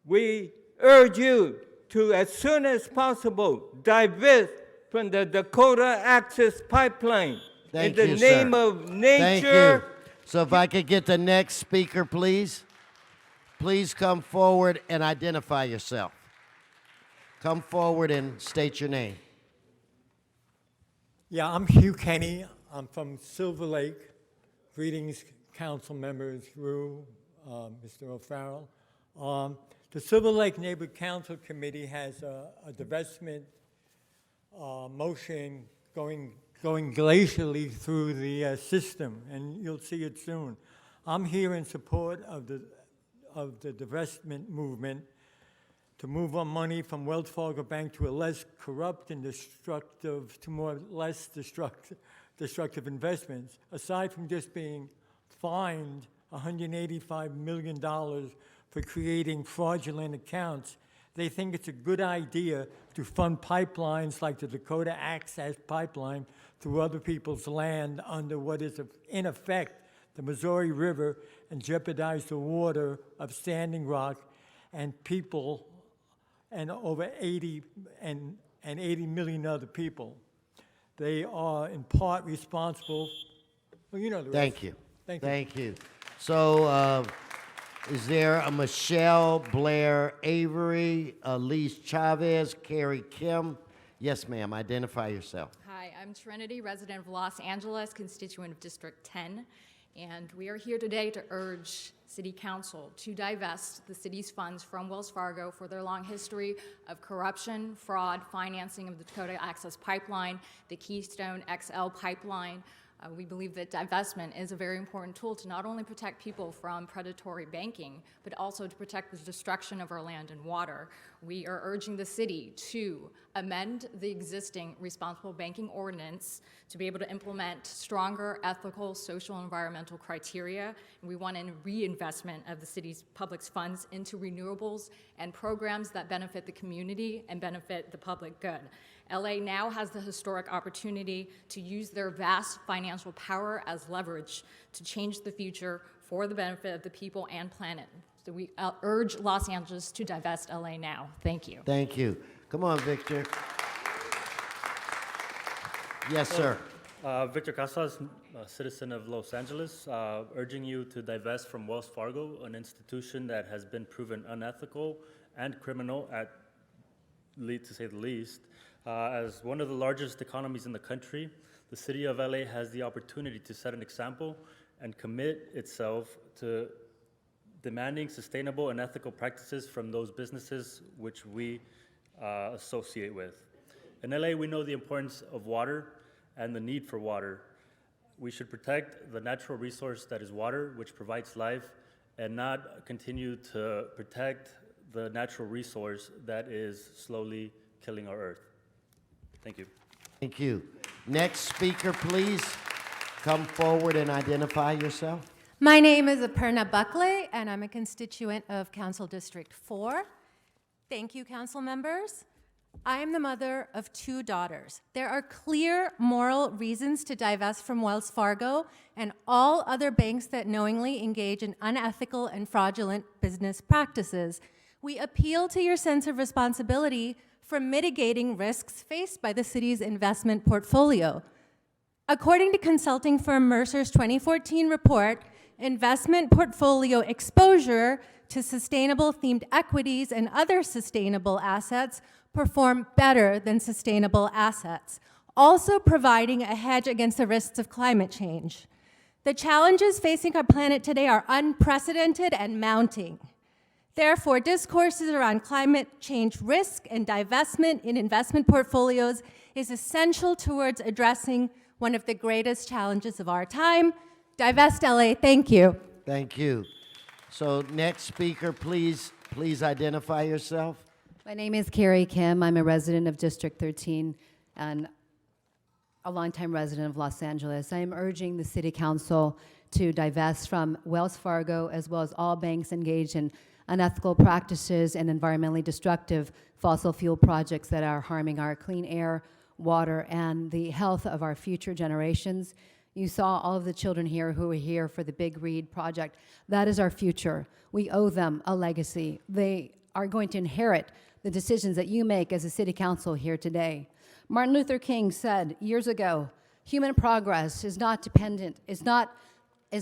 we urge you to, as soon as possible, divest from the Dakota Access Pipeline. Thank in you, the name sir. of Thank nature. you. So if I could get the next speaker, please. Please come forward and identify yourself. Come forward and state your name. Yeah, I'm Hugh Kenny. I'm from Silver Lake. Greetings, council members, Rue, Mr. O'Farrell. The Silver Lake Neighborhood Council Committee has a divestment motion going glacially through the system, and you'll see it soon. I'm here in support of the divestment movement to move our money from Wells Fargo Bank to a less corrupt and destructive, to more less destructive investments. Aside from just being fined $185 million for creating fraudulent accounts, they think it's a good idea to fund pipelines like the Dakota Access Pipeline through other people's land under what is, in effect, the Missouri River, and jeopardize the water of Standing Rock and people and over 80 million other people. They are in part responsible. Well, you know the rest. Thank you. Thank you. Thank you. So, is there a Michelle Blair Avery, Elise Chavez, Carrie Kim? Yes, ma'am. Identify yourself. Hi, I'm Trinity, resident of Los Angeles, constituent of District 10, and we are here today to urge City Council to divest the city's funds from Wells Fargo for their long history of corruption, fraud, financing of the Dakota Access Pipeline, the Keystone XL pipeline. We believe that divestment is a very important tool to not only protect people from predatory banking, but also to protect the destruction of our land and water. We are urging the city to amend the existing responsible banking ordinance to be able to implement stronger ethical, social, and environmental criteria. And we want a reinvestment of the city's public funds into renewables and programs that benefit the community and benefit the public good. LA now has the historic opportunity to use their vast financial power as leverage to change the future for the benefit of the people and planet. So we urge Los Angeles to divest LA now. Thank you. Thank you. Come on, Victor. Yes, sir. Victor Casas, a citizen of Los Angeles, urging you to divest from Wells Fargo, an institution that has been proven unethical and criminal, to say the least. As one of the largest economies in the country, the city of LA has the opportunity to set an example and commit itself to demanding sustainable and ethical practices from those businesses which we associate with. In LA, we know the importance of water and the need for water. We should protect the natural resource that is water, which provides life, and not continue to protect the natural resource that is slowly killing our earth. Thank you. Thank you. Next speaker, please. Come forward and identify yourself. My name is Aparna Buckley, and I'm a constituent of Council District 4. Thank you, council members. I am the mother of 2 daughters. There are clear moral reasons to divest from Wells Fargo and all other banks that knowingly engage in unethical and fraudulent business practices. We appeal to your sense of responsibility for mitigating risks faced by the city's investment portfolio. According to consulting firm Mercer's 2014 report, investment portfolio exposure to sustainable themed equities and other sustainable assets perform better than sustainable assets, also providing a hedge against the risks of climate change. The challenges facing our planet today are unprecedented and mounting. Therefore, discourses around climate change risk and divestment in investment portfolios is essential towards addressing one of the greatest challenges of our time. Divest LA, thank you. Thank you. So next speaker, please identify yourself. My name is Carrie Kim. I'm a resident of District 13, and a longtime resident of Los Angeles. I am urging the City Council to divest from Wells Fargo as well as all banks engaged in unethical practices and environmentally destructive fossil fuel projects that are harming our clean air, water, and the health of our future generations. You saw all of the children here who were here for the Big Read project. That is our future. We owe them a legacy. They are going to inherit the decisions that you make as a city council here today. Martin Luther King said years ago, human progress is not dependent, is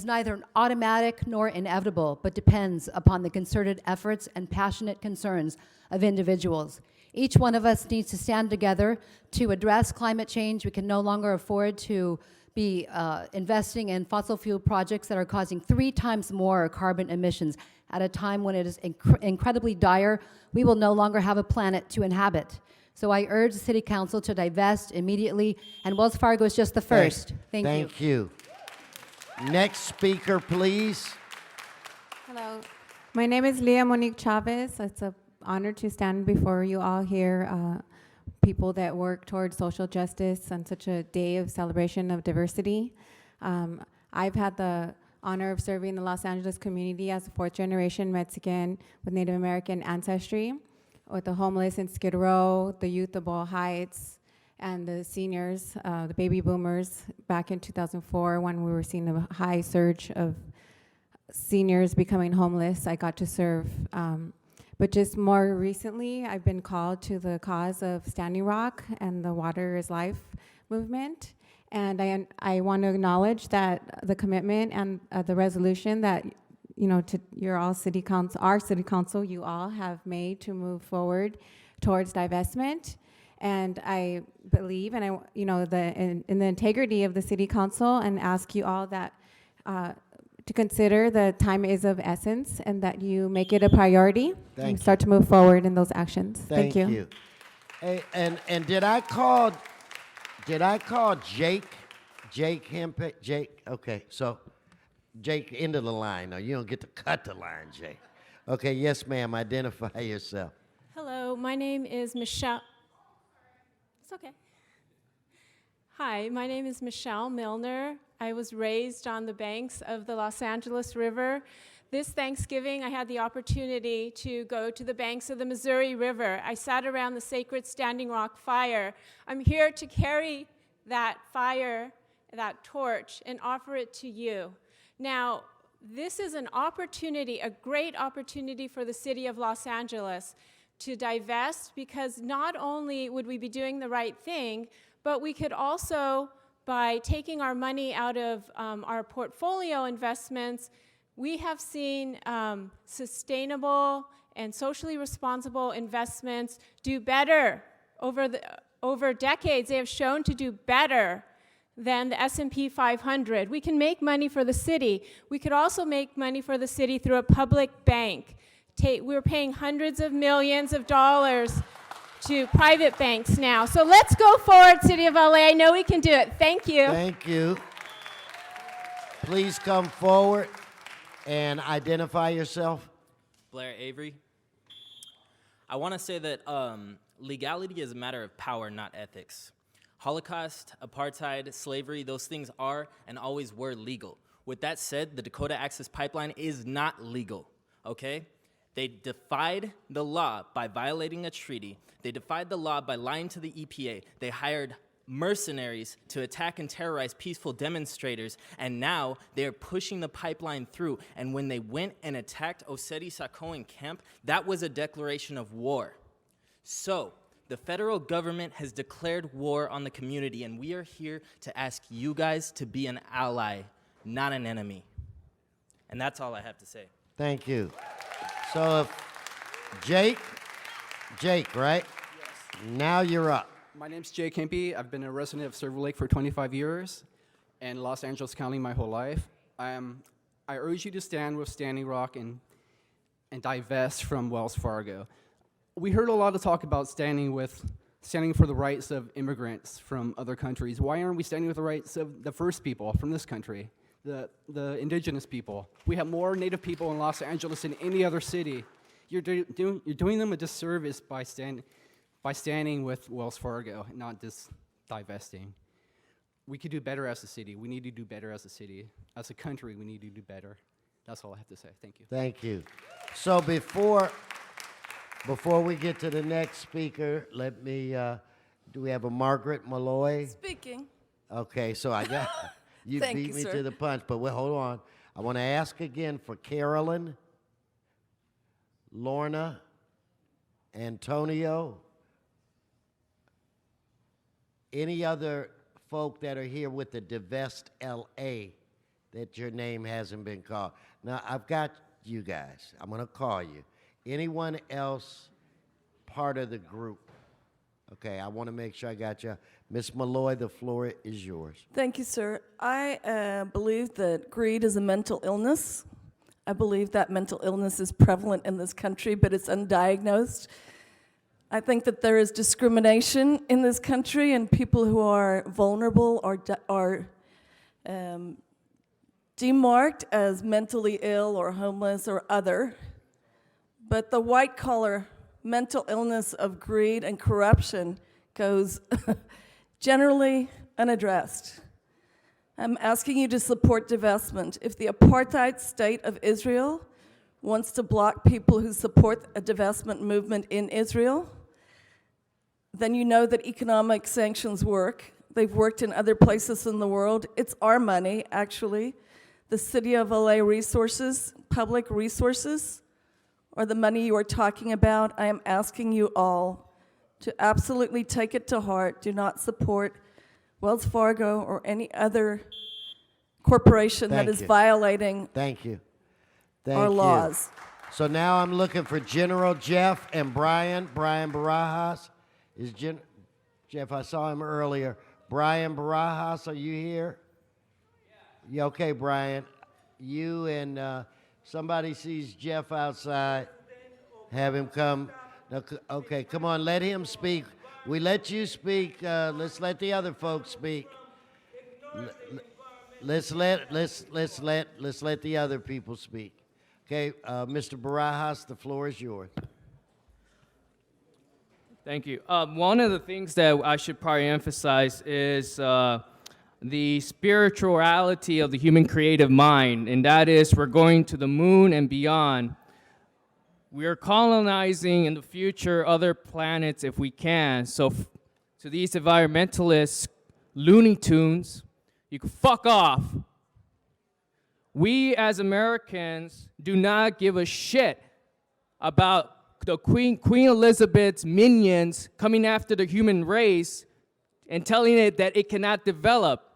neither automatic nor inevitable, but depends upon the concerted efforts and passionate concerns of individuals. Each one of us needs to stand together to address climate change. We can no longer afford to be investing in fossil fuel projects that are causing 3 times more carbon emissions at a time when it is incredibly dire. We will no longer have a planet to inhabit. So I urge the City Council to divest immediately, and Wells Fargo is just the first. Thank you. Thank you. Next speaker, please. Hello. My name is Leah Monique Chavez. It's an honor to stand before you all here, people that work towards social justice on such a day of celebration of diversity. I've had the honor of serving the Los Angeles community as a 4th-generation Mexican with Native American ancestry, with the homeless in Skid Row, the youth of Boyle Heights, and the seniors, the baby boomers, back in 2004 when we were seeing a high surge of seniors becoming homeless. I got to serve. But just more recently, I've been called to the cause of Standing Rock and the Water is Life movement. And I want to acknowledge that the commitment and the resolution that, you know, to your all city council, our city council, you all have made to move forward towards divestment. And I believe, and in the integrity of the city council, and ask you all that to consider the time is of essence, and that you make it a priority and start to move forward in those actions. Thank you. Hey, and did I call Jake Hempel? Jake? Okay, so Jake into the line. No, you don't get to cut the line, Jake. Okay, yes, ma'am. Identify yourself. Hello, my name is Michelle. It's okay. Hi, my name is Michelle Milner. I was raised on the banks of the Los Angeles River. This Thanksgiving, I had the opportunity to go to the banks of the Missouri River. I sat around the sacred Standing Rock fire. I'm here to carry that fire, that torch, and offer it to you. Now, this is an opportunity, a great opportunity for the city of Los Angeles to divest, because not only would we be doing the right thing, but we could also, by taking our money out of our portfolio investments, we have seen sustainable and socially responsible investments do better over decades. They have shown to do better than the S&P 500. We can make money for the city. We could also make money for the city through a public bank. We're paying hundreds of millions of dollars to private banks now. So let's go forward, City of LA. I know we can do it. Thank you. Thank you. Please come forward and identify yourself. Blair Avery. I want to say that legality is a matter of power, not ethics. Holocaust, apartheid, slavery, those things are and always were legal. With that said, the Dakota Access Pipeline is not legal, okay? They defied the law by violating a treaty. They defied the law by lying to the EPA. They hired mercenaries to attack and terrorize peaceful demonstrators, and now they're pushing the pipeline through. And when they went and attacked Oceti-Sakowin camp, that was a declaration of war. So, the federal government has declared war on the community, and we are here to ask you guys to be an ally, not an enemy. And that's all I have to say. Thank you. So if Jake, right? Yes. Now you're up. My name's Jake Hempy. I've been a resident of Silver Lake for 25 years and Los Angeles County my whole life. I urge you to stand with Standing Rock and divest from Wells Fargo. We heard a lot of talk about standing for the rights of immigrants from other countries. Why aren't we standing with the rights of the first people from this country? The indigenous people. We have more Native people in Los Angeles than any other city. You're doing them a disservice by standing with Wells Fargo, not just divesting. we could do better as a city. We need to do better as a city. As a country, we need to do better. That's all I have to say. Thank you. Thank you. So before we get to the next speaker, let me, do we have a Margaret Malloy? Speaking. Okay, so I got, you Thank beat you, me sir. to the punch, but wait, hold on. I want to ask again for Carolyn, Lorna, Antonio, any other folk that are here with the Divest LA that your name hasn't been called. Now, I've got you guys. I'm going to call you. Anyone else part of the group? Okay, I want to make sure I got you. Miss Malloy, the floor is yours. Thank you, sir. I believe that greed is a mental illness. I believe that mental illness is prevalent in this country, but it's undiagnosed. I think that there is discrimination in this country, and people who are vulnerable are demarked as mentally ill or homeless or other. But the white-collar mental illness of greed and corruption goes generally unaddressed. I'm asking you to support divestment. If the apartheid state of Israel wants to block people who support a divestment movement in Israel, then you know that economic sanctions work. They've worked in other places in the world. It's our money, actually. The City of LA resources, public resources, or the money you are talking about. I am asking you all to absolutely take it to heart. Do not support Wells Fargo or any other corporation that is violating Thank you. our laws. So now I'm looking for General Jeff and Brian Barajas. Is Jeff, I saw him earlier. Brian Barajas, are you here? Yeah, okay, Brian. You and somebody sees Jeff outside. Have him come. Okay, come on, let him speak. We let you speak. Let's let the other folks speak. Let's let the other people speak. Okay, Mr. Barajas, the floor is yours. Thank you. One of the things that I should probably emphasize is the spirituality of the human creative mind, and that is we're going to the moon and beyond. We are colonizing in the future other planets if we can. So to these environmentalists, Looney Tunes, you can fuck off. We as Americans do not give a shit about the Queen Elizabeth's minions coming after the human race and telling it that it cannot develop.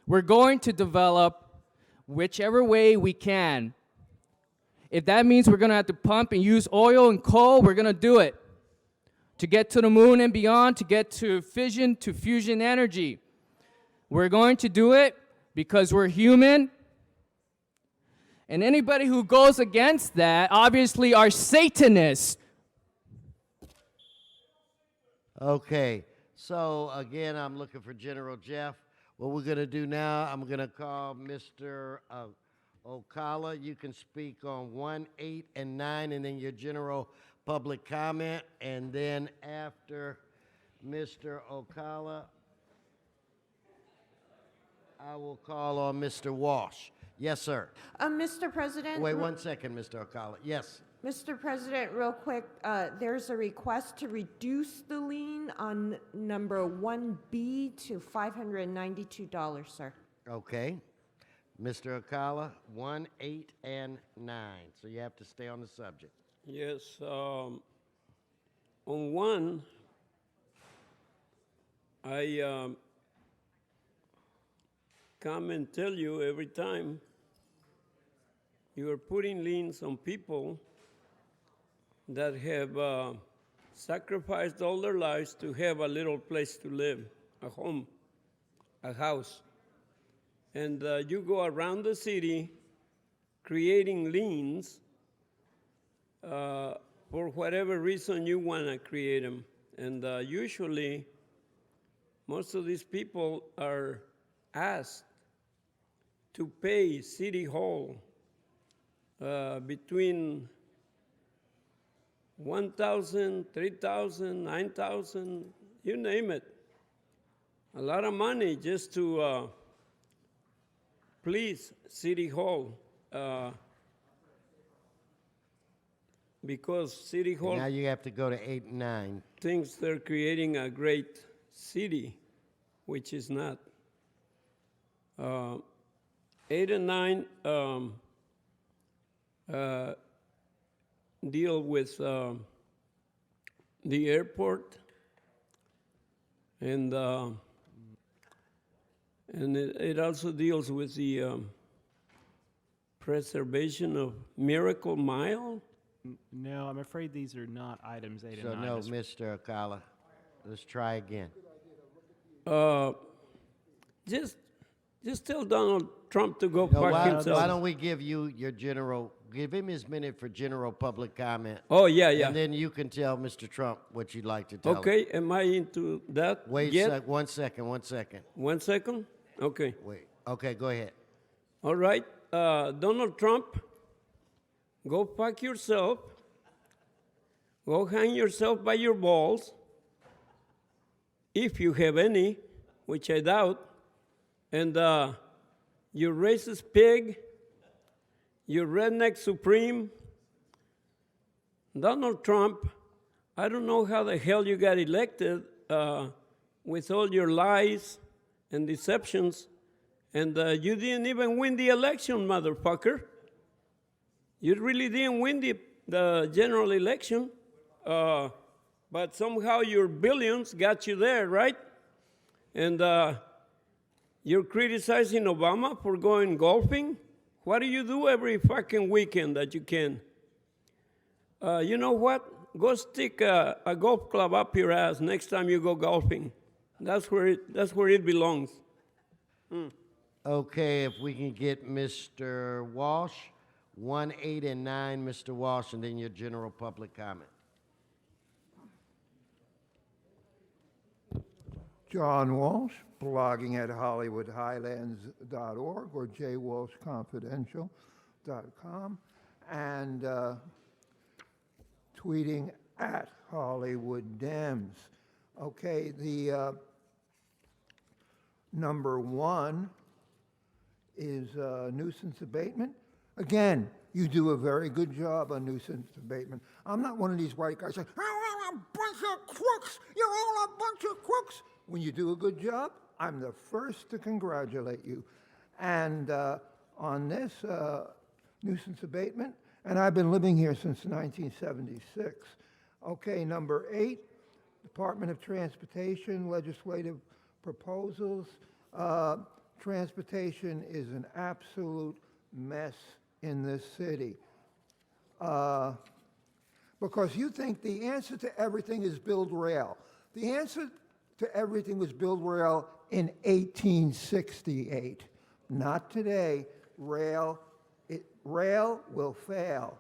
We're going to develop whichever way we can. If that means we're gonna have to pump and use oil and coal, we're gonna do it. To get to the moon and beyond, to get to fission, to fusion energy. We're going to do it because we're human. And anybody who goes against that, obviously, are Satanists. Okay, so again, I'm looking for General Jeff. What we're going to do now, I'm going to call Mr. Ocala. You can speak on 1, 8, and 9, and then your general public comment. And then after Mr. Ocala, I will call on Mr. Walsh. Yes, sir. Mr. President. Wait 1 second, Mr. Ocala. Yes. Mr. President, real quick, there's a request to reduce the lien on number 1B to $592, sir. Okay. Mr. Ocala, 1, 8, and 9. So you have to stay on the subject. Yes. On 1, I come and tell you every time you are putting liens on people that have sacrificed all their lives to have a little place to live, a home, a house. And you go around the city creating liens for whatever reason you want to create them. And usually, most of these people are asked to pay City Hall between $1,000, $3,000, $9,000, you name it. a lot of money just to please City Hall. Because City Hall Now you have to go to 8 and 9. thinks they're creating a great city, which is not. 8 and 9 deal with the airport, and it also deals with the preservation of Miracle Mile. No, I'm afraid these are not items 8 So and 9. no, Mr. Akala. Let's try again. Just tell Donald Trump to go No, fuck himself. why don't we give you your give him his minute for general public comment. Oh, yeah, yeah. And then you can tell Mr. Trump what you'd like to tell him. Okay, am I into that Wait yet? 1 second, 1 second. 1 second? Okay. Wait, okay, go ahead. All right. Donald Trump, go fuck yourself. Go hang yourself by your balls, if you have any, which I doubt. And you racist pig, you redneck supreme, Donald Trump, I don't know how the hell you got elected with all your lies and deceptions, and you didn't even win the election, motherfucker. You really didn't win the general election, but somehow your billions got you there, right? And you're criticizing Obama for going golfing? What do you do every fucking weekend that you can? You know what? Go stick a golf club up your ass next time you go golfing. That's where it belongs. Okay, if we can get Mr. Walsh, 1, 8, and 9, Mr. Walsh, and then your general public comment. John Walsh, blogging at HollywoodHighlands.org or jwalshconfidential.com, and tweeting at Hollywood Dems. Okay, the number 1 is nuisance abatement. Again, you do a very good job on nuisance abatement. I'm not one of these white guys saying, "You're all a bunch of crooks! You're all a bunch of crooks!" When you do a good job, I'm the first to congratulate you. And on this nuisance abatement, and I've been living here since 1976. Okay, number 8, Department of Transportation, legislative proposals. Transportation is an absolute mess in this city. Because you think the answer to everything is build rail. The answer to everything was build rail in 1868. Not today. Rail will fail.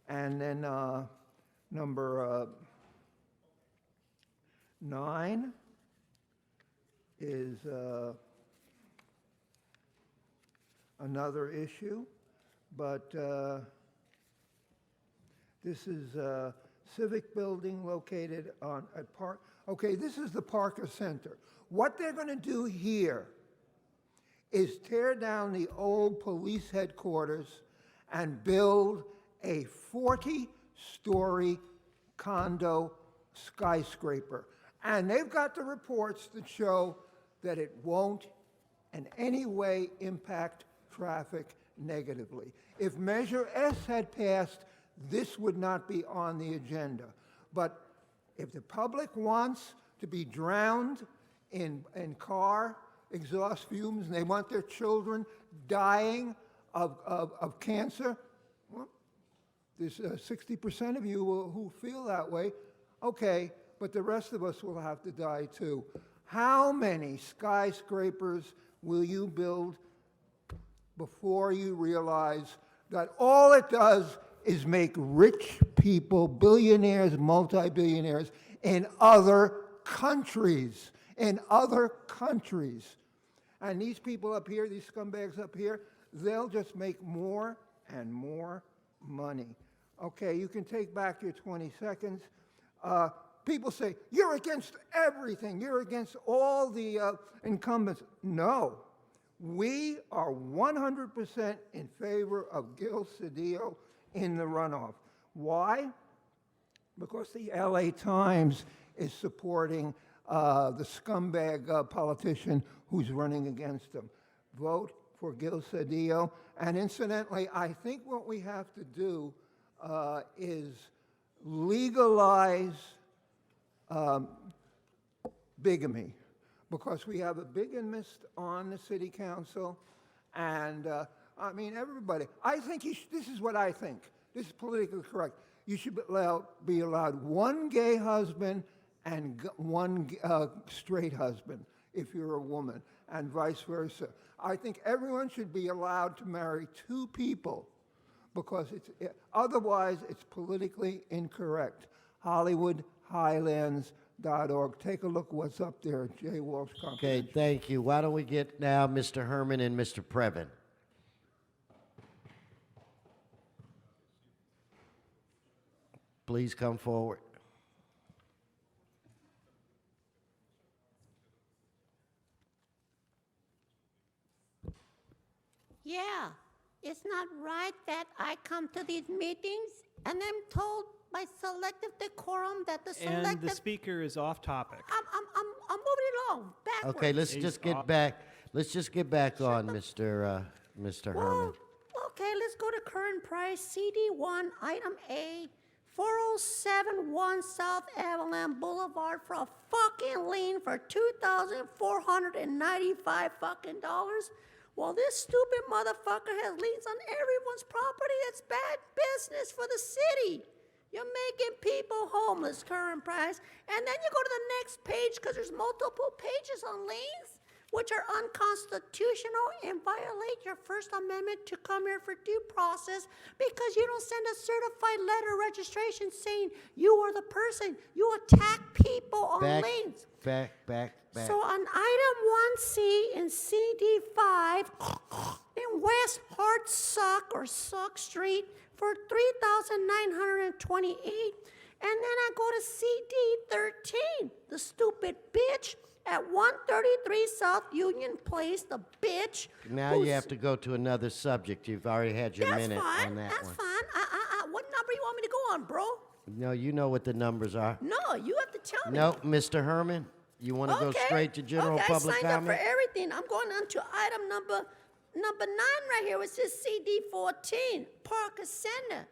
And then number 9 is another issue, but this is a civic building located at Park. Okay, this is the Parker Center. What they're going to do here is tear down the old police headquarters and build a 40-story condo skyscraper. And they've got the reports that show that it won't in any way impact traffic negatively. If Measure S had passed, this would not be on the agenda. But if the public wants to be drowned in car exhaust fumes and they want their children dying of cancer, well, there's 60% of you who feel that way. Okay, but the rest of us will have to die too. How many skyscrapers will you build before you realize that all it does is make rich people, billionaires, multi-billionaires in other countries, And these people up here, these scumbags up here, they'll just make more and more money. Okay, you can take back your 20 seconds. people say, you're against everything. You're against all the incumbents. No. We are 100% in favor of Gil Cedillo in the runoff. Why? Because the LA Times is supporting the scumbag politician who's running against him. Vote for Gil Cedillo. And incidentally, I think what we have to do is legalize bigamy, because we have a bigamist on the city council, and I mean, everybody. I think this is what I think. This is politically correct. You should be allowed one gay husband and one straight husband if you're a woman, and vice versa. I think everyone should be allowed to marry two people, because otherwise it's politically incorrect. HollywoodHighlands.org. Take a look what's up there, Jay Walsh Confidential. Okay, thank you. Why don't we get now Mr. Herman and Mr. Previn? Please come forward. Yeah, it's not right that I come to these meetings and I'm told by selective decorum that the And the selective. speaker is off topic. I'm moving along backwards. Okay, let's just get back. Let's just get back on Mr. Herman. Okay, let's go to current price. CD1, item A, 4071 South Avalon Boulevard for a fucking lien for $2,495 fucking dollars. Well, this stupid motherfucker has liens on everyone's property. It's bad business for the city. You're making people homeless, current price. And then you go to the next page because there's multiple pages on liens, which are unconstitutional and violate your First Amendment to come here for due process because you don't send a certified letter of registration saying you are the person. You attack people on liens. Back. So on item 1C in CD5 in West Hartsock or Sock Street for $3,928, and then I go to CD13, the stupid bitch at 133 South Union Place, the bitch. Now you have to go to another subject. You've already had your minute on that That's one. fine. What number you want me to go on, bro? No, you know what the numbers are. No, you have to tell me. No, Mr. Herman, you want to go straight to general public I signed up for comment? everything. I'm going on to item number 9 right here, which says CD14, Parker Center.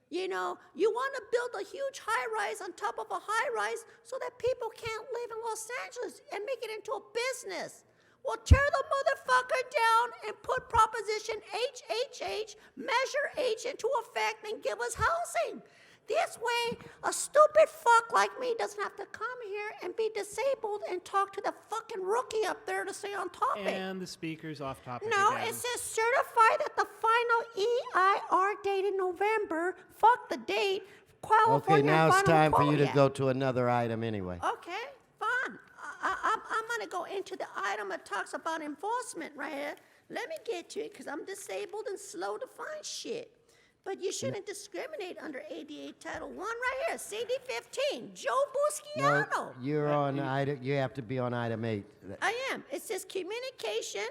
You know, you want to build a huge high-rise on top of a high-rise so that people can't live in Los Angeles and make it into a business. Well, tear the motherfucker down and put Proposition HHH, Measure H, into effect and give us housing. This way, a stupid fuck like me doesn't have to come here and be disabled and talk to the fucking rookie up there to stay on topic. And the speaker's off topic No, again. it says certified that the final EIR date in November. Fuck the date. California Okay, now it's final time for you to quote. go to another item anyway. Okay, fine. I'm gonna go into the item that talks about enforcement right here. Let me get to it because I'm disabled and slow to find shit. But you shouldn't discriminate under ADA Title I right here, CD15, Joe Busciano. No, you're on item. You have to be on item 8. I am. It says communication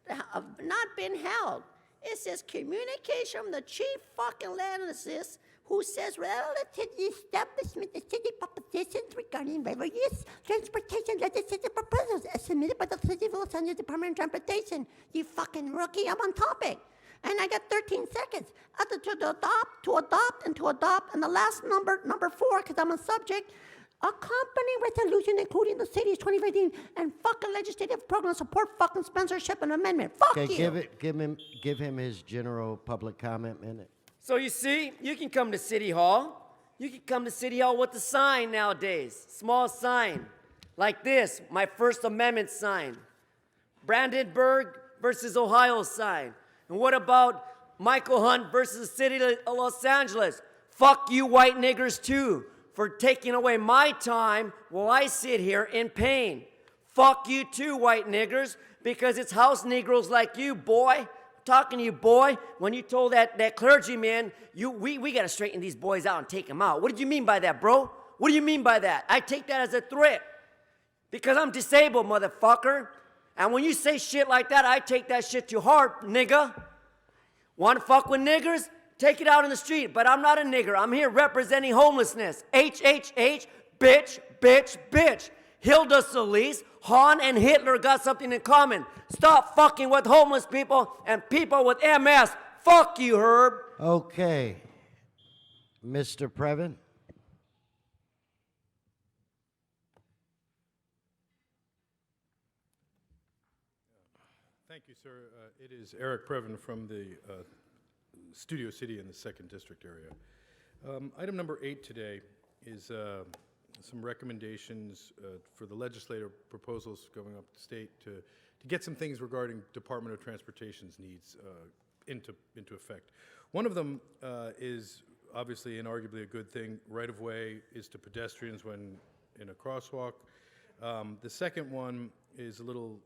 not been held. It says communication from the chief fucking land assist who says relative to the establishment of city propositions regarding various transportation legislative proposals as submitted by the City of Los Angeles Department of Transportation. You fucking rookie, I'm on topic. And I got 13 seconds. After to adopt, and the last number 4, because I'm a subject, accompanying resolution including the city's 2015 and fucking legislative program support fucking censorship and amendment. Fuck Okay, you. give him his general public comment minute. So you see, you can come to City Hall. You can come to City Hall with a sign nowadays. Small sign. Like this, my First Amendment sign. Brandenburg versus Ohio sign. And what about Michael Hunt versus the city of Los Angeles? Fuck you white niggers too for taking away my time while I sit here in pain. Fuck you too, white niggers, because it's house Negroes like you, boy. Talking to you, boy, when you told that clergyman, we got to straighten these boys out and take them out. What did you mean by that, bro? What do you mean by that? I take that as a threat because I'm disabled, motherfucker. And when you say shit like that, I take that shit to heart, nigga. Want to fuck with niggers? Take it out in the street. But I'm not a nigger. I'm here representing homelessness. HHH, bitch, bitch, bitch. Hilda Solis, Han, and Hitler got something in common. Stop fucking with homeless people and people with MS. Fuck you, Herb. Okay. Mr. Previn? Thank you, sir. It is Eric Previn from the Studio City in the 2nd District area. Item number 8 today is some recommendations for the legislative proposals going up to state to get some things regarding Department of Transportation's needs into effect. One of them is obviously and arguably a good thing. Right-of-way is to pedestrians when in a crosswalk. The second one is a little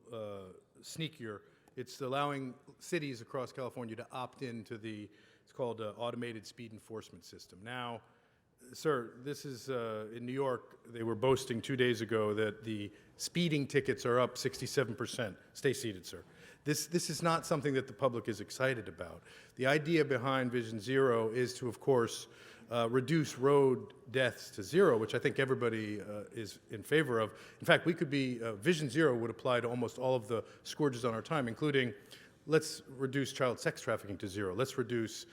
sneakier. It's allowing cities across California to opt into it's called automated speed enforcement system. Now, sir, this is in New York. They were boasting 2 days ago that the speeding tickets are up 67%. Stay seated, sir. This is not something that the public is excited about. The idea behind Vision Zero is to, of course, reduce road deaths to zero, which I think everybody is in favor of. In fact, we could be, Vision Zero would apply to almost all of the scourges on our time, including let's reduce child sex trafficking to zero. Let's reduce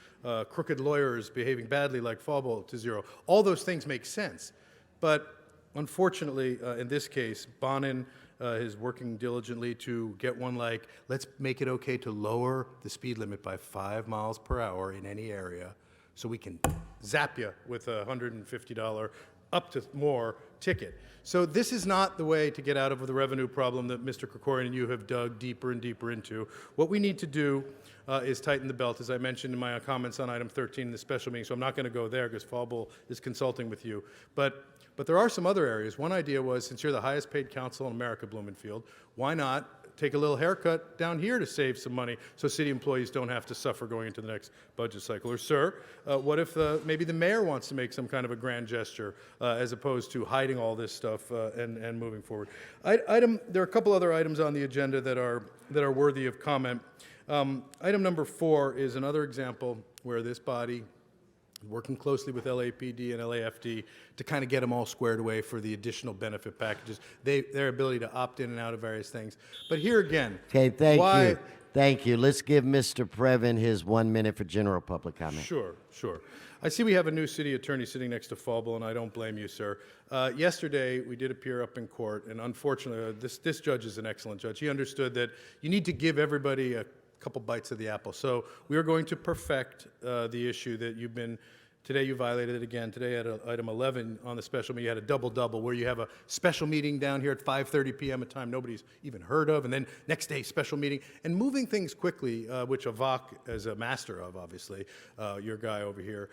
crooked lawyers behaving badly like Fauble to zero. All those things make sense. But unfortunately, in this case, Bonin is working diligently to get one like, let's make it okay to lower the speed limit by 5 miles per hour in any area so we can zap you with a $150 up to more ticket. So this is not the way to get out of the revenue problem that Mr. Krikorian and you have dug deeper and deeper into. What we need to do is tighten the belt, as I mentioned in my comments on item 13 in the special meeting, so I'm not going to go there because Fauble is consulting with you. But there are some other areas. One idea was, since you're the highest paid council in America, Blumenfield, why not take a little haircut down here to save some money so city employees don't have to suffer going into the next budget cycle? Or, sir, what if maybe the mayor wants to make some kind of a grand gesture as opposed to hiding all this stuff and moving forward? There are a couple other items on the agenda that are worthy of comment. Item number 4 is another example where this body, working closely with LAPD and LAFD to kind of get them all squared away for the additional benefit packages, their ability to opt in and out of various things. But here again, Okay, thank you. Thank you. Let's give Mr. Previn his 1 minute for general public comment. Sure. I see we have a new city attorney sitting next to Fauble, and I don't blame you, sir. Yesterday, we did appear up in court, and unfortunately, this judge is an excellent judge. He understood that you need to give everybody a couple bites of the apple. So we are going to perfect the issue that you've been, today you violated it again. Today at item 11 on the special meeting, you had a double-double where you have a special meeting down here at 5:30 p.m. a time nobody's even heard of, and then next day special meeting, and moving things quickly, which Avak is a master of, obviously, your guy over here,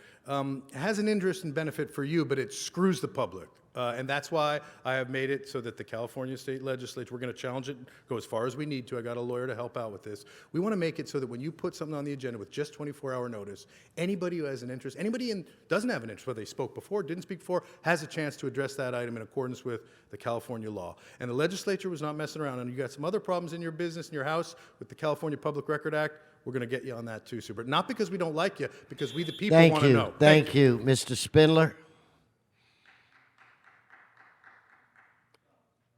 has an interest and benefit for you, but it screws the public. And that's why I have made it so that the California State Legislature, we're going to challenge it, go as far as we need to. I got a lawyer to help out with this. We want to make it so that when you put something on the agenda with just 24-hour notice, anybody who has an interest, anybody doesn't have an interest, whether they spoke before, didn't speak before, has a chance to address that item in accordance with the California law. And the legislature was not messing around. And you got some other problems in your business, in your house, with the California Public Record Act. We're going to get you on that too, sir. But not because we don't like you, because we the people want to know. Thank you. Mr. Spindler.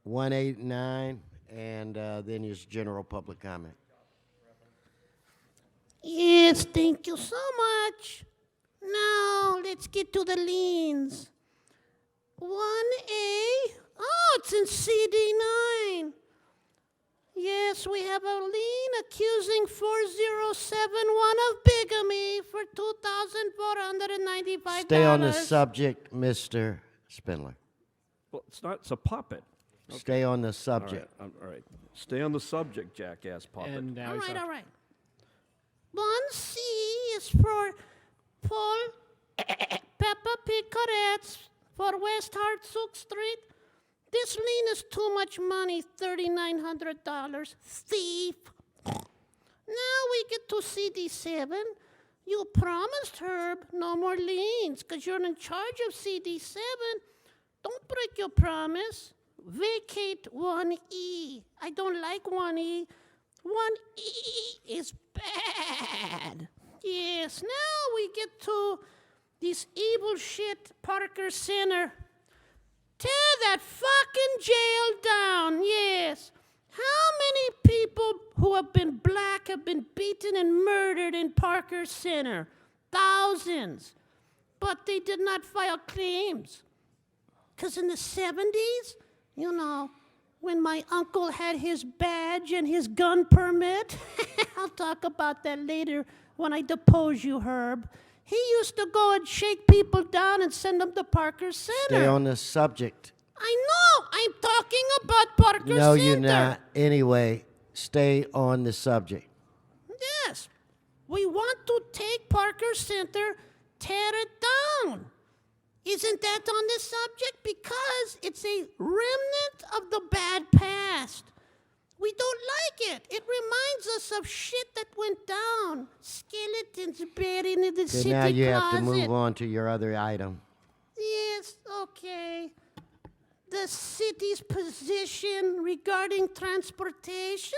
189, and then your general public comment. Yes, thank you so much. Now, let's get to the liens. 1A. Oh, it's in CD9. Yes, we have a lien accusing 4071 of bigamy for $2,495. Stay on the subject, Mr. Spindler. Well, it's a puppet. Stay on the subject. All right. Stay on the subject, jackass puppet. And now All right. 1C is for Paul Peppa Pig Coretz for West Hartsook Street. This lien is too much money, $3,900. Thief. Now we get to CD7. You promised, Herb, no more liens because you're in charge of CD7. don't break your promise. Vacate 1E. I don't like 1E. 1E is bad. Yes, now we get to this evil shit Parker Center. Tear that fucking jail down, yes. How many people who have been black have been beaten and murdered in Parker Center? Thousands. But they did not file claims. Because in the 70s, you know, when my uncle had his badge and his gun permit, I'll talk about that later when I depose you, Herb. He used to go and shake people down and send them to Parker Center. Stay on the subject. I know. I'm talking about Parker Center. No, you're not. Anyway, stay on the subject. Yes. We want to take Parker Center, tear it down. Isn't that on the subject? Because it's a remnant of the bad past. We don't like it. It reminds us of shit that went down. Skeletons buried in the So city now you closet. have to move on to your other item. Yes, okay. The city's position regarding transportation?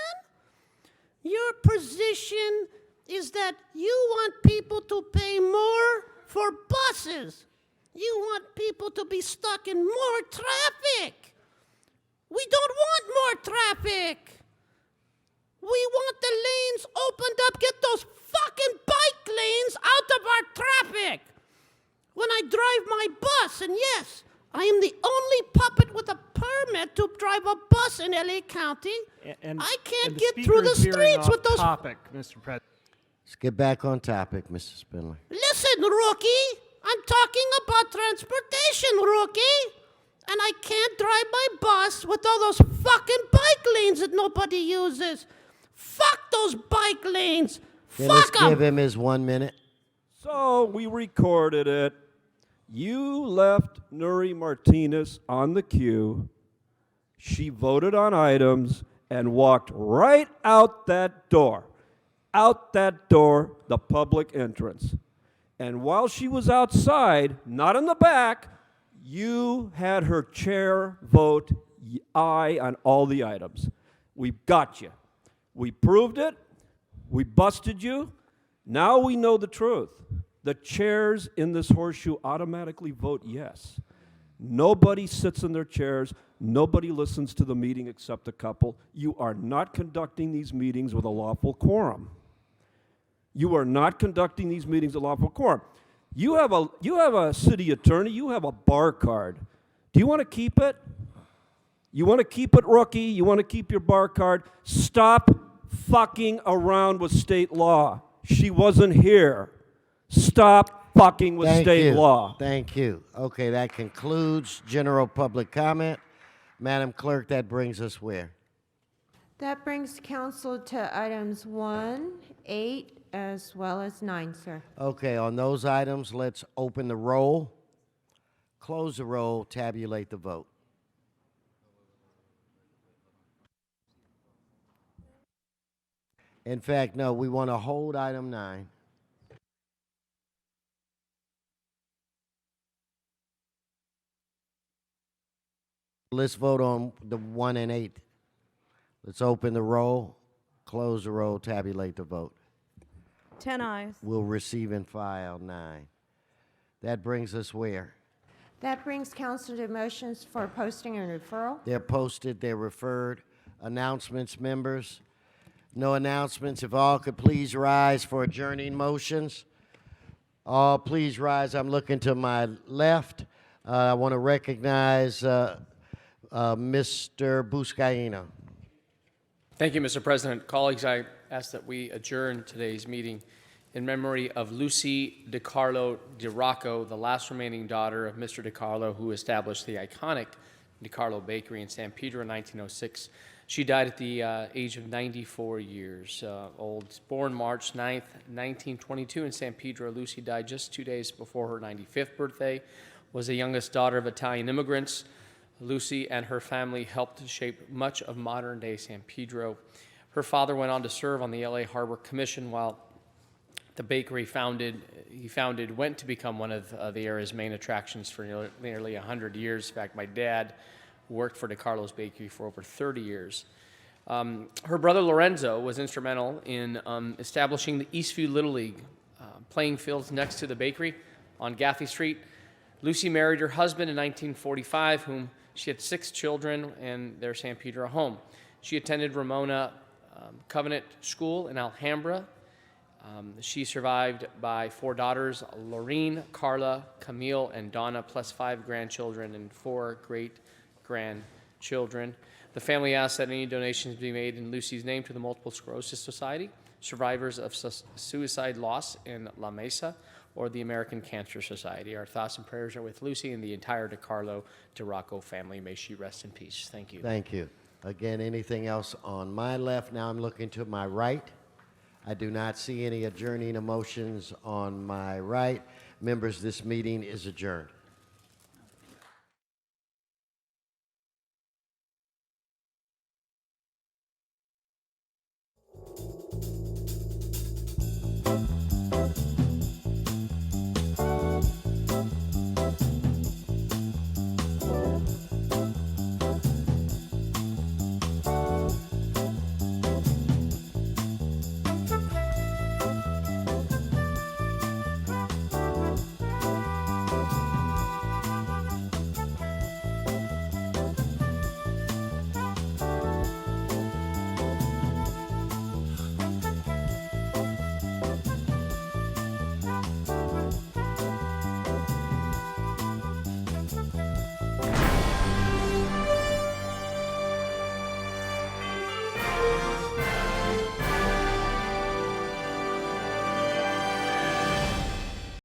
Your position is that you want people to pay more for buses. You want people to be stuck in more traffic. We don't want more traffic. We want the lanes opened up. Get those fucking bike lanes out of our traffic. When I drive my bus, and yes, I am the only puppet with a permit to drive a bus in LA County. I can't get through the streets with those. Topic, Mr. President. Let's get back on topic, Mr. Spindler. Listen, rookie, I'm talking about transportation, rookie. And I can't drive my bus with all those fucking bike lanes that nobody uses. Fuck those bike lanes. Okay, let's Fuck 'em. give him his 1 minute. So we recorded it. You left Nuri Martinez on the queue. She voted on items and walked right out that door. Out that door, the public entrance. And while she was outside, not in the back, you had her chair vote aye on all the items. We got you. We proved it. We busted you. Now we know the truth. The chairs in this horseshoe automatically vote yes. Nobody sits in their chairs. Nobody listens to the meeting except a couple. You are not conducting these meetings with a lawful quorum. You are not conducting these meetings with a lawful quorum. You have a city attorney. You have a bar card. Do you want to keep it? You want to keep it, rookie? You want to keep your bar card? Stop fucking around with state law. She wasn't here. Stop fucking with state law. Thank you. Okay, that concludes general public comment. Madam Clerk, that brings us where? That brings council to items 1, 8, as well as 9, sir. Okay, on those items, let's open the roll, close the roll, tabulate the vote. In fact, no, we want to hold item 9. Let's vote on the 1 and 8. Let's open the roll, close the roll, tabulate the vote. 10 ayes. We'll receive and file 9. That brings us where? That brings council to motions for posting and referral. They're posted, they're referred. Announcements, members? No announcements. If all could please rise for adjourning motions. All please rise. I'm looking to my left. I want to recognize Mr. Buscaino. Thank you, Mr. President. Colleagues, I ask that we adjourn today's meeting in memory of Lucy DiCarlo DiRocco, the last remaining daughter of Mr. DiCarlo, who established the iconic DiCarlo Bakery in San Pedro in 1906. She died at the age of 94 years old. Born March 9th, 1922 in San Pedro, Lucy died just 2 days before her 95th birthday, was the youngest daughter of Italian immigrants. Lucy and her family helped to shape much of modern-day San Pedro. Her father went on to serve on the LA Harbor Commission, while the bakery he founded went to become one of the area's main attractions for nearly 100 years. In fact, my dad worked for DeCarlo's Bakery for over 30 years. Her brother Lorenzo was instrumental in establishing the Eastview Little League playing fields next to the bakery on Gaffey Street. Lucy married her husband in 1945, whom she had 6 children and their San Pedro home. She attended Ramona Covenant School in Alhambra. She's survived by 4 daughters, Lorene, Carla, Camille, and Donna, plus 5 grandchildren and 4 great-grandchildren. The family asks that any donations be made in Lucy's name to the Multiple Sclerosis Society, Survivors of Suicide Loss in La Mesa, or the American Cancer Society. Our thoughts and prayers are with Lucy and the entire DeCarlo DeRocco family. May she rest in peace. Thank you. Thank you. Again, anything else on my left? Now I'm looking to my right. I do not see any adjourning motions on my right. Members, this meeting is adjourned.